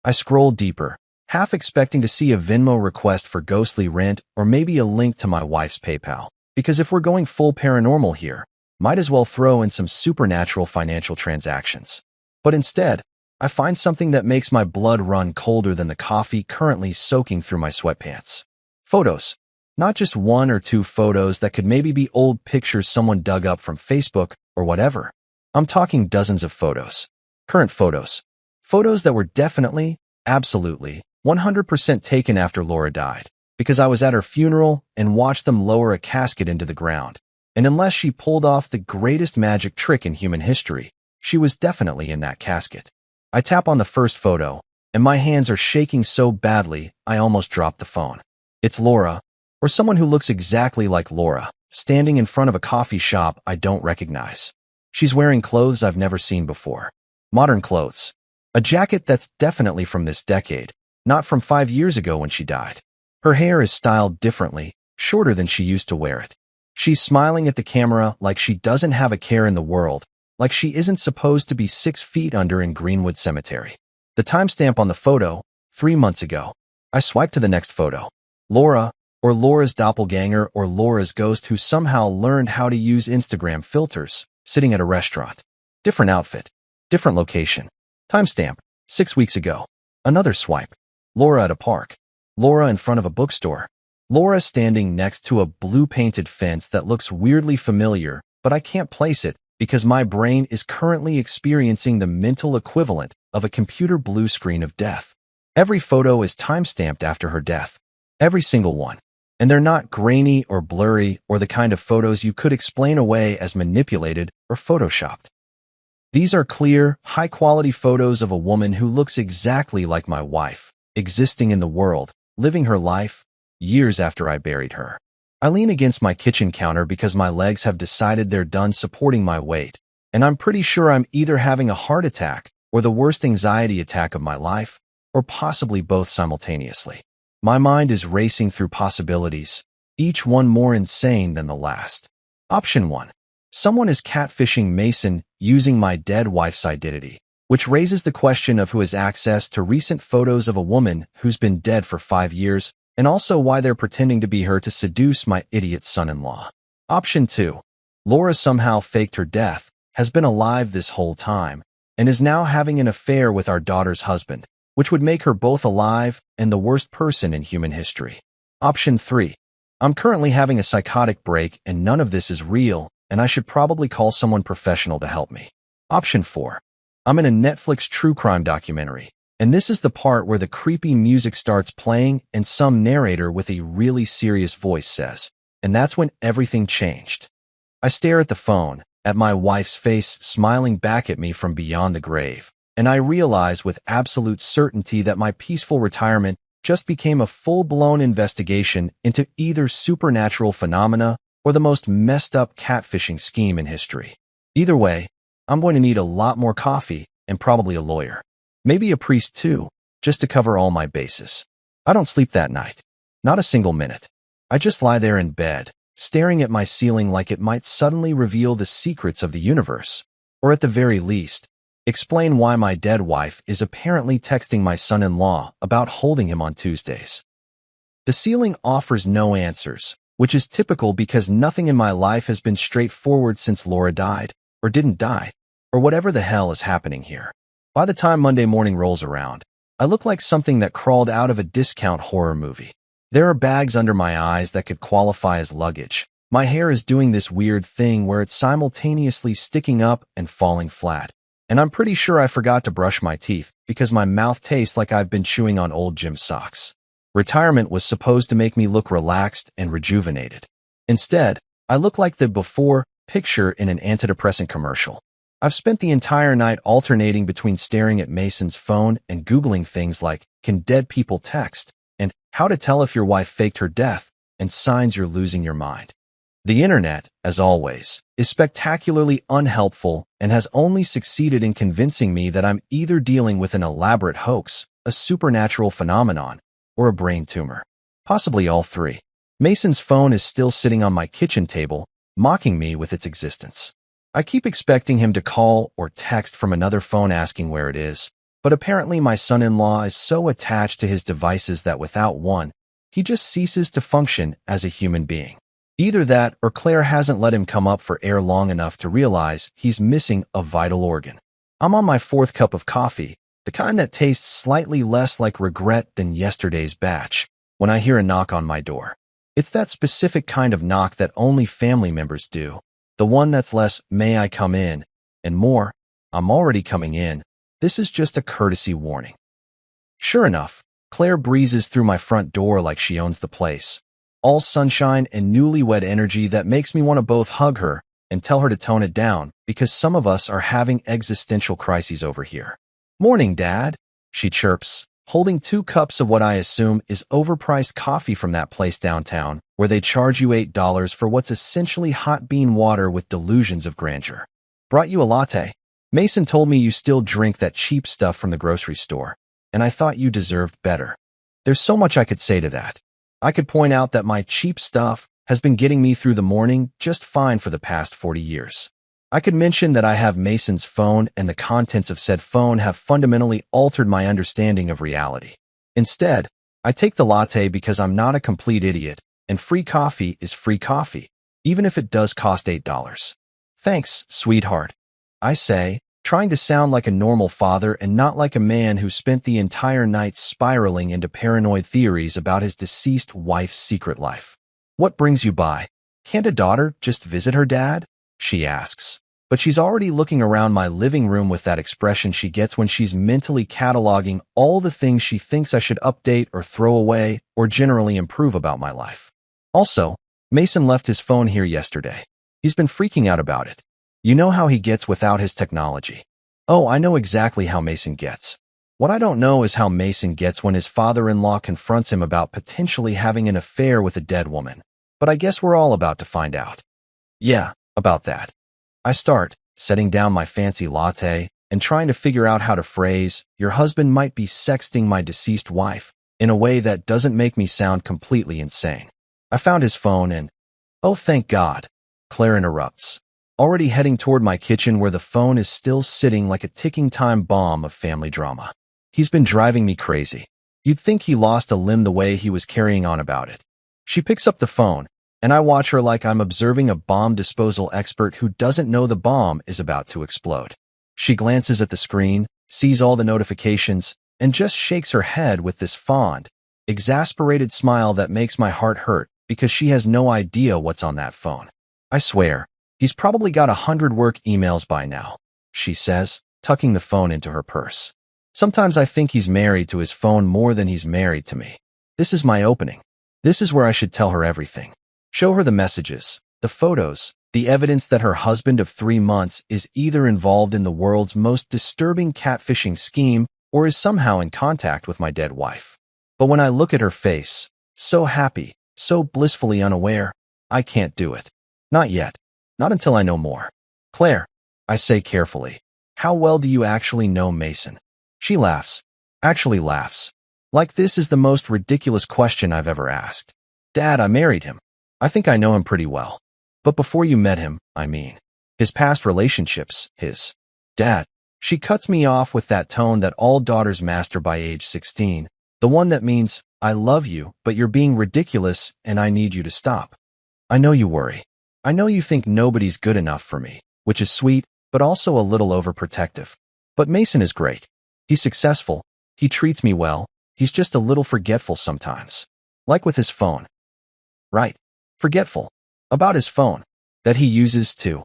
I scroll deeper, half expecting to see a Venmo request for ghostly rent or maybe a link to my wife's PayPal, because if we're going full paranormal here, might as well throw in some supernatural financial transactions. But instead, I find something that makes my blood run colder than the coffee currently soaking through my sweatpants. Photos. Not just 1 or 2 photos that could maybe be old pictures someone dug up from Facebook or whatever. I'm talking dozens of photos. Current photos. Photos that were definitely, absolutely, 100% taken after Laura died, because I was at her funeral and watched them lower a casket into the ground. And unless she pulled off the greatest magic trick in human history, she was definitely in that casket. I tap on the first photo, and my hands are shaking so badly I almost dropped the phone. It's Laura, or someone who looks exactly like Laura, standing in front of a coffee shop I don't recognize. She's wearing clothes I've never seen before. Modern clothes. A jacket that's definitely from this decade, not from 5 years ago when she died. Her hair is styled differently, shorter than she used to wear it. She's smiling at the camera like she doesn't have a care in the world, like she isn't supposed to be 6 feet under in Greenwood Cemetery. The timestamp on the photo, 3 months ago. I swipe to the next photo. Laura, or Laura's doppelganger or Laura's ghost who somehow learned how to use Instagram filters, sitting at a restaurant. Different outfit. Different location. Timestamp, 6 weeks ago. Another swipe. Laura at a park. Laura in front of a bookstore. Laura standing next to a blue-painted fence that looks weirdly familiar, but I can't place it because my brain is currently experiencing the mental equivalent of a computer blue screen of death. Every photo is timestamped after her death. Every single one. And they're not grainy or blurry or the kind of photos you could explain away as manipulated or photoshopped. These are clear, high-quality photos of a woman who looks exactly like my wife, existing in the world, living her life, years after I buried her. I lean against my kitchen counter because my legs have decided they're done supporting my weight, and I'm pretty sure I'm either having a heart attack or the worst anxiety attack of my life, or possibly both simultaneously. My mind is racing through possibilities, each one more insane than the last. Option 1. Someone is catfishing Mason using my dead wife's identity, which raises the question of who has access to recent photos of a woman who's been dead for 5 years, and also why they're pretending to be her to seduce my idiot son-in-law. Option 2. Laura somehow faked her death, has been alive this whole time, and is now having an affair with our daughter's husband, which would make her both alive and the worst person in human history. Option 3. I'm currently having a psychotic break and none of this is real, and I should probably call someone professional to help me. Option 4. I'm in a Netflix true crime documentary, and this is the part where the creepy music starts playing and some narrator with a really serious voice says, and that's when everything changed. I stare at the phone, at my wife's face smiling back at me from beyond the grave, and I realize with absolute certainty that my peaceful retirement just became a full-blown investigation into either supernatural phenomena or the most messed up catfishing scheme in history. Either way, I'm going to need a lot more coffee and probably a lawyer. Maybe a priest too, just to cover all my bases. I don't sleep that night. Not a single minute. I just lie there in bed, staring at my ceiling like it might suddenly reveal the secrets of the universe, or at the very least, explain why my dead wife is apparently texting my son-in-law about holding him on Tuesdays. The ceiling offers no answers, which is typical because nothing in my life has been straightforward since Laura died, or didn't die, or whatever the hell is happening here. By the time Monday morning rolls around, I look like something that crawled out of a discount horror movie. There are bags under my eyes that could qualify as luggage. My hair is doing this weird thing where it's simultaneously sticking up and falling flat. And I'm pretty sure I forgot to brush my teeth because my mouth tastes like I've been chewing on old gym socks. Retirement was supposed to make me look relaxed and rejuvenated. Instead, I look like the before picture in an antidepressant commercial. I've spent the entire night alternating between staring at Mason's phone and Googling things like, can dead people text, and how to tell if your wife faked her death, and signs you're losing your mind. The internet, as always, is spectacularly unhelpful and has only succeeded in convincing me that I'm either dealing with an elaborate hoax, a supernatural phenomenon, or a brain tumor. Possibly all three. Mason's phone is still sitting on my kitchen table, mocking me with its existence. I keep expecting him to call or text from another phone asking where it is, but apparently my son-in-law is so attached to his devices that without one, he just ceases to function as a human being. Either that or Claire hasn't let him come up for air long enough to realize he's missing a vital organ. I'm on my 4th cup of coffee, the kind that tastes slightly less like regret than yesterday's batch, when I hear a knock on my door. It's that specific kind of knock that only family members do, the one that's less, may I come in, and more, I'm already coming in, this is just a courtesy warning. Sure enough, Claire breezes through my front door like she owns the place. All sunshine and newlywed energy that makes me want to both hug her and tell her to tone it down because some of us are having existential crises over here. Morning, Dad, she chirps, holding 2 cups of what I assume is overpriced coffee from that place downtown where they charge you $8 for what's essentially hot bean water with delusions of grandeur. Brought you a latte. Mason told me you still drink that cheap stuff from the grocery store, and I thought you deserved better. There's so much I could say to that. I could point out that my cheap stuff has been getting me through the morning just fine for the past 40 years. I could mention that I have Mason's phone and the contents of said phone have fundamentally altered my understanding of reality. Instead, I take the latte because I'm not a complete idiot, and free coffee is free coffee, even if it does cost $8. Thanks, sweetheart, I say, trying to sound like a normal father and not like a man who spent the entire night spiraling into paranoid theories about his deceased wife's secret life. What brings you by? Can't a daughter just visit her dad? She asks. But she's already looking around my living room with that expression she gets when she's mentally cataloging all the things she thinks I should update or throw away or generally improve about my life. Also, Mason left his phone here yesterday. He's been freaking out about it. You know how he gets without his technology. Oh, I know exactly how Mason gets. What I don't know is how Mason gets when his father-in-law confronts him about potentially having an affair with a dead woman. But I guess we're all about to find out. Yeah, about that. I start, setting down my fancy latte, and trying to figure out how to phrase, "Your husband might be sexting my deceased wife," in a way that doesn't make me sound completely insane. I found his phone and, oh thank God, Claire interrupts, already heading toward my kitchen where the phone is still sitting like a ticking time bomb of family drama. He's been driving me crazy. You'd think he lost a limb the way he was carrying on about it. She picks up the phone, and I watch her like I'm observing a bomb disposal expert who doesn't know the bomb is about to explode. She glances at the screen, sees all the notifications, and just shakes her head with this fond, exasperated smile that makes my heart hurt because she has no idea what's on that phone. I swear, he's probably got 100 work emails by now, she says, tucking the phone into her purse. Sometimes I think he's married to his phone more than he's married to me. This is my opening. This is where I should tell her everything. Show her the messages, the photos, the evidence that her husband of 3 months is either involved in the world's most disturbing catfishing scheme or is somehow in contact with my dead wife. But when I look at her face, so happy, so blissfully unaware, I can't do it. Not yet. Not until I know more. Claire, I say carefully, how well do you actually know Mason? She laughs. Actually laughs. Like this is the most ridiculous question I've ever asked. Dad, I married him. I think I know him pretty well. But before you met him, I mean. His past relationships, his. Dad. She cuts me off with that tone that all daughters master by age 16. The one that means, I love you, but you're being ridiculous and I need you to stop. I know you worry. I know you think nobody's good enough for me, which is sweet, but also a little overprotective. But Mason is great. He's successful. He treats me well. He's just a little forgetful sometimes. Like with his phone. Right. Forgetful. About his phone. That he uses too.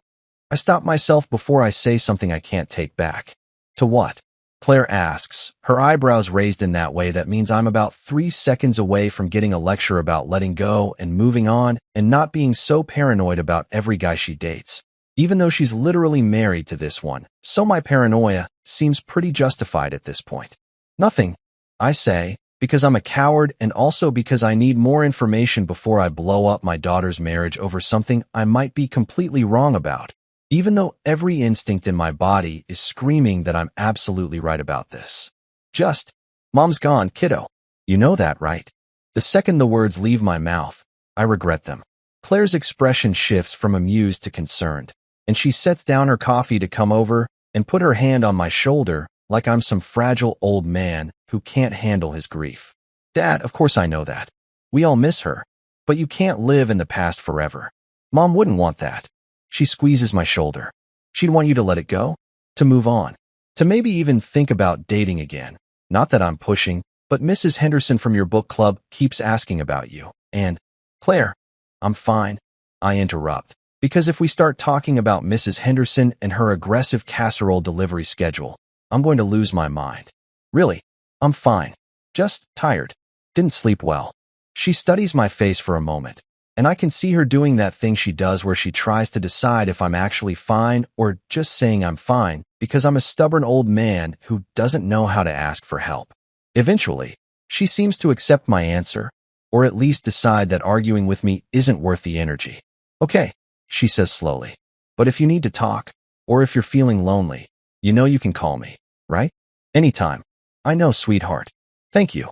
I stop myself before I say something I can't take back. To what? Claire asks, her eyebrows raised in that way that means I'm about 3 seconds away from getting a lecture about letting go and moving on and not being so paranoid about every guy she dates. Even though she's literally married to this one, so my paranoia seems pretty justified at this point. Nothing, I say, because I'm a coward and also because I need more information before I blow up my daughter's marriage over something I might be completely wrong about, even though every instinct in my body is screaming that I'm absolutely right about this. Just, Mom's gone, kiddo. You know that, right? The second the words leave my mouth, I regret them. Claire's expression shifts from amused to concerned, and she sets down her coffee to come over and put her hand on my shoulder like I'm some fragile old man who can't handle his grief. Dad, of course I know that. We all miss her. But you can't live in the past forever. Mom wouldn't want that. She squeezes my shoulder. She'd want you to let it go, to move on, to maybe even think about dating again. Not that I'm pushing, but Mrs. Henderson from your book club keeps asking about you. And, Claire, I'm fine. I interrupt. Because if we start talking about Mrs. Henderson and her aggressive casserole delivery schedule, I'm going to lose my mind. Really, I'm fine. Just tired. Didn't sleep well. She studies my face for a moment, and I can see her doing that thing she does where she tries to decide if I'm actually fine or just saying I'm fine because I'm a stubborn old man who doesn't know how to ask for help. Eventually, she seems to accept my answer, or at least decide that arguing with me isn't worth the energy. Okay, she says slowly. But if you need to talk, or if you're feeling lonely, you know you can call me, right? Anytime. I know, sweetheart. Thank you.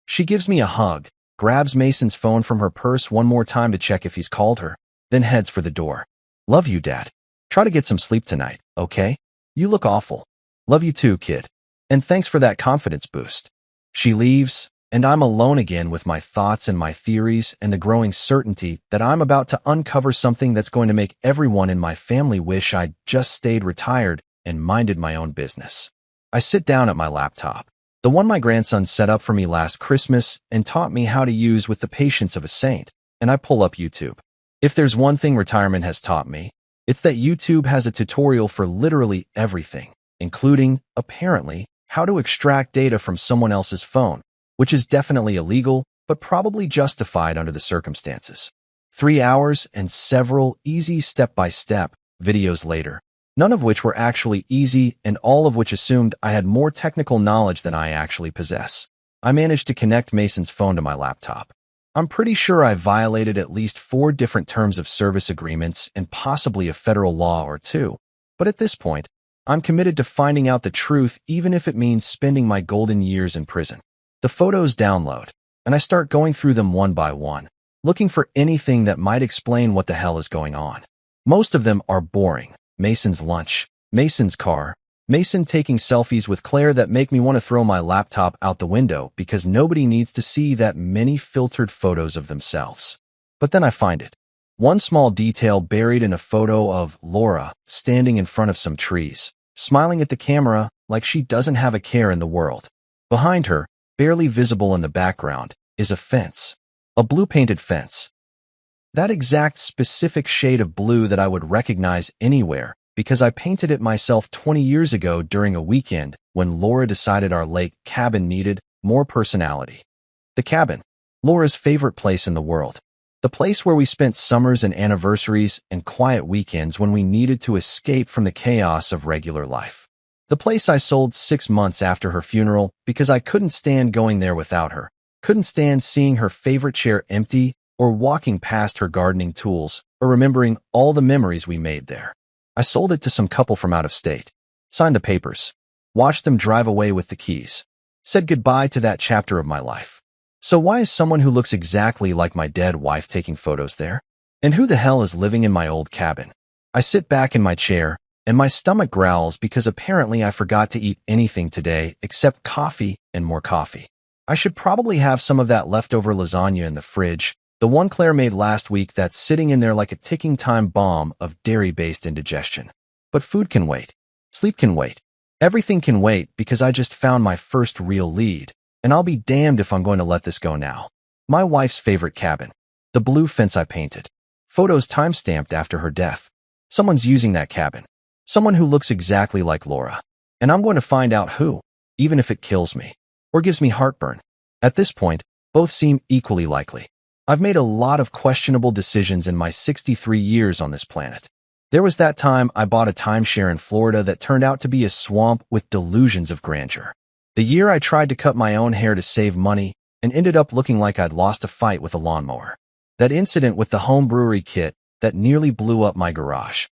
She gives me a hug, grabs Mason's phone from her purse one more time to check if he's called her, then heads for the door. Love you, Dad. Try to get some sleep tonight, okay? You look awful. Love you too, kid. And thanks for that confidence boost. She leaves, and I'm alone again with my thoughts and my theories and the growing certainty that I'm about to uncover something that's going to make everyone in my family wish I'd just stayed retired and minded my own business. I sit down at my laptop, the one my grandson set up for me last Christmas and taught me how to use with the patience of a saint, and I pull up YouTube. If there's one thing retirement has taught me, it's that YouTube has a tutorial for literally everything, including, apparently, how to extract data from someone else's phone, which is definitely illegal, but probably justified under the circumstances. 3 hours and several easy step-by-step videos later, none of which were actually easy and all of which assumed I had more technical knowledge than I actually possess. I managed to connect Mason's phone to my laptop. I'm pretty sure I violated at least 4 different terms of service agreements and possibly a federal law or 2, but at this point, I'm committed to finding out the truth even if it means spending my golden years in prison. The photos download, and I start going through them one by one, looking for anything that might explain what the hell is going on. Most of them are boring. Mason's lunch, Mason's car, Mason taking selfies with Claire that make me want to throw my laptop out the window because nobody needs to see that many filtered photos of themselves. But then I find it. One small detail buried in a photo of Laura standing in front of some trees, smiling at the camera like she doesn't have a care in the world. Behind her, barely visible in the background, is a fence. A blue-painted fence. That exact specific shade of blue that I would recognize anywhere because I painted it myself 20 years ago during a weekend when Laura decided our lake cabin needed more personality. The cabin, Laura's favorite place in the world. The place where we spent summers and anniversaries and quiet weekends when we needed to escape from the chaos of regular life. The place I sold 6 months after her funeral because I couldn't stand going there without her, couldn't stand seeing her favorite chair empty or walking past her gardening tools or remembering all the memories we made there. I sold it to some couple from out of state, signed the papers, watched them drive away with the keys, said goodbye to that chapter of my life. So why is someone who looks exactly like my dead wife taking photos there? And who the hell is living in my old cabin? I sit back in my chair, and my stomach growls because apparently I forgot to eat anything today except coffee and more coffee. I should probably have some of that leftover lasagna in the fridge, the one Claire made last week that's sitting in there like a ticking time bomb of dairy-based indigestion. But food can wait. Sleep can wait. Everything can wait because I just found my first real lead, and I'll be damned if I'm going to let this go now. My wife's favorite cabin. The blue fence I painted. Photos time-stamped after her death. Someone's using that cabin. Someone who looks exactly like Laura. And I'm going to find out who, even if it kills me, or gives me heartburn. At this point, both seem equally likely. I've made a lot of questionable decisions in my 63 years on this planet. There was that time I bought a timeshare in Florida that turned out to be a swamp with delusions of grandeur. The year I tried to cut my own hair to save money and ended up looking like I'd lost a fight with a lawnmower. That incident with the home brewery kit that nearly blew up my garage.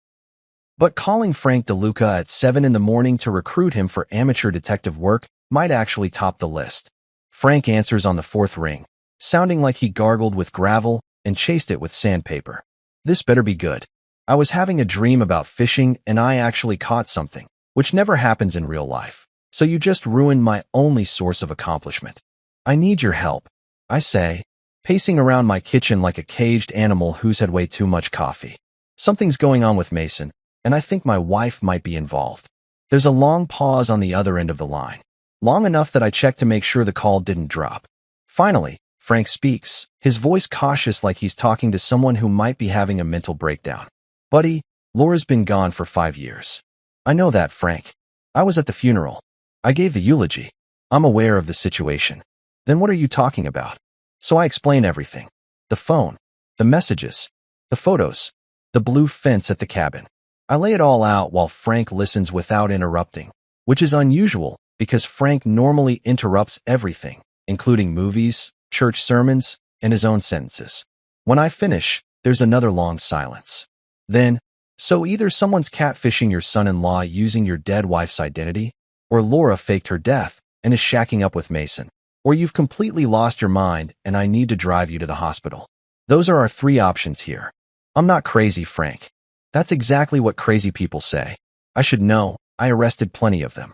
But calling Frank DeLuca at 7 in the morning to recruit him for amateur detective work might actually top the list. Frank answers on the 4th ring, sounding like he gargled with gravel and chased it with sandpaper. This better be good. I was having a dream about fishing and I actually caught something, which never happens in real life. So you just ruined my only source of accomplishment. I need your help, I say, pacing around my kitchen like a caged animal who's had way too much coffee. Something's going on with Mason, and I think my wife might be involved. There's a long pause on the other end of the line, long enough that I check to make sure the call didn't drop. Finally, Frank speaks, his voice cautious like he's talking to someone who might be having a mental breakdown. Buddy, Laura's been gone for 5 years. I know that, Frank. I was at the funeral. I gave the eulogy. I'm aware of the situation. Then what are you talking about? So I explain everything. The phone, the messages, the photos, the blue fence at the cabin. I lay it all out while Frank listens without interrupting, which is unusual because Frank normally interrupts everything, including movies, church sermons, and his own sentences. When I finish, there's another long silence. Then, so either someone's catfishing your son-in-law using your dead wife's identity, or Laura faked her death and is shacking up with Mason. or you've completely lost your mind and I need to drive you to the hospital. Those are our three options here. I'm not crazy, Frank. That's exactly what crazy people say. I should know. I arrested plenty of them.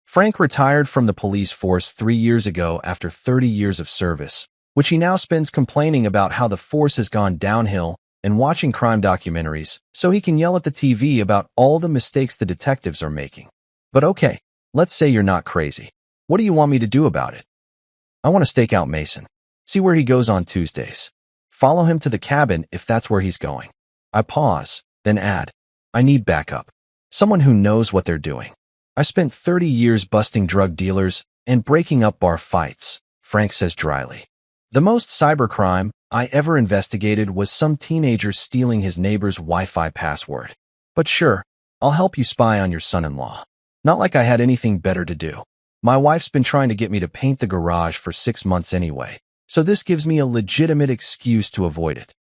Frank retired from the police force 3 years ago after 30 years of service, which he now spends complaining about how the force has gone downhill and watching crime documentaries so he can yell at the TV about all the mistakes the detectives are making. But okay, let's say you're not crazy. What do you want me to do about it? I want to stake out Mason. See where he goes on Tuesdays. Follow him to the cabin if that's where he's going. I pause, then add, I need backup. Someone who knows what they're doing. I spent 30 years busting drug dealers and breaking up bar fights, Frank says dryly. The most cybercrime I ever investigated was some teenager stealing his neighbor's Wi-Fi password. But sure, I'll help you spy on your son-in-law. Not like I had anything better to do. My wife's been trying to get me to paint the garage for 6 months anyway, so this gives me a legitimate excuse to avoid it.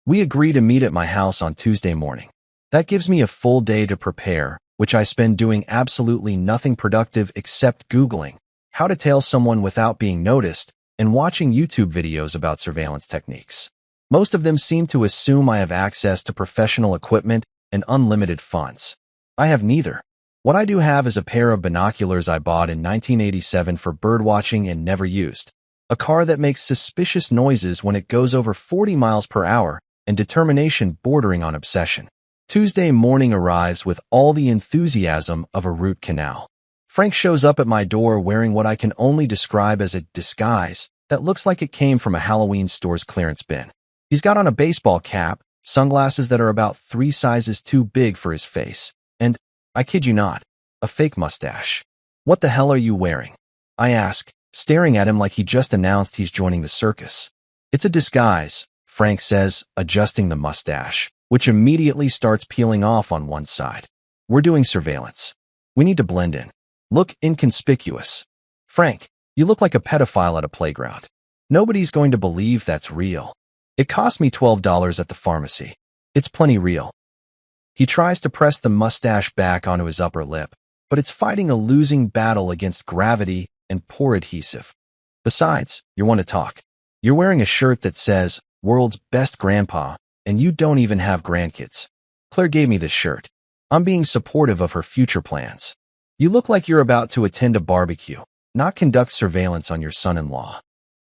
We agree to meet at my house on Tuesday morning. That gives me a full day to prepare, which I spend doing absolutely nothing productive except Googling how to tail someone without being noticed and watching YouTube videos about surveillance techniques. Most of them seem to assume I have access to professional equipment and unlimited funds. I have neither. What I do have is a pair of binoculars I bought in 1987 for birdwatching and never used, a car that makes suspicious noises when it goes over 40 miles per hour, and determination bordering on obsession. Tuesday morning arrives with all the enthusiasm of a root canal. Frank shows up at my door wearing what I can only describe as a disguise that looks like it came from a Halloween store's clearance bin. He's got on a baseball cap, sunglasses that are about 3 sizes too big for his face, and, I kid you not, a fake mustache. What the hell are you wearing? I ask, staring at him like he just announced he's joining the circus. It's a disguise, Frank says, adjusting the mustache, which immediately starts peeling off on one side. We're doing surveillance. We need to blend in. Look inconspicuous. Frank, you look like a pedophile at a playground. Nobody's going to believe that's real. It cost me $12 at the pharmacy. It's plenty real. He tries to press the mustache back onto his upper lip, but it's fighting a losing battle against gravity and poor adhesive. Besides, you want to talk. You're wearing a shirt that says, World's Best Grandpa, and you don't even have grandkids. Claire gave me this shirt. I'm being supportive of her future plans. You look like you're about to attend a barbecue, not conduct surveillance on your son-in-law.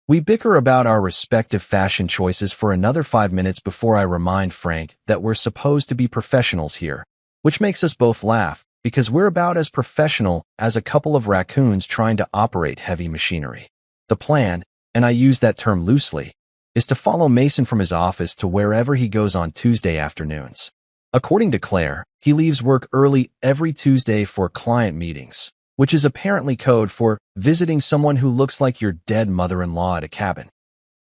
We bicker about our respective fashion choices for another 5 minutes before I remind Frank that we're supposed to be professionals here, which makes us both laugh because we're about as professional as a couple of raccoons trying to operate heavy machinery. The plan, and I use that term loosely, is to follow Mason from his office to wherever he goes on Tuesday afternoons. According to Claire, he leaves work early every Tuesday for client meetings, which is apparently code for visiting someone who looks like your dead mother-in-law at a cabin.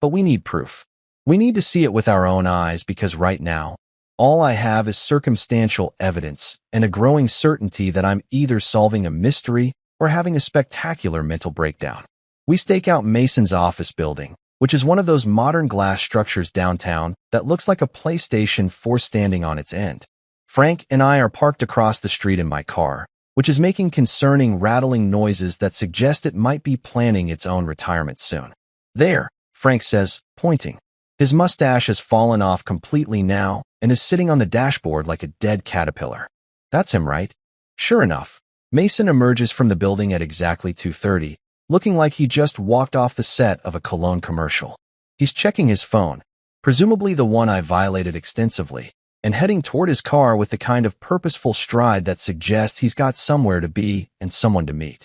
But we need proof. We need to see it with our own eyes because right now, all I have is circumstantial evidence and a growing certainty that I'm either solving a mystery or having a spectacular mental breakdown. We stake out Mason's office building, which is one of those modern glass structures downtown that looks like a PlayStation 4 standing on its end. Frank and I are parked across the street in my car, which is making concerning rattling noises that suggest it might be planning its own retirement soon. There, Frank says, pointing. His mustache has fallen off completely now and is sitting on the dashboard like a dead caterpillar. That's him, right? Sure enough, Mason emerges from the building at exactly 2:30, looking like he just walked off the set of a cologne commercial. He's checking his phone, presumably the one I violated extensively, and heading toward his car with the kind of purposeful stride that suggests he's got somewhere to be and someone to meet.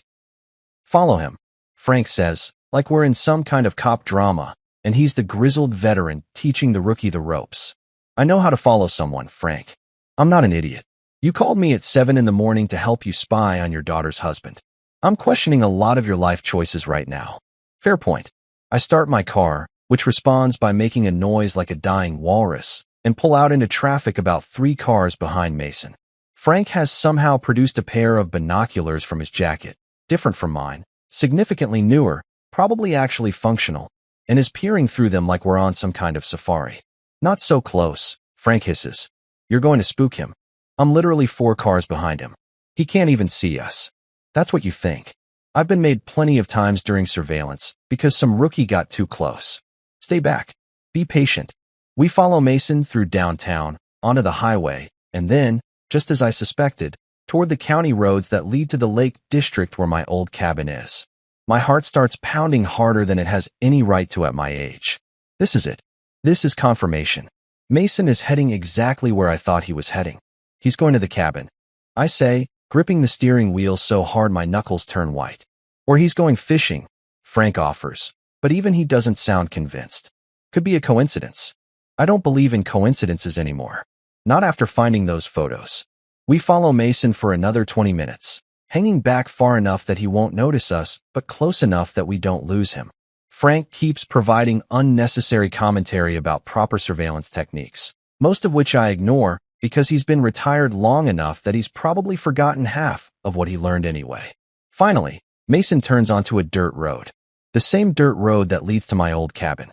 Follow him, Frank says, like we're in some kind of cop drama, and he's the grizzled veteran teaching the rookie the ropes. I know how to follow someone, Frank. I'm not an idiot. You called me at 7 in the morning to help you spy on your daughter's husband. I'm questioning a lot of your life choices right now. Fair point. I start my car, which responds by making a noise like a dying walrus, and pull out into traffic about 3 cars behind Mason. Frank has somehow produced a pair of binoculars from his jacket, different from mine, significantly newer, probably actually functional, and is peering through them like we're on some kind of safari. Not so close, Frank hisses. You're going to spook him. I'm literally 4 cars behind him. He can't even see us. That's what you think. I've been made plenty of times during surveillance because some rookie got too close. Stay back. Be patient. We follow Mason through downtown, onto the highway, and then, just as I suspected, toward the county roads that lead to the Lake District where my old cabin is. My heart starts pounding harder than it has any right to at my age. This is it. This is confirmation. Mason is heading exactly where I thought he was heading. He's going to the cabin. I say, gripping the steering wheel so hard my knuckles turn white. Or he's going fishing, Frank offers, but even he doesn't sound convinced. Could be a coincidence. I don't believe in coincidences anymore. Not after finding those photos. We follow Mason for another 20 minutes, hanging back far enough that he won't notice us, but close enough that we don't lose him. Frank keeps providing unnecessary commentary about proper surveillance techniques, most of which I ignore because he's been retired long enough that he's probably forgotten half of what he learned anyway. Finally, Mason turns onto a dirt road. The same dirt road that leads to my old cabin.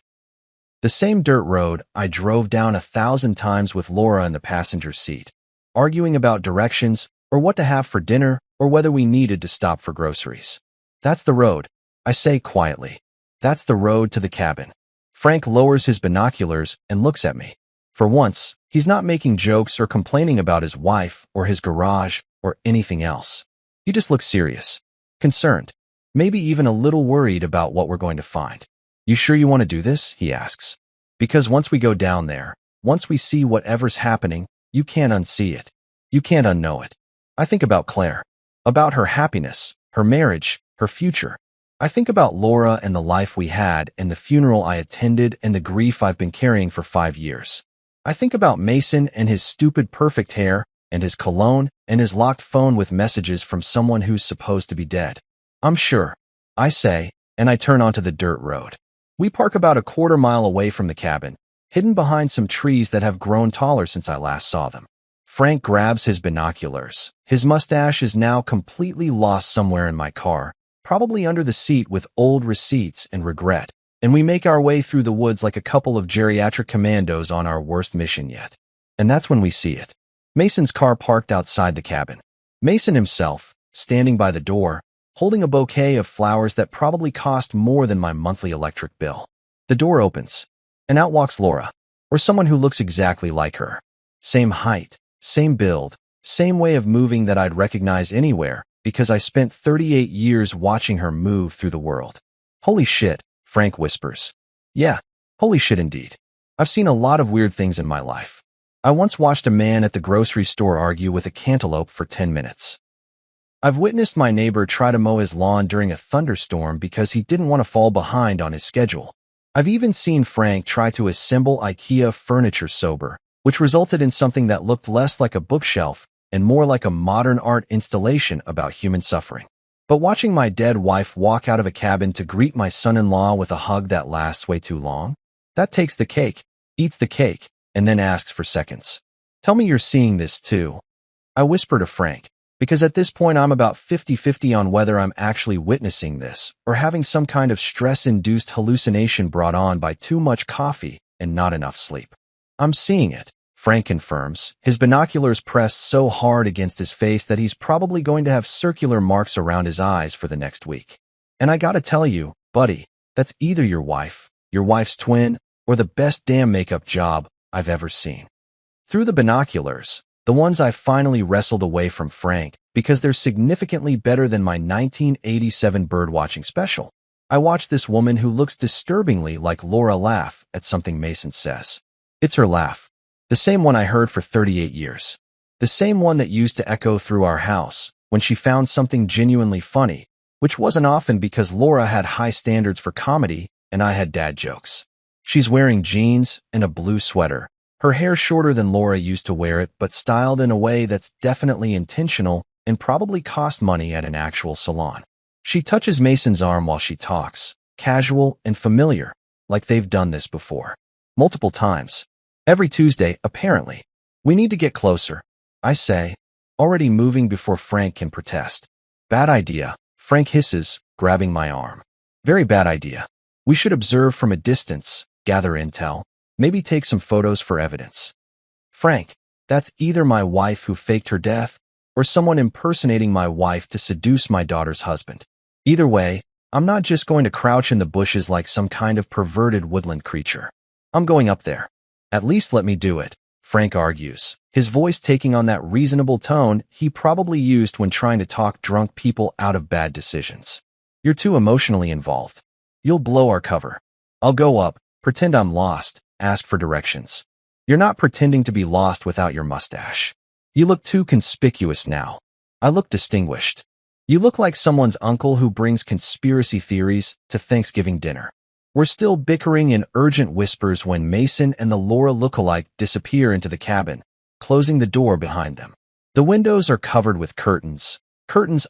The same dirt road I drove down 1,000 times with Laura in the passenger seat, arguing about directions or what to have for dinner or whether we needed to stop for groceries. That's the road, I say quietly. That's the road to the cabin. Frank lowers his binoculars and looks at me. For once, he's not making jokes or complaining about his wife or his garage or anything else. He just looks serious, concerned, maybe even a little worried about what we're going to find. You sure you want to do this? He asks. Because once we go down there, once we see whatever's happening, you can't unsee it. You can't unknow it. I think about Claire, about her happiness, her marriage, her future. I think about Laura and the life we had and the funeral I attended and the grief I've been carrying for 5 years. I think about Mason and his stupid perfect hair and his cologne and his locked phone with messages from someone who's supposed to be dead. I'm sure, I say, and I turn onto the dirt road. We park about a quarter mile away from the cabin, hidden behind some trees that have grown taller since I last saw them. Frank grabs his binoculars. His mustache is now completely lost somewhere in my car, probably under the seat with old receipts and regret, and we make our way through the woods like a couple of geriatric commandos on our worst mission yet. And that's when we see it. Mason's car parked outside the cabin. Mason himself, standing by the door, holding a bouquet of flowers that probably cost more than my monthly electric bill. The door opens, and out walks Laura, or someone who looks exactly like her. Same height, same build, same way of moving that I'd recognize anywhere, because I spent 38 years watching her move through the world. Holy shit, Frank whispers. Yeah, holy shit indeed. I've seen a lot of weird things in my life. I once watched a man at the grocery store argue with a cantaloupe for 10 minutes. I've witnessed my neighbor try to mow his lawn during a thunderstorm because he didn't want to fall behind on his schedule. I've even seen Frank try to assemble IKEA furniture sober, which resulted in something that looked less like a bookshelf and more like a modern art installation about human suffering. But watching my dead wife walk out of a cabin to greet my son-in-law with a hug that lasts way too long, that takes the cake, eats the cake, and then asks for seconds. Tell me you're seeing this too. I whisper to Frank, because at this point I'm about 50-50 on whether I'm actually witnessing this or having some kind of stress-induced hallucination brought on by too much coffee and not enough sleep. I'm seeing it, Frank confirms, his binoculars pressed so hard against his face that he's probably going to have circular marks around his eyes for the next week. And I gotta tell you, buddy, that's either your wife's twin, or the best damn makeup job I've ever seen. Through the binoculars, the ones I finally wrestled away from Frank because they're significantly better than my 1987 birdwatching special, I watch this woman who looks disturbingly like Laura laugh at something Mason says. It's her laugh. The same one I heard for 38 years. The same one that used to echo through our house when she found something genuinely funny, which wasn't often because Laura had high standards for comedy and I had dad jokes. She's wearing jeans and a blue sweater. Her hair shorter than Laura used to wear it, but styled in a way that's definitely intentional and probably cost money at an actual salon. She touches Mason's arm while she talks, casual and familiar, like they've done this before. Multiple times. Every Tuesday, apparently. We need to get closer, I say, already moving before Frank can protest. Bad idea, Frank hisses, grabbing my arm. Very bad idea. We should observe from a distance, gather intel, maybe take some photos for evidence. Frank, that's either my wife who faked her death or someone impersonating my wife to seduce my daughter's husband. Either way, I'm not just going to crouch in the bushes like some kind of perverted woodland creature. I'm going up there. At least let me do it, Frank argues, his voice taking on that reasonable tone he probably used when trying to talk drunk people out of bad decisions. You're too emotionally involved. You'll blow our cover. I'll go up, pretend I'm lost, ask for directions. You're not pretending to be lost without your mustache. You look too conspicuous now. I look distinguished. You look like someone's uncle who brings conspiracy theories to Thanksgiving dinner. We're still bickering in urgent whispers when Mason and the Laura lookalike disappear into the cabin, closing the door behind them. The windows are covered with curtains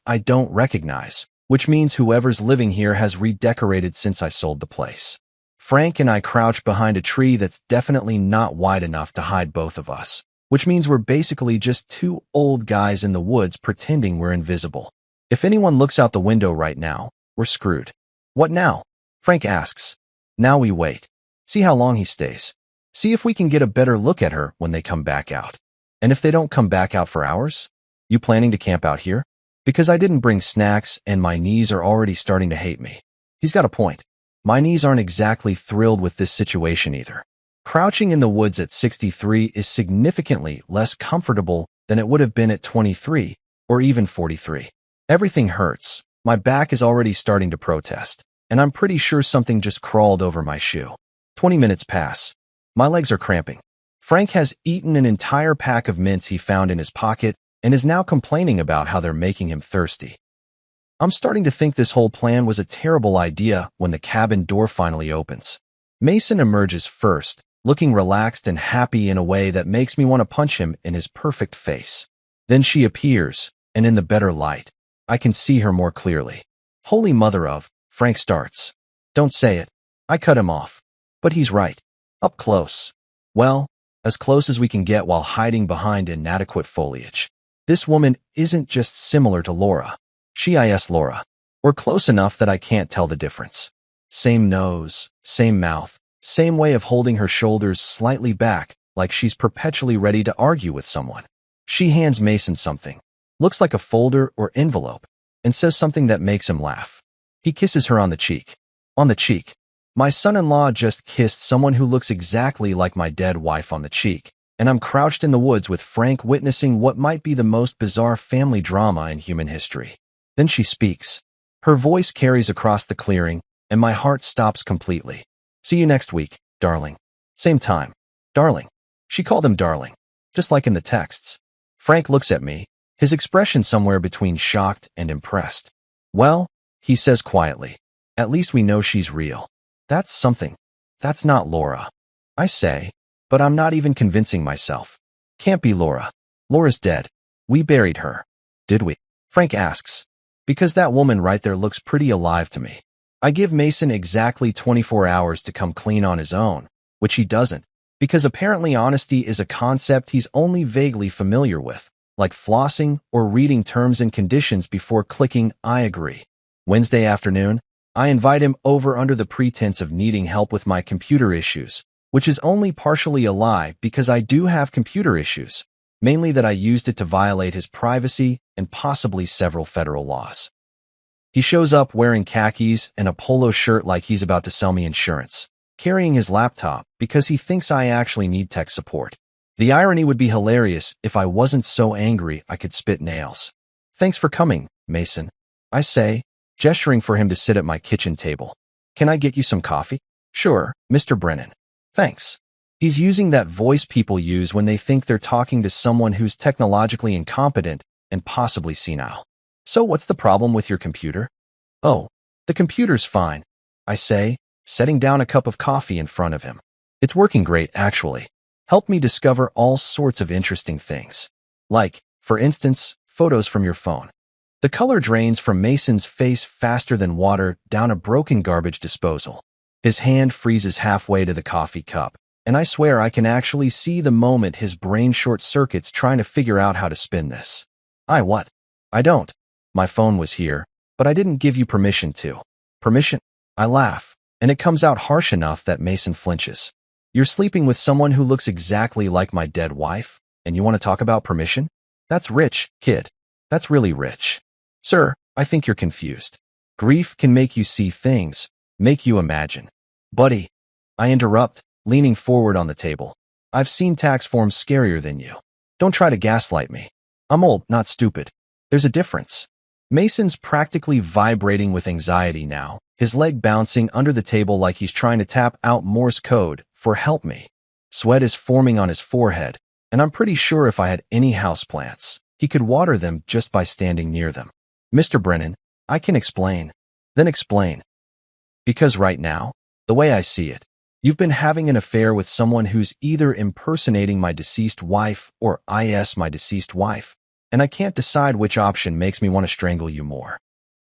I don't recognize, which means whoever's living here has redecorated since I sold the place. Frank and I crouch behind a tree that's definitely not wide enough to hide both of us, which means we're basically just two old guys in the woods pretending we're invisible. If anyone looks out the window right now, we're screwed. What now? Frank asks. Now we wait. See how long he stays. See if we can get a better look at her when they come back out. And if they don't come back out for hours? You planning to camp out here? Because I didn't bring snacks and my knees are already starting to hate me. He's got a point. My knees aren't exactly thrilled with this situation either. Crouching in the woods at 63 is significantly less comfortable than it would have been at 23 or even 43. Everything hurts. My back is already starting to protest, and I'm pretty sure something just crawled over my shoe. 20 minutes pass. My legs are cramping. Frank has eaten an entire pack of mints he found in his pocket and is now complaining about how they're making him thirsty. I'm starting to think this whole plan was a terrible idea when the cabin door finally opens. Mason emerges first, looking relaxed and happy in a way that makes me want to punch him in his perfect face. Then she appears, and in the better light, I can see her more clearly. Holy mother of, Frank starts. Don't say it. I cut him off. But he's right. Up close. Well, as close as we can get while hiding behind inadequate foliage. This woman isn't just similar to Laura. She is Laura. We're close enough that I can't tell the difference. Same nose, same mouth, same way of holding her shoulders slightly back, like she's perpetually ready to argue with someone. She hands Mason something. Looks like a folder or envelope, and says something that makes him laugh. He kisses her on the cheek. On the cheek. My son-in-law just kissed someone who looks exactly like my dead wife on the cheek, and I'm crouched in the woods with Frank witnessing what might be the most bizarre family drama in human history. Then she speaks. Her voice carries across the clearing, and my heart stops completely. See you next week, darling. Same time. Darling. She called him darling, just like in the texts. Frank looks at me, his expression somewhere between shocked and impressed. Well, he says quietly, at least we know she's real. That's something. That's not Laura. I say, but I'm not even convincing myself. Can't be Laura. Laura's dead. We buried her. Did we? Frank asks. Because that woman right there looks pretty alive to me. I give Mason exactly 24 hours to come clean on his own, which he doesn't, because apparently honesty is a concept he's only vaguely familiar with, like flossing or reading terms and conditions before clicking I agree. Wednesday afternoon, I invite him over under the pretense of needing help with my computer issues, which is only partially a lie because I do have computer issues, mainly that I used it to violate his privacy and possibly several federal laws. He shows up wearing khakis and a polo shirt like he's about to sell me insurance, carrying his laptop because he thinks I actually need tech support. The irony would be hilarious if I wasn't so angry I could spit nails. Thanks for coming, Mason, I say, gesturing for him to sit at my kitchen table. Can I get you some coffee? Sure, Mr. Brennan. Thanks. He's using that voice people use when they think they're talking to someone who's technologically incompetent and possibly senile. So what's the problem with your computer? Oh, the computer's fine, I say, setting down a cup of coffee in front of him. It's working great, actually. Helped me discover all sorts of interesting things. Like, for instance, photos from your phone. The color drains from Mason's face faster than water down a broken garbage disposal. His hand freezes halfway to the coffee cup, and I swear I can actually see the moment his brain short-circuits trying to figure out how to spin this. What? I don't. My phone was here, but I didn't give you permission to. Permission? I laugh, and it comes out harsh enough that Mason flinches. You're sleeping with someone who looks exactly like my dead wife, and you want to talk about permission? That's rich, kid. That's really rich. Sir, I think you're confused. Grief can make you see things, make you imagine. Buddy, I interrupt, leaning forward on the table. I've seen tax forms scarier than you. Don't try to gaslight me. I'm old, not stupid. There's a difference. Mason's practically vibrating with anxiety now, his leg bouncing under the table like he's trying to tap out Morse code for help me. Sweat is forming on his forehead, and I'm pretty sure if I had any houseplants, he could water them just by standing near them. Mr. Brennan, I can explain. Then explain. Because right now, the way I see it, you've been having an affair with someone who's either impersonating my deceased wife or my deceased wife, and I can't decide which option makes me want to strangle you more.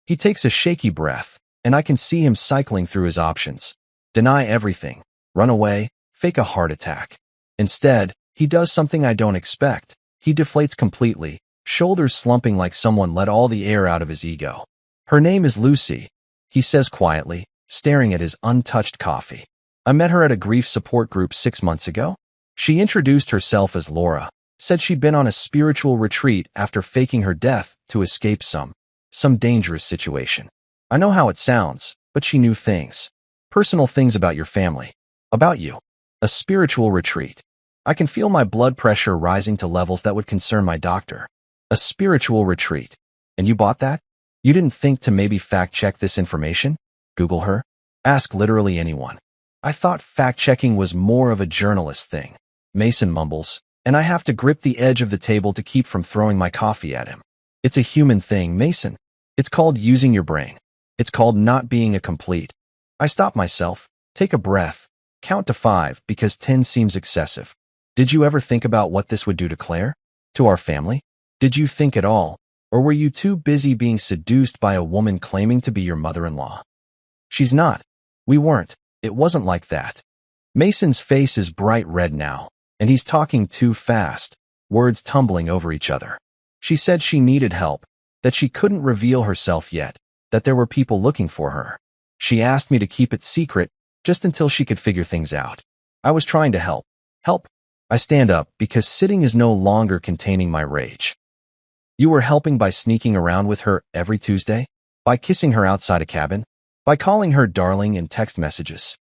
He takes a shaky breath, and I can see him cycling through his options. Deny everything, run away, fake a heart attack. Instead, he does something I don't expect. He deflates completely, shoulders slumping like someone let all the air out of his ego. Her name is Lucy, he says quietly, staring at his untouched coffee. I met her at a grief support group 6 months ago. She introduced herself as Laura, said she'd been on a spiritual retreat after faking her death to escape some dangerous situation. I know how it sounds, but she knew things. Personal things about your family. About you. A spiritual retreat. I can feel my blood pressure rising to levels that would concern my doctor. A spiritual retreat. And you bought that? You didn't think to maybe fact-check this information? Google her? Ask literally anyone. I thought fact-checking was more of a journalist thing. Mason mumbles, and I have to grip the edge of the table to keep from throwing my coffee at him. It's a human thing, Mason. It's called using your brain. It's called not being a complete. I stop myself, take a breath, count to 5 because 10 seems excessive. Did you ever think about what this would do to Claire? To our family? Did you think at all? Or were you too busy being seduced by a woman claiming to be your mother-in-law? She's not. We weren't. It wasn't like that. Mason's face is bright red now, and he's talking too fast, words tumbling over each other. She said she needed help, that she couldn't reveal herself yet, that there were people looking for her. She asked me to keep it secret, just until she could figure things out. I was trying to help. Help. I stand up because sitting is no longer containing my rage. You were helping by sneaking around with her every Tuesday? By kissing her outside a cabin? By calling her darling in text messages?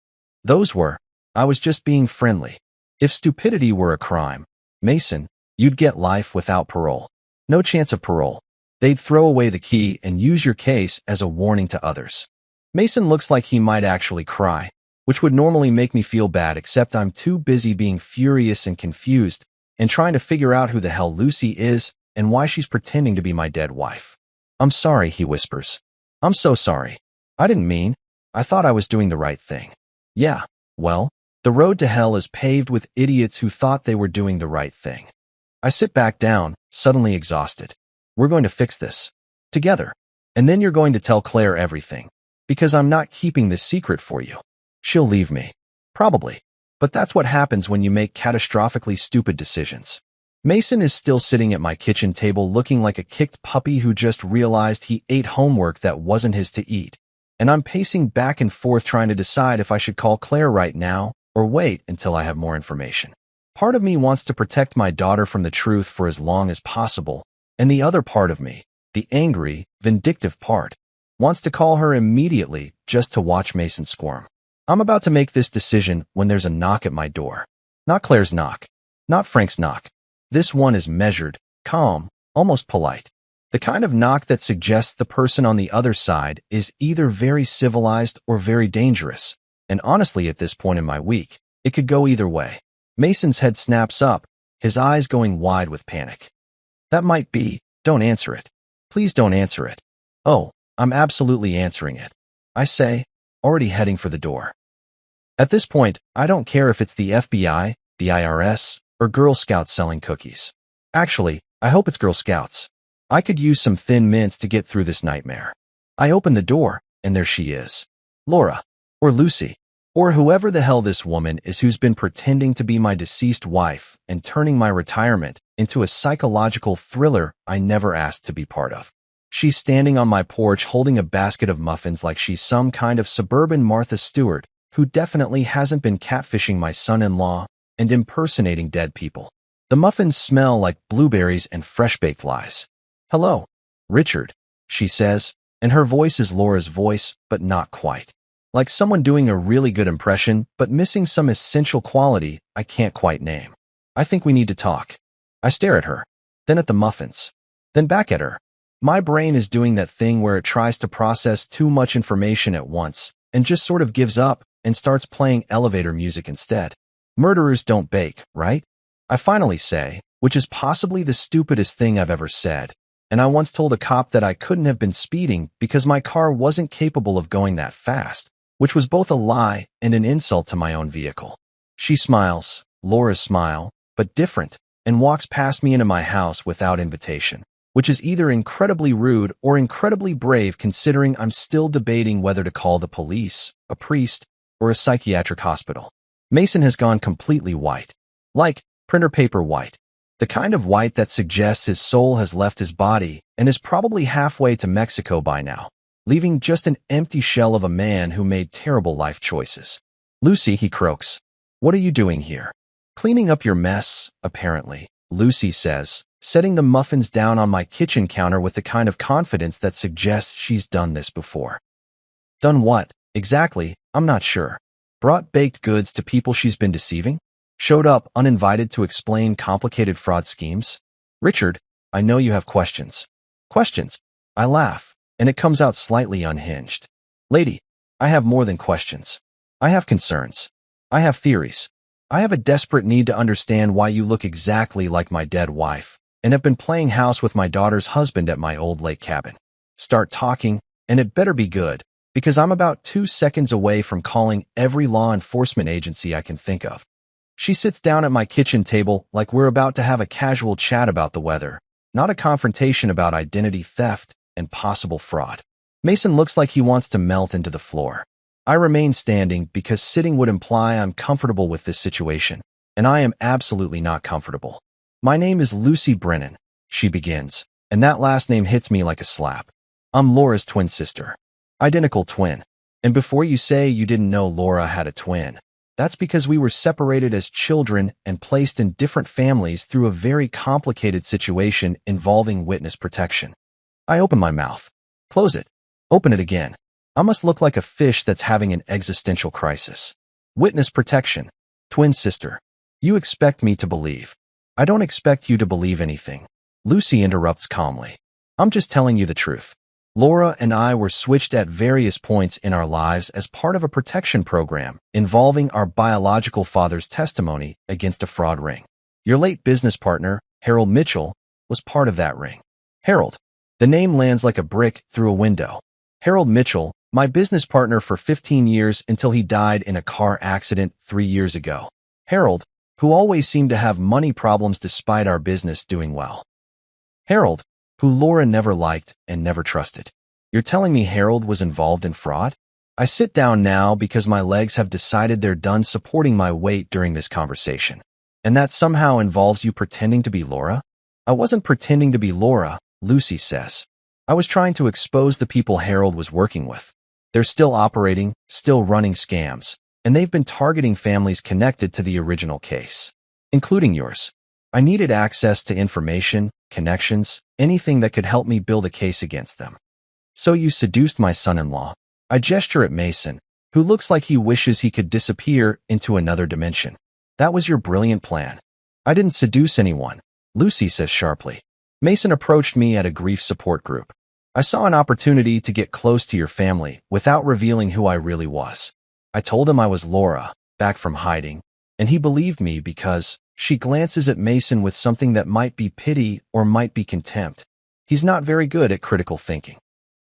Those were. I was just being friendly. If stupidity were a crime, Mason, you'd get life without parole. No chance of parole. They'd throw away the key and use your case as a warning to others. Mason looks like he might actually cry, which would normally make me feel bad, except I'm too busy being furious and confused and trying to figure out who the hell Lucy is and why she's pretending to be my dead wife. I'm sorry, he whispers. I'm so sorry. I didn't mean. I thought I was doing the right thing. Yeah, well, the road to hell is paved with idiots who thought they were doing the right thing. I sit back down, suddenly exhausted. We're going to fix this. Together. And then you're going to tell Claire everything. Because I'm not keeping this secret for you. She'll leave me. Probably. But that's what happens when you make catastrophically stupid decisions. Mason is still sitting at my kitchen table looking like a kicked puppy who just realized he ate homework that wasn't his to eat. And I'm pacing back and forth trying to decide if I should call Claire right now or wait until I have more information. Part of me wants to protect my daughter from the truth for as long as possible, and the other part of me, the angry, vindictive part, wants to call her immediately just to watch Mason squirm. I'm about to make this decision when there's a knock at my door. Not Claire's knock. Not Frank's knock. This one is measured, calm, almost polite. The kind of knock that suggests the person on the other side is either very civilized or very dangerous. And honestly, at this point in my week, it could go either way. Mason's head snaps up, his eyes going wide with panic. That might be. Don't answer it. Please don't answer it. Oh, I'm absolutely answering it. I say, already heading for the door. At this point, I don't care if it's the FBI, the IRS, or Girl Scouts selling cookies. Actually, I hope it's Girl Scouts. I could use some thin mints to get through this nightmare. I open the door, and there she is. Laura. Or Lucy. Or whoever the hell this woman is who's been pretending to be my deceased wife and turning my retirement into a psychological thriller I never asked to be part of. She's standing on my porch holding a basket of muffins like she's some kind of suburban Martha Stewart who definitely hasn't been catfishing my son-in-law and impersonating dead people. The muffins smell like blueberries and fresh-baked lies. Hello, Richard, she says, and her voice is Laura's voice, but not quite. Like someone doing a really good impression, but missing some essential quality I can't quite name. I think we need to talk. I stare at her, then at the muffins, then back at her. My brain is doing that thing where it tries to process too much information at once and just sort of gives up and starts playing elevator music instead. Murderers don't bake, right? I finally say, which is possibly the stupidest thing I've ever said. And I once told a cop that I couldn't have been speeding because my car wasn't capable of going that fast, which was both a lie and an insult to my own vehicle. She smiles, Laura's smile, but different, and walks past me into my house without invitation, which is either incredibly rude or incredibly brave considering I'm still debating whether to call the police, a priest, or a psychiatric hospital. Mason has gone completely white. Like printer paper white. The kind of white that suggests his soul has left his body and is probably halfway to Mexico by now, leaving just an empty shell of a man who made terrible life choices. Lucy, he croaks. What are you doing here? Cleaning up your mess, apparently, Lucy says, setting the muffins down on my kitchen counter with the kind of confidence that suggests she's done this before. Done what? Exactly, I'm not sure. Brought baked goods to people she's been deceiving? Showed up uninvited to explain complicated fraud schemes? Richard, I know you have questions. Questions? I laugh, and it comes out slightly unhinged. Lady, I have more than questions. I have concerns. I have theories. I have a desperate need to understand why you look exactly like my dead wife, and have been playing house with my daughter's husband at my old lake cabin. Start talking, and it better be good, because I'm about 2 seconds away from calling every law enforcement agency I can think of. She sits down at my kitchen table like we're about to have a casual chat about the weather, not a confrontation about identity theft and possible fraud. Mason looks like he wants to melt into the floor. I remain standing because sitting would imply I'm comfortable with this situation, and I am absolutely not comfortable. My name is Lucy Brennan, she begins, and that last name hits me like a slap. I'm Laura's twin sister. Identical twin. And before you say you didn't know Laura had a twin, that's because we were separated as children and placed in different families through a very complicated situation involving witness protection. I open my mouth. Close it. Open it again. I must look like a fish that's having an existential crisis. Witness protection. Twin sister. You expect me to believe. I don't expect you to believe anything. Lucy interrupts calmly. I'm just telling you the truth. Laura and I were switched at various points in our lives as part of a protection program involving our biological father's testimony against a fraud ring. Your late business partner, Harold Mitchell, was part of that ring. Harold. The name lands like a brick through a window. Harold Mitchell, my business partner for 15 years until he died in a car accident 3 years ago. Harold, who always seemed to have money problems despite our business doing well. Harold, who Laura never liked and never trusted. You're telling me Harold was involved in fraud? I sit down now because my legs have decided they're done supporting my weight during this conversation. And that somehow involves you pretending to be Laura? I wasn't pretending to be Laura, Lucy says. I was trying to expose the people Harold was working with. They're still operating, still running scams, and they've been targeting families connected to the original case, including yours. I needed access to information, connections, anything that could help me build a case against them. So you seduced my son-in-law. I gesture at Mason, who looks like he wishes he could disappear into another dimension. That was your brilliant plan. I didn't seduce anyone, Lucy says sharply. Mason approached me at a grief support group. I saw an opportunity to get close to your family without revealing who I really was. I told him I was Laura, back from hiding, and he believed me because she glances at Mason with something that might be pity or might be contempt. He's not very good at critical thinking.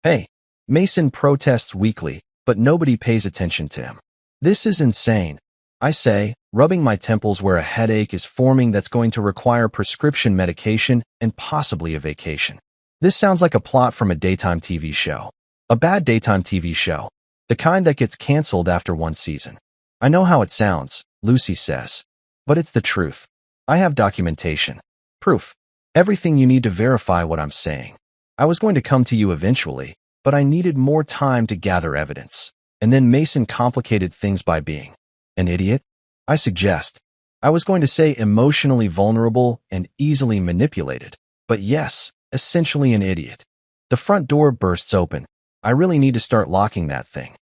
Hey, Mason protests weakly, but nobody pays attention to him. This is insane, I say, rubbing my temples where a headache is forming that's going to require prescription medication and possibly a vacation. This sounds like a plot from a daytime TV show. A bad daytime TV show. The kind that gets canceled after one season. I know how it sounds, Lucy says. But it's the truth. I have documentation. Proof. Everything you need to verify what I'm saying. I was going to come to you eventually, but I needed more time to gather evidence. And then Mason complicated things by being an idiot? I suggest. I was going to say emotionally vulnerable and easily manipulated. But yes, essentially an idiot. The front door bursts open, I really need to start locking that thing.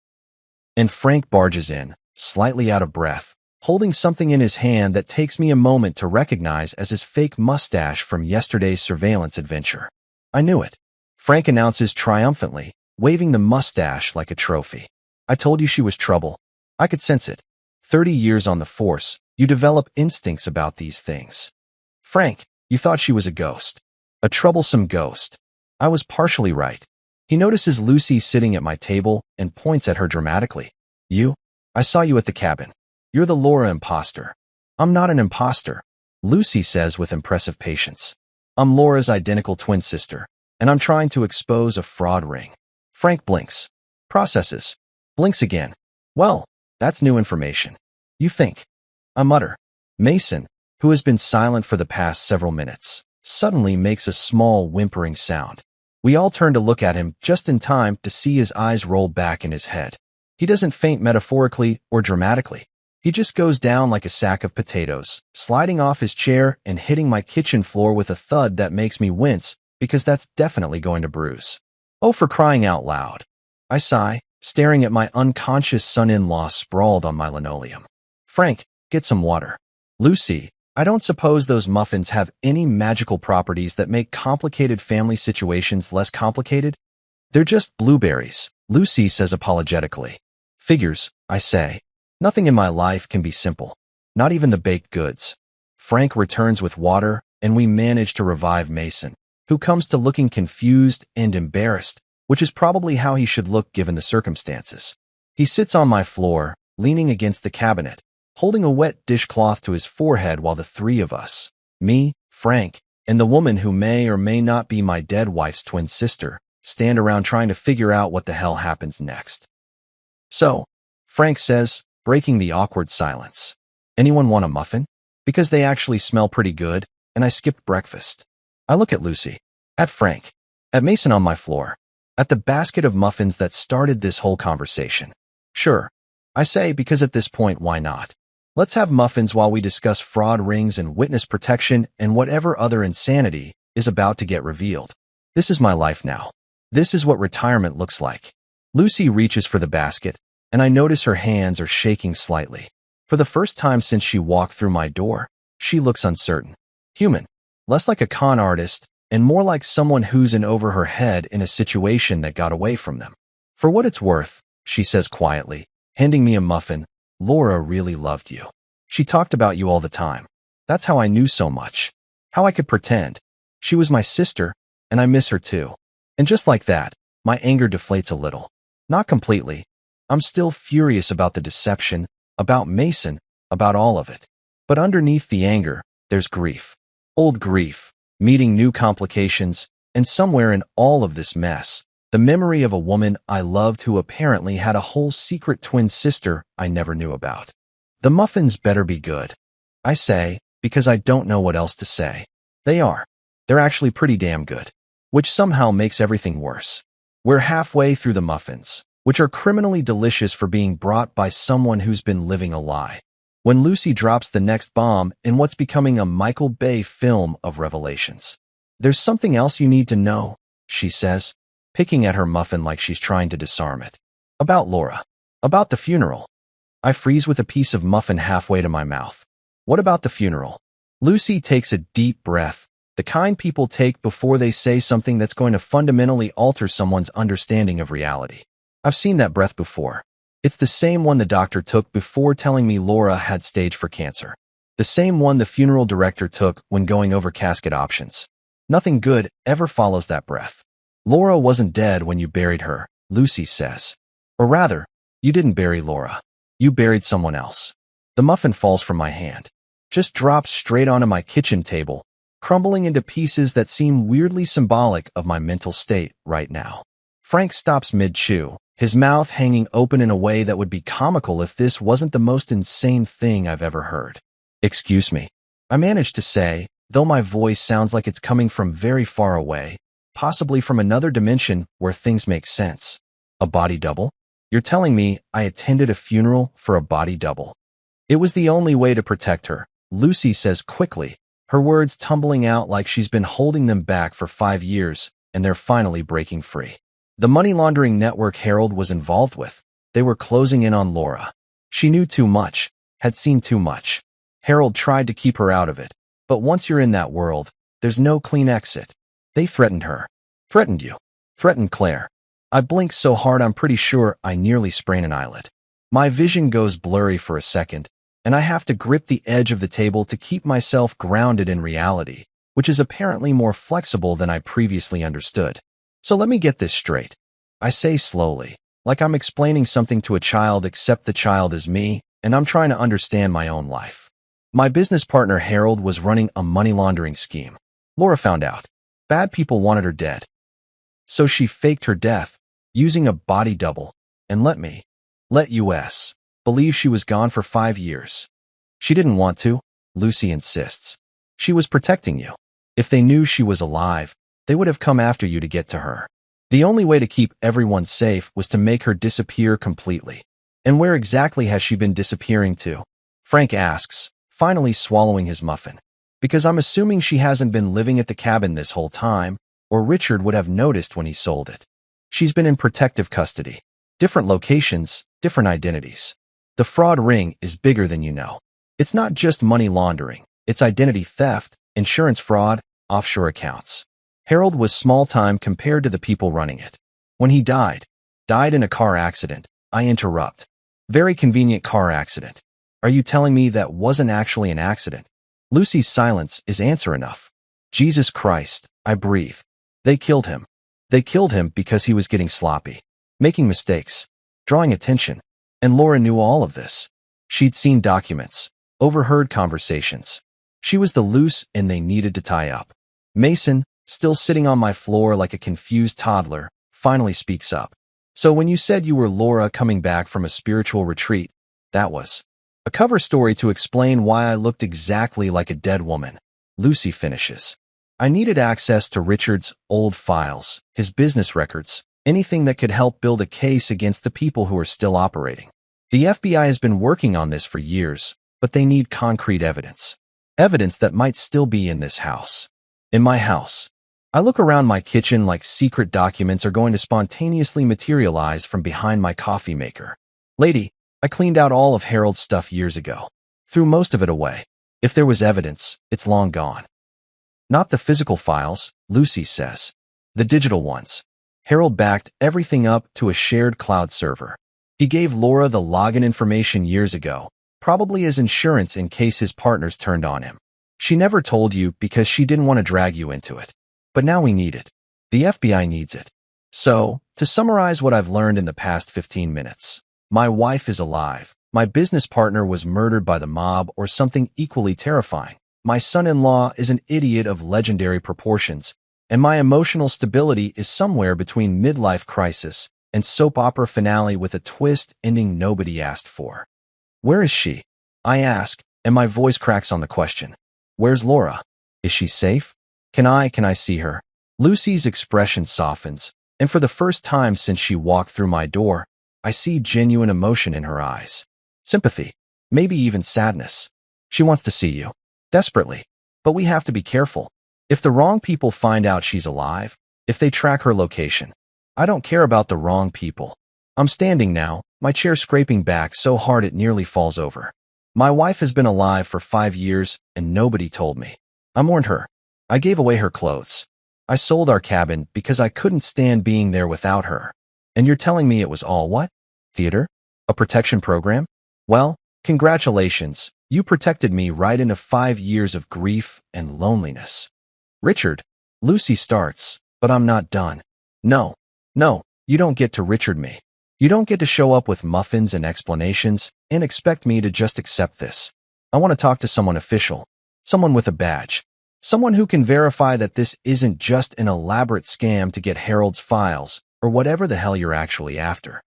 And Frank barges in, slightly out of breath, holding something in his hand that takes me a moment to recognize as his fake mustache from yesterday's surveillance adventure. I knew it. Frank announces triumphantly, waving the mustache like a trophy. I told you she was trouble. I could sense it. 30 years on the force, you develop instincts about these things. Frank, you thought she was a ghost. A troublesome ghost. I was partially right. He notices Lucy sitting at my table and points at her dramatically. You? I saw you at the cabin. You're the Laura imposter. I'm not an imposter, Lucy says with impressive patience. I'm Laura's identical twin sister, and I'm trying to expose a fraud ring. Frank blinks. Processes. Blinks again. Well, that's new information. You think. I mutter. Mason, who has been silent for the past several minutes, suddenly makes a small whimpering sound. We all turn to look at him just in time to see his eyes roll back in his head. He doesn't faint metaphorically or dramatically. He just goes down like a sack of potatoes, sliding off his chair and hitting my kitchen floor with a thud that makes me wince, because that's definitely going to bruise. Oh, for crying out loud. I sigh, staring at my unconscious son-in-law sprawled on my linoleum. Frank, get some water. Lucy, I don't suppose those muffins have any magical properties that make complicated family situations less complicated? They're just blueberries, Lucy says apologetically. Figures, I say. Nothing in my life can be simple. Not even the baked goods. Frank returns with water, and we manage to revive Mason, who comes to looking confused and embarrassed, which is probably how he should look given the circumstances. He sits on my floor, leaning against the cabinet, holding a wet dishcloth to his forehead while the three of us, me, Frank, and the woman who may or may not be my dead wife's twin sister, stand around trying to figure out what the hell happens next. So, Frank says, breaking the awkward silence. Anyone want a muffin? Because they actually smell pretty good, and I skipped breakfast. I look at Lucy, at Frank, at Mason on my floor, at the basket of muffins that started this whole conversation. Sure, I say, because at this point, why not? Let's have muffins while we discuss fraud rings and witness protection and whatever other insanity is about to get revealed. This is my life now. This is what retirement looks like. Lucy reaches for the basket, and I notice her hands are shaking slightly. For the first time since she walked through my door, she looks uncertain. Human. Less like a con artist, and more like someone who's in over her head in a situation that got away from them. For what it's worth, she says quietly, handing me a muffin, Laura really loved you. She talked about you all the time. That's how I knew so much. How I could pretend. She was my sister, and I miss her too. And just like that, my anger deflates a little. Not completely. I'm still furious about the deception, about Mason, about all of it. But underneath the anger, there's grief. Old grief, meeting new complications, and somewhere in all of this mess, the memory of a woman I loved who apparently had a whole secret twin sister I never knew about. The muffins better be good, I say, because I don't know what else to say. They are. They're actually pretty damn good, which somehow makes everything worse. We're halfway through the muffins, which are criminally delicious for being brought by someone who's been living a lie, when Lucy drops the next bomb in what's becoming a Michael Bay film of revelations. There's something else you need to know, she says, picking at her muffin like she's trying to disarm it. About Laura. About the funeral. I freeze with a piece of muffin halfway to my mouth. What about the funeral? Lucy takes a deep breath, the kind people take before they say something that's going to fundamentally alter someone's understanding of reality. I've seen that breath before. It's the same one the doctor took before telling me Laura had stage 4 cancer. The same one the funeral director took when going over casket options. Nothing good ever follows that breath. Laura wasn't dead when you buried her, Lucy says. Or rather, you didn't bury Laura. You buried someone else. The muffin falls from my hand. Just drops straight onto my kitchen table, crumbling into pieces that seem weirdly symbolic of my mental state right now. Frank stops mid-chew, his mouth hanging open in a way that would be comical if this wasn't the most insane thing I've ever heard. Excuse me, I managed to say, though my voice sounds like it's coming from very far away, possibly from another dimension where things make sense. A body double? You're telling me I attended a funeral for a body double? It was the only way to protect her, Lucy says quickly, her words tumbling out like she's been holding them back for 5 years, and they're finally breaking free. The money laundering network Harold was involved with. They were closing in on Laura. She knew too much, had seen too much. Harold tried to keep her out of it, but once you're in that world, there's no clean exit. They threatened her. Threatened you. Threatened Claire. I blinked so hard I'm pretty sure I nearly sprained an eyelid. My vision goes blurry for a second, and I have to grip the edge of the table to keep myself grounded in reality, which is apparently more flexible than I previously understood. So let me get this straight. I say slowly, like I'm explaining something to a child except the child is me, and I'm trying to understand my own life. My business partner Harold was running a money laundering scheme. Laura found out. Bad people wanted her dead. So she faked her death, using a body double, and let us, believe she was gone for 5 years. She didn't want to, Lucy insists. She was protecting you. If they knew she was alive, they would have come after you to get to her. The only way to keep everyone safe was to make her disappear completely. And where exactly has she been disappearing to? Frank asks, finally swallowing his muffin. Because I'm assuming she hasn't been living at the cabin this whole time, or Richard would have noticed when he sold it. She's been in protective custody. Different locations, different identities. The fraud ring is bigger than you know. It's not just money laundering. It's identity theft, insurance fraud, offshore accounts. Harold was small-time compared to the people running it. When he died in a car accident, I interrupt. Very convenient car accident. Are you telling me that wasn't actually an accident? Lucy's silence is answer enough. Jesus Christ, I breathe. They killed him. They killed him because he was getting sloppy, making mistakes, drawing attention. And Laura knew all of this. She'd seen documents, overheard conversations. She was the loose end they needed to tie up. Mason, still sitting on my floor like a confused toddler, finally speaks up. So when you said you were Laura coming back from a spiritual retreat, that was a cover story to explain why I looked exactly like a dead woman. Lucy finishes. I needed access to Richard's old files, his business records, anything that could help build a case against the people who are still operating. The FBI has been working on this for years, but they need concrete evidence. Evidence that might still be in this house. In my house. I look around my kitchen like secret documents are going to spontaneously materialize from behind my coffee maker. Lady, I cleaned out all of Harold's stuff years ago. Threw most of it away. If there was evidence, it's long gone. Not the physical files, Lucy says. The digital ones. Harold backed everything up to a shared cloud server. He gave Laura the login information years ago, probably as insurance in case his partners turned on him. She never told you because she didn't want to drag you into it. But now we need it. The FBI needs it. So, to summarize what I've learned in the past 15 minutes, my wife is alive. My business partner was murdered by the mob or something equally terrifying. My son-in-law is an idiot of legendary proportions, and my emotional stability is somewhere between midlife crisis and soap opera finale with a twist ending nobody asked for. Where is she? I ask, and my voice cracks on the question. Where's Laura? Is she safe? Can I see her? Lucy's expression softens, and for the first time since she walked through my door, I see genuine emotion in her eyes. Sympathy, maybe even sadness. She wants to see you. Desperately. But we have to be careful. If the wrong people find out she's alive, if they track her location, I don't care about the wrong people. I'm standing now, my chair scraping back so hard it nearly falls over. My wife has been alive for 5 years, and nobody told me. I mourned her. I gave away her clothes. I sold our cabin because I couldn't stand being there without her. And you're telling me it was all what? Theater? A protection program? Well, congratulations. You protected me right into 5 years of grief and loneliness. Richard, Lucy starts, but I'm not done. No, you don't get to Richard me. You don't get to show up with muffins and explanations and expect me to just accept this. I want to talk to someone official, someone with a badge, someone who can verify that this isn't just an elaborate scam to get Harold's files or whatever the hell you're actually after.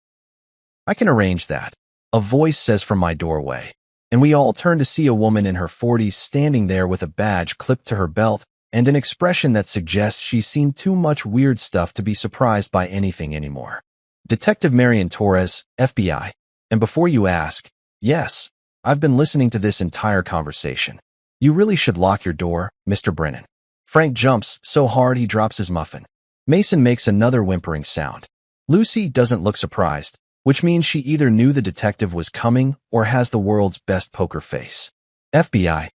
I can arrange that, a voice says from my doorway, and we all turn to see a woman in her 40s standing there with a badge clipped to her belt and an expression that suggests she's seen too much weird stuff to be surprised by anything anymore. Detective Marion Torres, FBI. And before you ask, yes, I've been listening to this entire conversation. You really should lock your door, Mr. Brennan. Frank jumps so hard he drops his muffin. Mason makes another whimpering sound. Lucy doesn't look surprised, which means she either knew the detective was coming or has the world's best poker face. FBI,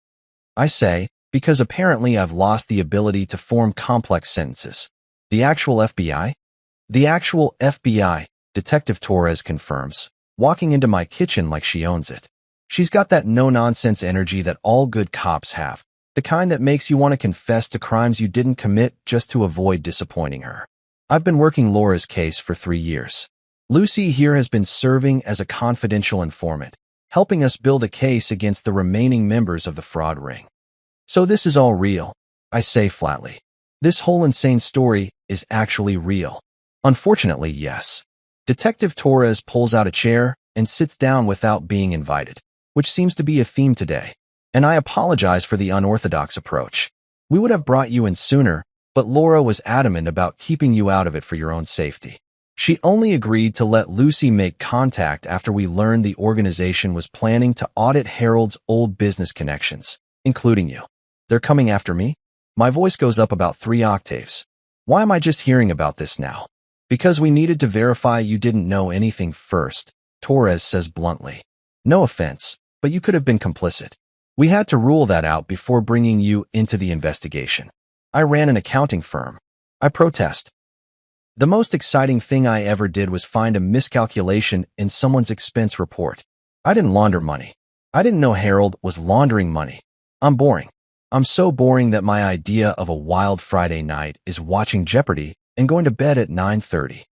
I say, because apparently I've lost the ability to form complex sentences. The actual FBI? The actual FBI, Detective Torres confirms, walking into my kitchen like she owns it. She's got that no-nonsense energy that all good cops have, the kind that makes you want to confess to crimes you didn't commit just to avoid disappointing her. I've been working Laura's case for 3 years. Lucy here has been serving as a confidential informant, helping us build a case against the remaining members of the fraud ring. So this is all real, I say flatly. This whole insane story is actually real. Unfortunately, yes. Detective Torres pulls out a chair and sits down without being invited, which seems to be a theme today. And I apologize for the unorthodox approach. We would have brought you in sooner, but Laura was adamant about keeping you out of it for your own safety. She only agreed to let Lucy make contact after we learned the organization was planning to audit Harold's old business connections, including you. They're coming after me? My voice goes up about 3 octaves. Why am I just hearing about this now? Because we needed to verify you didn't know anything first, Torres says bluntly. No offense, but you could have been complicit. We had to rule that out before bringing you into the investigation. I ran an accounting firm. I protest. The most exciting thing I ever did was find a miscalculation in someone's expense report. I didn't launder money. I didn't know Harold was laundering money. I'm boring. I'm so boring that my idea of a wild Friday night is watching Jeopardy and going to bed at 9:30.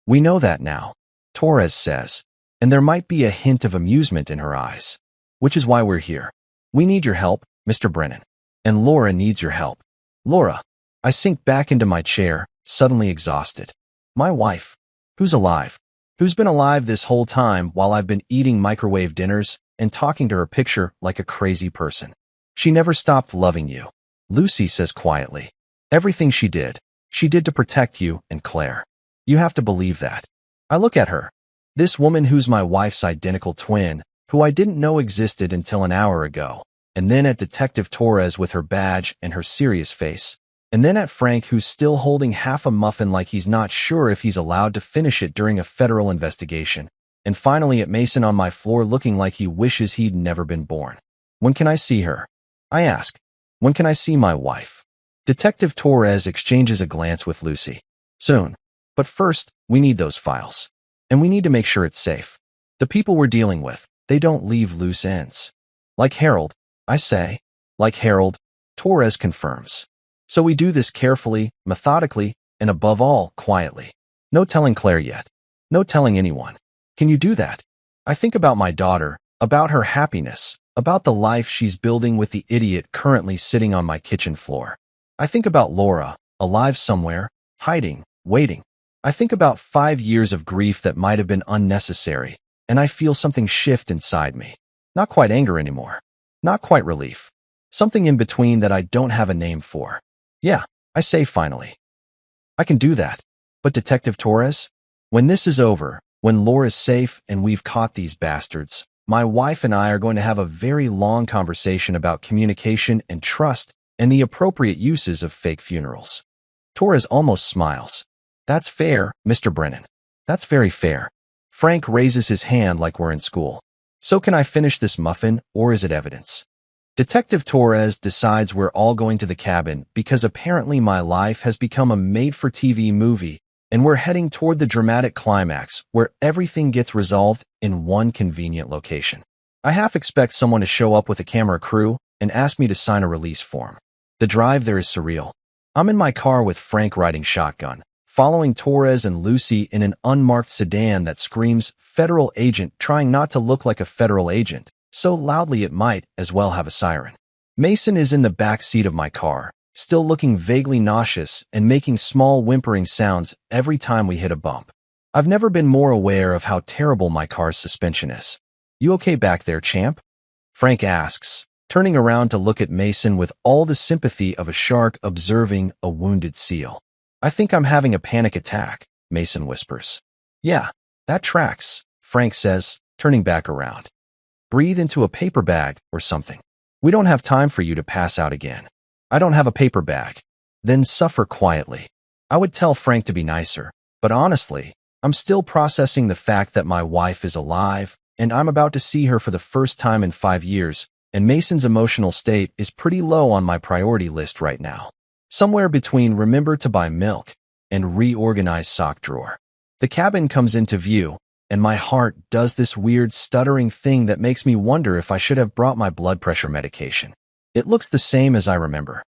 We know that now, Torres says, and there might be a hint of amusement in her eyes. Which is why we're here. We need your help, Mr. Brennan. And Laura needs your help. Laura. I sink back into my chair, suddenly exhausted. My wife. Who's alive? Who's been alive this whole time while I've been eating microwave dinners and talking to her picture like a crazy person? She never stopped loving you, Lucy says quietly. Everything she did to protect you and Claire. You have to believe that. I look at her. This woman who's my wife's identical twin, who I didn't know existed until an hour ago, and then at Detective Torres with her badge and her serious face, and then at Frank who's still holding half a muffin like he's not sure if he's allowed to finish it during a federal investigation, and finally at Mason on my floor looking like he wishes he'd never been born. When can I see her? I ask. When can I see my wife? Detective Torres exchanges a glance with Lucy. Soon. But first, we need those files. And we need to make sure it's safe. The people we're dealing with, they don't leave loose ends. Like Harold, I say. Like Harold, Torres confirms. So we do this carefully, methodically, and above all, quietly. No telling Claire yet. No telling anyone. Can you do that? I think about my daughter, about her happiness, about the life she's building with the idiot currently sitting on my kitchen floor. I think about Laura, alive somewhere, hiding, waiting. I think about 5 years of grief that might have been unnecessary, and I feel something shift inside me. Not quite anger anymore. Not quite relief. Something in between that I don't have a name for. Yeah, I say finally. I can do that. But Detective Torres? When this is over, when Laura's safe and we've caught these bastards, my wife and I are going to have a very long conversation about communication and trust and the appropriate uses of fake funerals. Torres almost smiles. That's fair, Mr. Brennan. That's very fair. Frank raises his hand like we're in school. So can I finish this muffin, or is it evidence? Detective Torres decides we're all going to the cabin because apparently my life has become a made-for-TV movie, and we're heading toward the dramatic climax where everything gets resolved in one convenient location. I half expect someone to show up with a camera crew and ask me to sign a release form. The drive there is surreal. I'm in my car with Frank riding shotgun, following Torres and Lucy in an unmarked sedan that screams federal agent, trying not to look like a federal agent, so loudly it might as well have a siren. Mason is in the back seat of my car, still looking vaguely nauseous and making small whimpering sounds every time we hit a bump. I've never been more aware of how terrible my car's suspension is. You okay back there, champ? Frank asks, turning around to look at Mason with all the sympathy of a shark observing a wounded seal. I think I'm having a panic attack, Mason whispers. Yeah, that tracks, Frank says, turning back around. Breathe into a paper bag or something. We don't have time for you to pass out again. I don't have a paper bag. Then suffer quietly. I would tell Frank to be nicer, but honestly, I'm still processing the fact that my wife is alive, and I'm about to see her for the first time in 5 years, and Mason's emotional state is pretty low on my priority list right now. Somewhere between remember to buy milk and reorganize sock drawer. The cabin comes into view, and my heart does this weird stuttering thing that makes me wonder if I should have brought my blood pressure medication. It looks the same as I remember.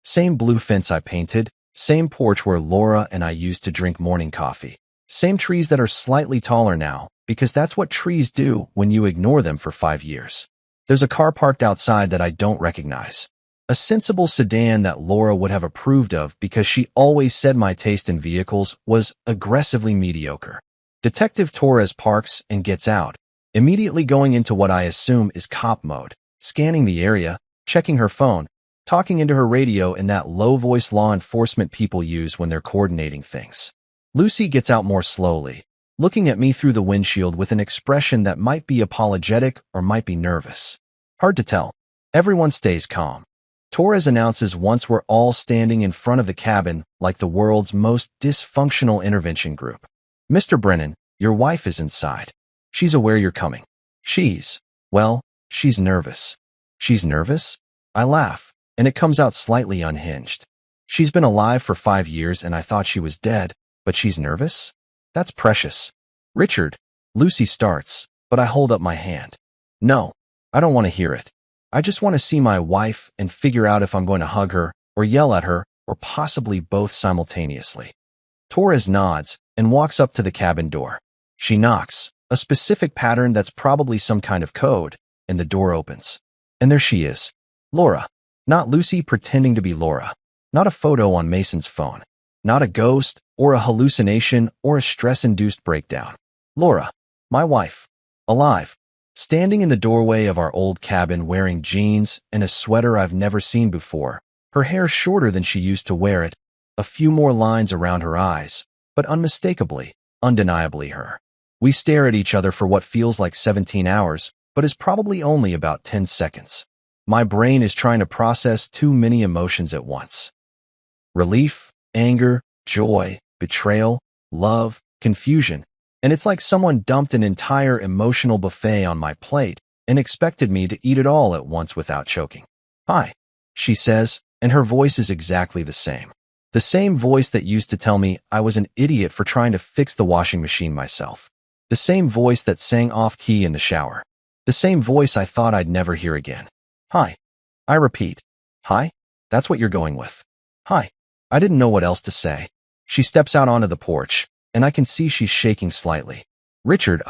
Same blue fence I painted, same porch where Laura and I used to drink morning coffee. Same trees that are slightly taller now, because that's what trees do when you ignore them for 5 years. There's a car parked outside that I don't recognize. A sensible sedan that Laura would have approved of because she always said my taste in vehicles was aggressively mediocre. Detective Torres parks and gets out, immediately going into what I assume is cop mode, scanning the area, checking her phone, talking into her radio in that low-voice law enforcement people use when they're coordinating things. Lucy gets out more slowly, looking at me through the windshield with an expression that might be apologetic or might be nervous. Hard to tell. Everyone stays calm. Torres announces once we're all standing in front of the cabin like the world's most dysfunctional intervention group. Mr. Brennan, your wife is inside. She's aware you're coming. She's nervous. She's nervous? I laugh, and it comes out slightly unhinged. She's been alive for 5 years and I thought she was dead, but she's nervous? That's precious. Richard, Lucy starts, but I hold up my hand. No, I don't want to hear it. I just want to see my wife and figure out if I'm going to hug her or yell at her or possibly both simultaneously. Torres nods and walks up to the cabin door. She knocks, a specific pattern that's probably some kind of code, and the door opens. And there she is. Laura. Not Lucy pretending to be Laura. Not a photo on Mason's phone. Not a ghost or a hallucination or a stress-induced breakdown. Laura, my wife, alive. Standing in the doorway of our old cabin wearing jeans and a sweater I've never seen before, her hair shorter than she used to wear it, a few more lines around her eyes, but unmistakably, undeniably her. We stare at each other for what feels like 17 hours, but is probably only about 10 seconds. My brain is trying to process too many emotions at once. Relief, anger, joy, betrayal, love, confusion. And it's like someone dumped an entire emotional buffet on my plate and expected me to eat it all at once without choking. Hi, she says, and her voice is exactly the same. The same voice that used to tell me I was an idiot for trying to fix the washing machine myself. The same voice that sang off-key in the shower. The same voice I thought I'd never hear again. Hi. I repeat. Hi? That's what you're going with. Hi. I didn't know what else to say. She steps out onto the porch, and I can see she's shaking slightly. Richard,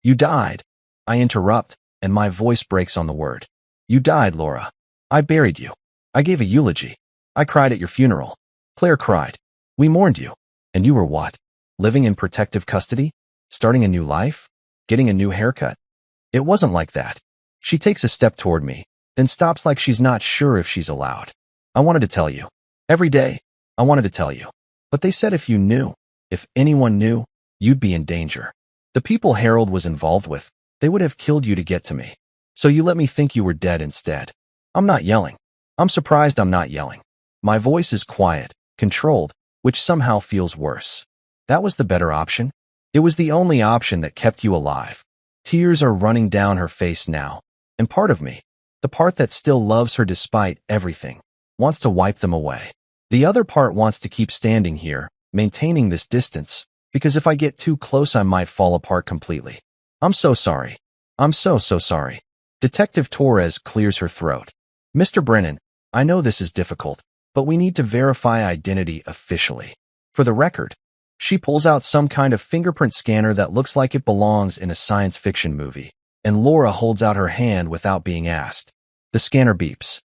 You died. I interrupt, and my voice breaks on the word. You died, Laura. I buried you. I gave a eulogy. I cried at your funeral. Claire cried. We mourned you. And you were what? Living in protective custody? Starting a new life? Getting a new haircut? It wasn't like that. She takes a step toward me, then stops like she's not sure if she's allowed. I wanted to tell you. Every day, I wanted to tell you. But they said if you knew, if anyone knew, you'd be in danger. The people Harold was involved with, they would have killed you to get to me. So you let me think you were dead instead. I'm not yelling. I'm surprised I'm not yelling. My voice is quiet, controlled, which somehow feels worse. That was the better option. It was the only option that kept you alive. Tears are running down her face now, and part of me, the part that still loves her despite everything, wants to wipe them away. The other part wants to keep standing here, maintaining this distance, because if I get too close I might fall apart completely. I'm so sorry. I'm so sorry. Detective Torres clears her throat. Mr. Brennan, I know this is difficult, but we need to verify identity officially. For the record, she pulls out some kind of fingerprint scanner that looks like it belongs in a science fiction movie, and Laura holds out her hand without being asked. The scanner beeps.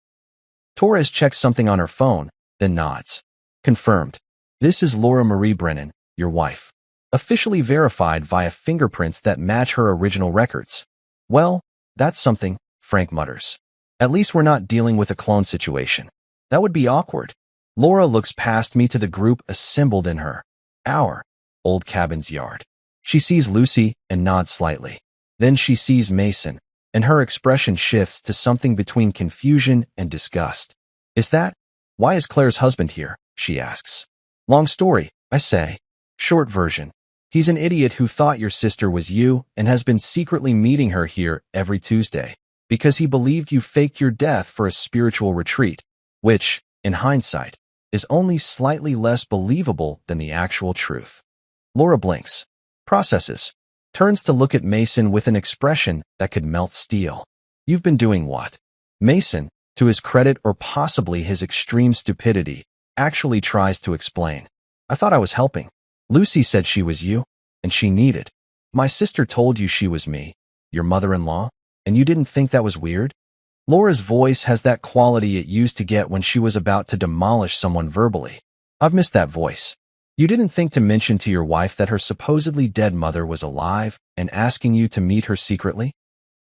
Torres checks something on her phone, then nods. Confirmed. This is Laura Marie Brennan, your wife. Officially verified via fingerprints that match her original records. Well, that's something, Frank mutters. At least we're not dealing with a clone situation. That would be awkward. Laura looks past me to the group assembled in our old cabin's yard. She sees Lucy and nods slightly. Then she sees Mason, and her expression shifts to something between confusion and disgust. Why is Claire's husband here? She asks. Long story, I say. Short version. He's an idiot who thought your sister was you and has been secretly meeting her here every Tuesday because he believed you faked your death for a spiritual retreat, which, in hindsight, is only slightly less believable than the actual truth. Laura blinks, processes, turns to look at Mason with an expression that could melt steel. You've been doing what? Mason, to his credit or possibly his extreme stupidity, actually tries to explain. I thought I was helping. Lucy said she was you, and she needed. My sister told you she was me, your mother-in-law, and you didn't think that was weird? Laura's voice has that quality it used to get when she was about to demolish someone verbally. I've missed that voice. You didn't think to mention to your wife that her supposedly dead mother was alive and asking you to meet her secretly?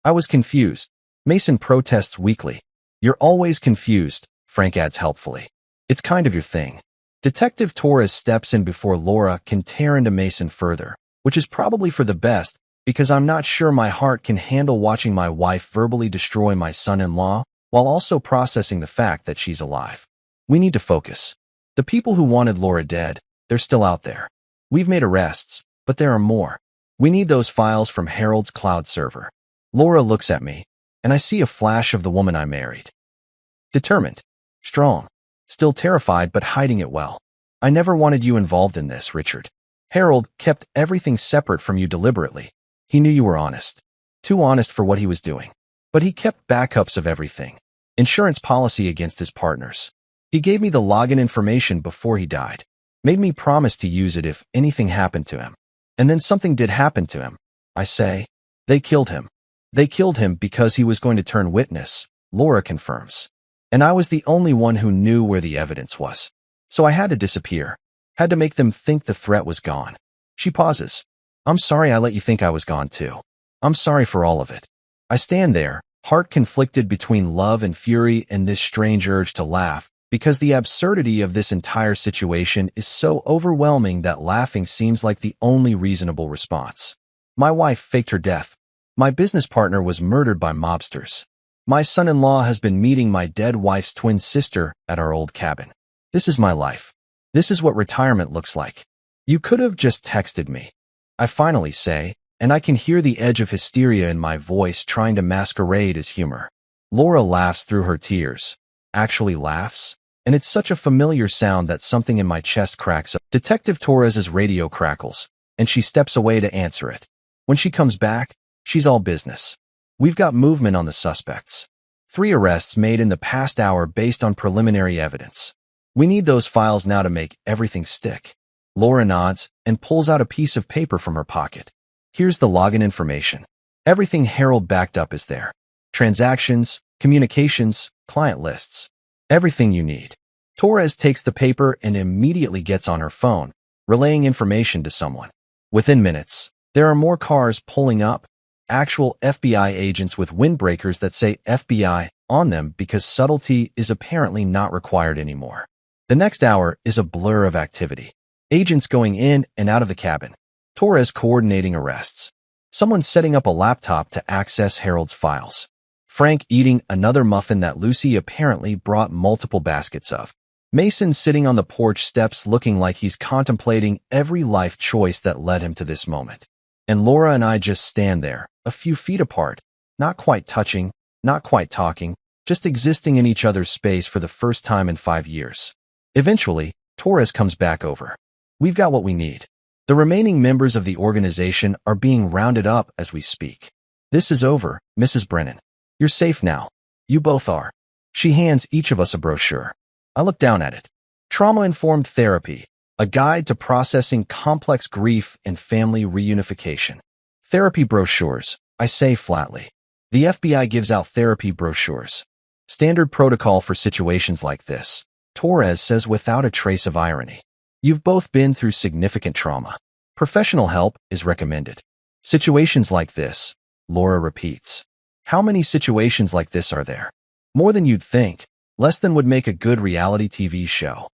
I was confused. Mason protests weakly. You're always confused, Frank adds helpfully. It's kind of your thing. Detective Torres steps in before Laura can tear into Mason further, which is probably for the best because I'm not sure my heart can handle watching my wife verbally destroy my son-in-law while also processing the fact that she's alive. We need to focus. The people who wanted Laura dead, they're still out there. We've made arrests, but there are more. We need those files from Harold's cloud server. Laura looks at me, and I see a flash of the woman I married. Determined, strong, still terrified but hiding it well. I never wanted you involved in this, Richard. Harold kept everything separate from you deliberately. He knew you were honest. Too honest for what he was doing. But he kept backups of everything. Insurance policy against his partners. He gave me the login information before he died. Made me promise to use it if anything happened to him. And then something did happen to him. I say, they killed him. They killed him because he was going to turn witness, Laura confirms. And I was the only one who knew where the evidence was. So I had to disappear. Had to make them think the threat was gone. She pauses. I'm sorry I let you think I was gone too. I'm sorry for all of it. I stand there, heart conflicted between love and fury and this strange urge to laugh, because the absurdity of this entire situation is so overwhelming that laughing seems like the only reasonable response. My wife faked her death. My business partner was murdered by mobsters. My son-in-law has been meeting my dead wife's twin sister at our old cabin. This is my life. This is what retirement looks like. You could have just texted me. I finally say, and I can hear the edge of hysteria in my voice trying to masquerade as humor. Laura laughs through her tears. Actually laughs? And it's such a familiar sound that something in my chest cracks up. Detective Torres's radio crackles, and she steps away to answer it. When she comes back, she's all business. We've got movement on the suspects. 3 arrests made in the past hour based on preliminary evidence. We need those files now to make everything stick. Laura nods and pulls out a piece of paper from her pocket. Here's the login information. Everything Harold backed up is there. Transactions, communications, client lists. Everything you need. Torres takes the paper and immediately gets on her phone, relaying information to someone. Within minutes, there are more cars pulling up, actual FBI agents with windbreakers that say FBI on them because subtlety is apparently not required anymore. The next hour is a blur of activity. Agents going in and out of the cabin. Torres coordinating arrests. Someone setting up a laptop to access Harold's files. Frank eating another muffin that Lucy apparently brought multiple baskets of. Mason sitting on the porch steps looking like he's contemplating every life choice that led him to this moment. And Laura and I just stand there, a few feet apart, not quite touching, not quite talking, just existing in each other's space for the first time in 5 years. Eventually, Torres comes back over. We've got what we need. The remaining members of the organization are being rounded up as we speak. This is over, Mrs. Brennan. You're safe now. You both are. She hands each of us a brochure. I look down at it. Trauma-Informed Therapy, a guide to processing complex grief and family reunification. Therapy brochures, I say flatly. The FBI gives out therapy brochures. Standard protocol for situations like this, Torres says without a trace of irony. You've both been through significant trauma. Professional help is recommended. Situations like this, Laura repeats. How many situations like this are there? More than you'd think. Less than would make a good reality TV show.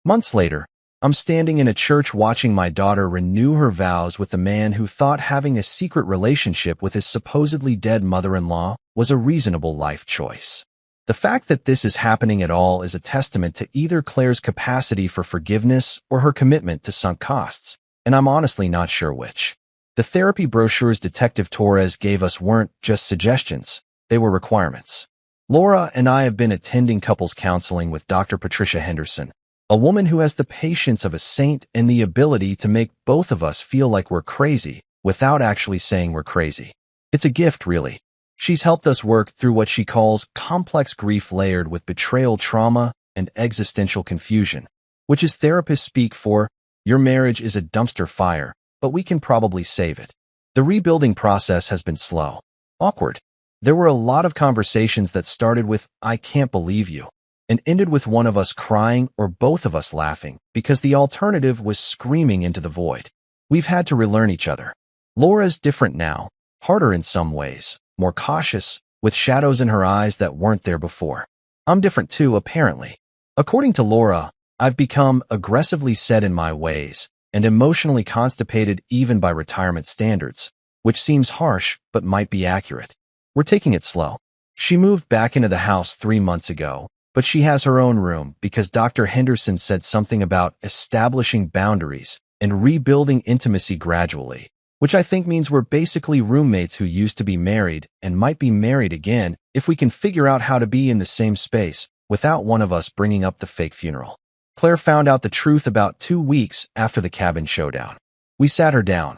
Months later, I'm standing in a church watching my daughter renew her vows with the man who thought having a secret relationship with his supposedly dead mother-in-law was a reasonable life choice. The fact that this is happening at all is a testament to either Claire's capacity for forgiveness or her commitment to sunk costs. and I'm honestly not sure which. The therapy brochures Detective Torres gave us weren't just suggestions, they were requirements. Laura and I have been attending couples counseling with Dr. Patricia Henderson, a woman who has the patience of a saint and the ability to make both of us feel like we're crazy without actually saying we're crazy. It's a gift, really. She's helped us work through what she calls complex grief layered with betrayal trauma and existential confusion, which is therapists speak for, your marriage is a dumpster fire, but we can probably save it. The rebuilding process has been slow, awkward. There were a lot of conversations that started with, I can't believe you, and ended with one of us crying or both of us laughing because the alternative was screaming into the void. We've had to relearn each other. Laura's different now, harder in some ways, more cautious, with shadows in her eyes that weren't there before. I'm different too, apparently. According to Laura, I've become aggressively set in my ways and emotionally constipated even by retirement standards, which seems harsh but might be accurate. We're taking it slow. She moved back into the house 3 months ago, but she has her own room because Dr. Henderson said something about establishing boundaries and rebuilding intimacy gradually, which I think means we're basically roommates who used to be married and might be married again if we can figure out how to be in the same space without one of us bringing up the fake funeral. Claire found out the truth about 2 weeks after the cabin showdown. We sat her down.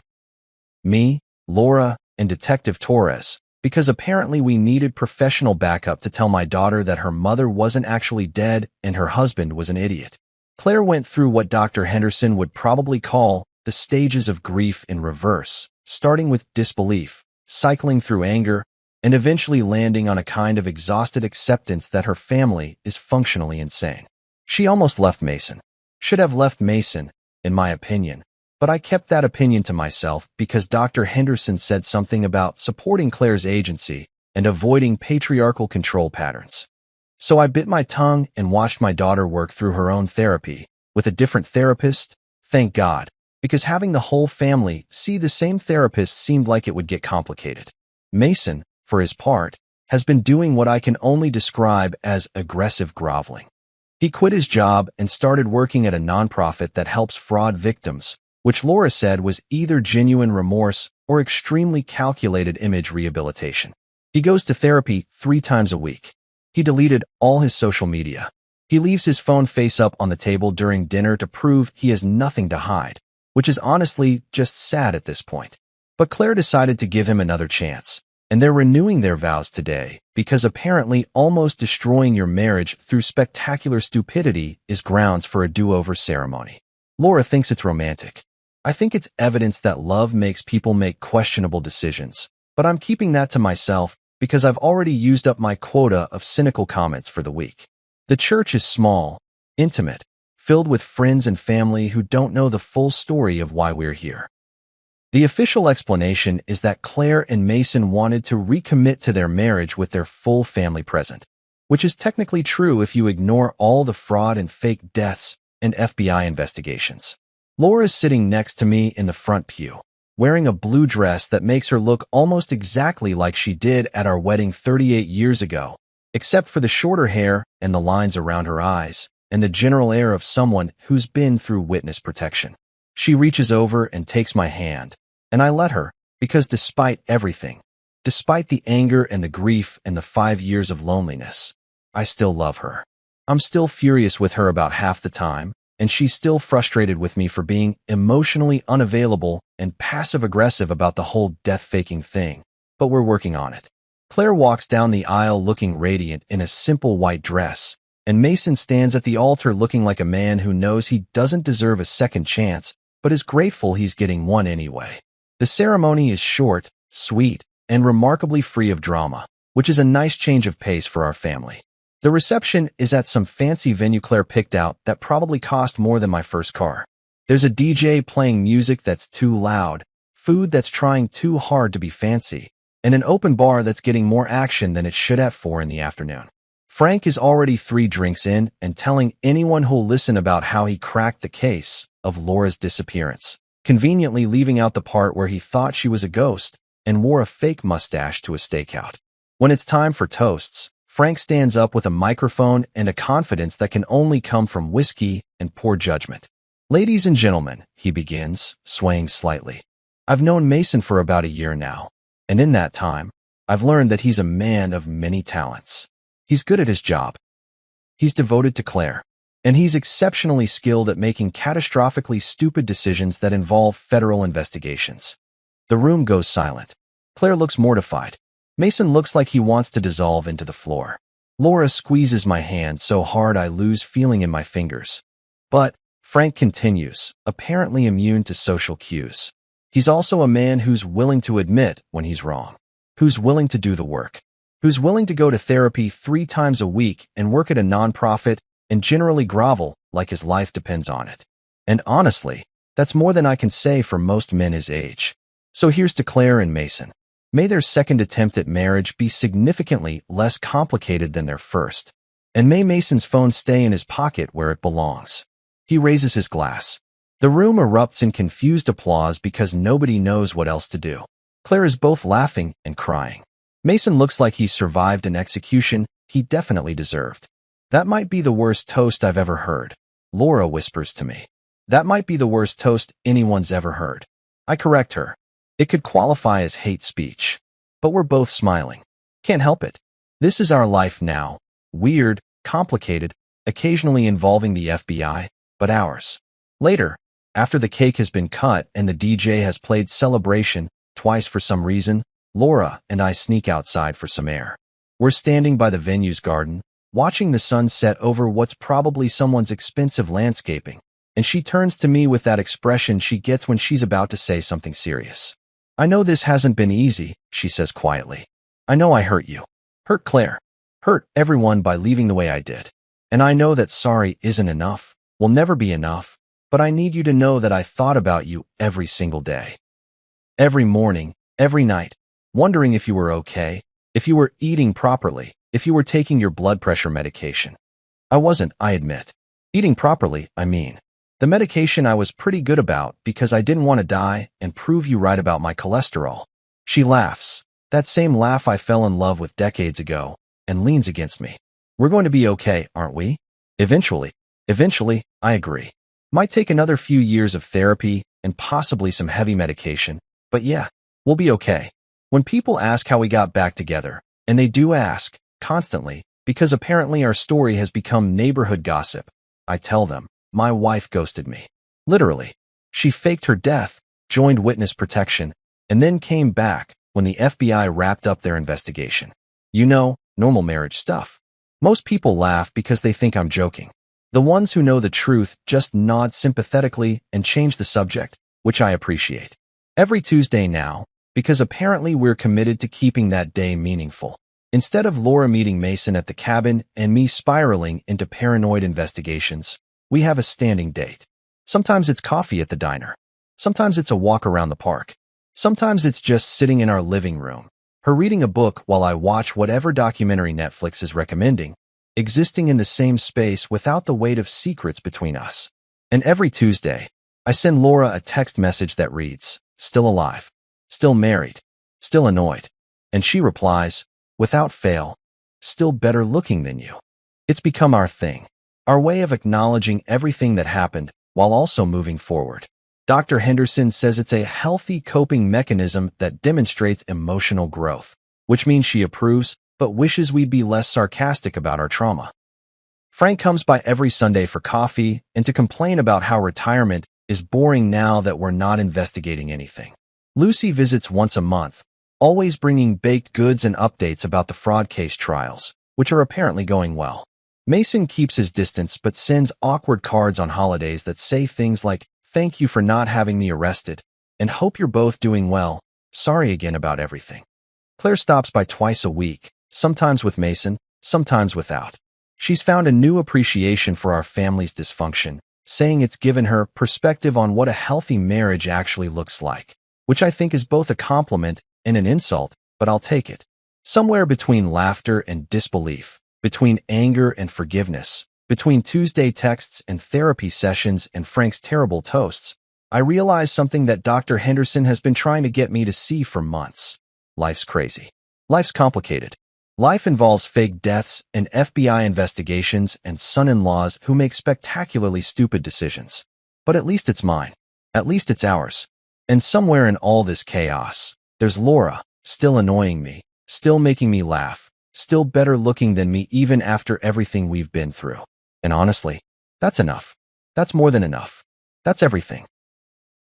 Me, Laura, and Detective Torres, because apparently we needed professional backup to tell my daughter that her mother wasn't actually dead and her husband was an idiot. Claire went through what Dr. Henderson would probably call the stages of grief in reverse, starting with disbelief, cycling through anger, and eventually landing on a kind of exhausted acceptance that her family is functionally insane. She almost left Mason. Should have left Mason, in my opinion, but I kept that opinion to myself because Dr. Henderson said something about supporting Claire's agency and avoiding patriarchal control patterns. So I bit my tongue and watched my daughter work through her own therapy with a different therapist, thank God, because having the whole family see the same therapist seemed like it would get complicated. Mason, for his part, has been doing what I can only describe as aggressive groveling. He quit his job and started working at a nonprofit that helps fraud victims, which Laura said was either genuine remorse or extremely calculated image rehabilitation. He goes to therapy 3 times a week. He deleted all his social media. He leaves his phone face up on the table during dinner to prove he has nothing to hide, which is honestly just sad at this point. But Claire decided to give him another chance, and they're renewing their vows today because apparently almost destroying your marriage through spectacular stupidity is grounds for a do-over ceremony. Laura thinks it's romantic. I think it's evidence that love makes people make questionable decisions, but I'm keeping that to myself because I've already used up my quota of cynical comments for the week. The church is small, intimate, filled with friends and family who don't know the full story of why we're here. The official explanation is that Claire and Mason wanted to recommit to their marriage with their full family present, which is technically true if you ignore all the fraud and fake deaths and FBI investigations. Laura's sitting next to me in the front pew, wearing a blue dress that makes her look almost exactly like she did at our wedding 38 years ago, except for the shorter hair and the lines around her eyes, and the general air of someone who's been through witness protection. She reaches over and takes my hand, and I let her, because despite everything, despite the anger and the grief and the 5 years of loneliness, I still love her. I'm still furious with her about half the time, and she's still frustrated with me for being emotionally unavailable and passive-aggressive about the whole death-faking thing, but we're working on it. Claire walks down the aisle looking radiant in a simple white dress, and Mason stands at the altar looking like a man who knows he doesn't deserve a second chance, but is grateful he's getting one anyway. The ceremony is short, sweet, and remarkably free of drama, which is a nice change of pace for our family. The reception is at some fancy venue Claire picked out that probably cost more than my first car. There's a DJ playing music that's too loud, food that's trying too hard to be fancy, and an open bar that's getting more action than it should at 4 in the afternoon. Frank is already 3 drinks in and telling anyone who'll listen about how he cracked the case of Laura's disappearance, conveniently leaving out the part where he thought she was a ghost and wore a fake mustache to a stakeout. When it's time for toasts, Frank stands up with a microphone and a confidence that can only come from whiskey and poor judgment. Ladies and gentlemen, he begins, swaying slightly. I've known Mason for about a year now, and in that time, I've learned that he's a man of many talents. He's good at his job. He's devoted to Claire, and he's exceptionally skilled at making catastrophically stupid decisions that involve federal investigations. The room goes silent. Claire looks mortified. Mason looks like he wants to dissolve into the floor. Laura squeezes my hand so hard I lose feeling in my fingers. But Frank continues, apparently immune to social cues. He's also a man who's willing to admit when he's wrong, who's willing to do the work, who's willing to go to therapy 3 times a week and work at a nonprofit and generally grovel like his life depends on it. And honestly, that's more than I can say for most men his age. So here's to Claire and Mason. May their second attempt at marriage be significantly less complicated than their first. And may Mason's phone stay in his pocket where it belongs. He raises his glass. The room erupts in confused applause because nobody knows what else to do. Claire is both laughing and crying. Mason looks like he's survived an execution he definitely deserved. That might be the worst toast I've ever heard. Laura whispers to me. That might be the worst toast anyone's ever heard. I correct her. It could qualify as hate speech. But we're both smiling. Can't help it. This is our life now. Weird, complicated, occasionally involving the FBI, but ours. Later, after the cake has been cut and the DJ has played Celebration twice for some reason, Laura and I sneak outside for some air. We're standing by the venue's garden, watching the sun set over what's probably someone's expensive landscaping, and she turns to me with that expression she gets when she's about to say something serious. I know this hasn't been easy, she says quietly. I know I hurt you. Hurt Claire. Hurt everyone by leaving the way I did. And I know that sorry isn't enough, will never be enough, but I need you to know that I thought about you every single day. Every morning, every night, wondering if you were okay, if you were eating properly, if you were taking your blood pressure medication. I wasn't, I admit. Eating properly, I mean. The medication I was pretty good about because I didn't want to die and prove you right about my cholesterol. She laughs, that same laugh I fell in love with decades ago, and leans against me. We're going to be okay, aren't we? Eventually, I agree. Might take another few years of therapy and possibly some heavy medication, but yeah, we'll be okay. When people ask how we got back together, and they do ask, constantly, because apparently our story has become neighborhood gossip, I tell them, my wife ghosted me. Literally. She faked her death, joined witness protection, and then came back when the FBI wrapped up their investigation. You know, normal marriage stuff. Most people laugh because they think I'm joking. The ones who know the truth just nod sympathetically and change the subject, which I appreciate. Every Tuesday now, because apparently we're committed to keeping that day meaningful. Instead of Laura meeting Mason at the cabin and me spiraling into paranoid investigations, we have a standing date. Sometimes it's coffee at the diner. Sometimes it's a walk around the park. Sometimes it's just sitting in our living room, her reading a book while I watch whatever documentary Netflix is recommending, existing in the same space without the weight of secrets between us. And every Tuesday, I send Laura a text message that reads, still alive, still married, still annoyed. And she replies, without fail, still better looking than you. It's become our thing. Our way of acknowledging everything that happened while also moving forward. Dr. Henderson says it's a healthy coping mechanism that demonstrates emotional growth, which means she approves but wishes we'd be less sarcastic about our trauma. Frank comes by every Sunday for coffee and to complain about how retirement is boring now that we're not investigating anything. Lucy visits once a month, always bringing baked goods and updates about the fraud case trials, which are apparently going well. Mason keeps his distance but sends awkward cards on holidays that say things like, thank you for not having me arrested, and hope you're both doing well, sorry again about everything. Claire stops by twice a week, sometimes with Mason, sometimes without. She's found a new appreciation for our family's dysfunction, saying it's given her perspective on what a healthy marriage actually looks like, which I think is both a compliment and an insult, but I'll take it. Somewhere between laughter and disbelief, between anger and forgiveness, between Tuesday texts and therapy sessions and Frank's terrible toasts, I realize something that Dr. Henderson has been trying to get me to see for months. Life's crazy. Life's complicated. Life involves fake deaths and FBI investigations and son-in-laws who make spectacularly stupid decisions. But at least it's mine. At least it's ours. And somewhere in all this chaos, there's Laura, still annoying me, still making me laugh, still better looking than me even after everything we've been through. And honestly, that's enough. That's more than enough. That's everything.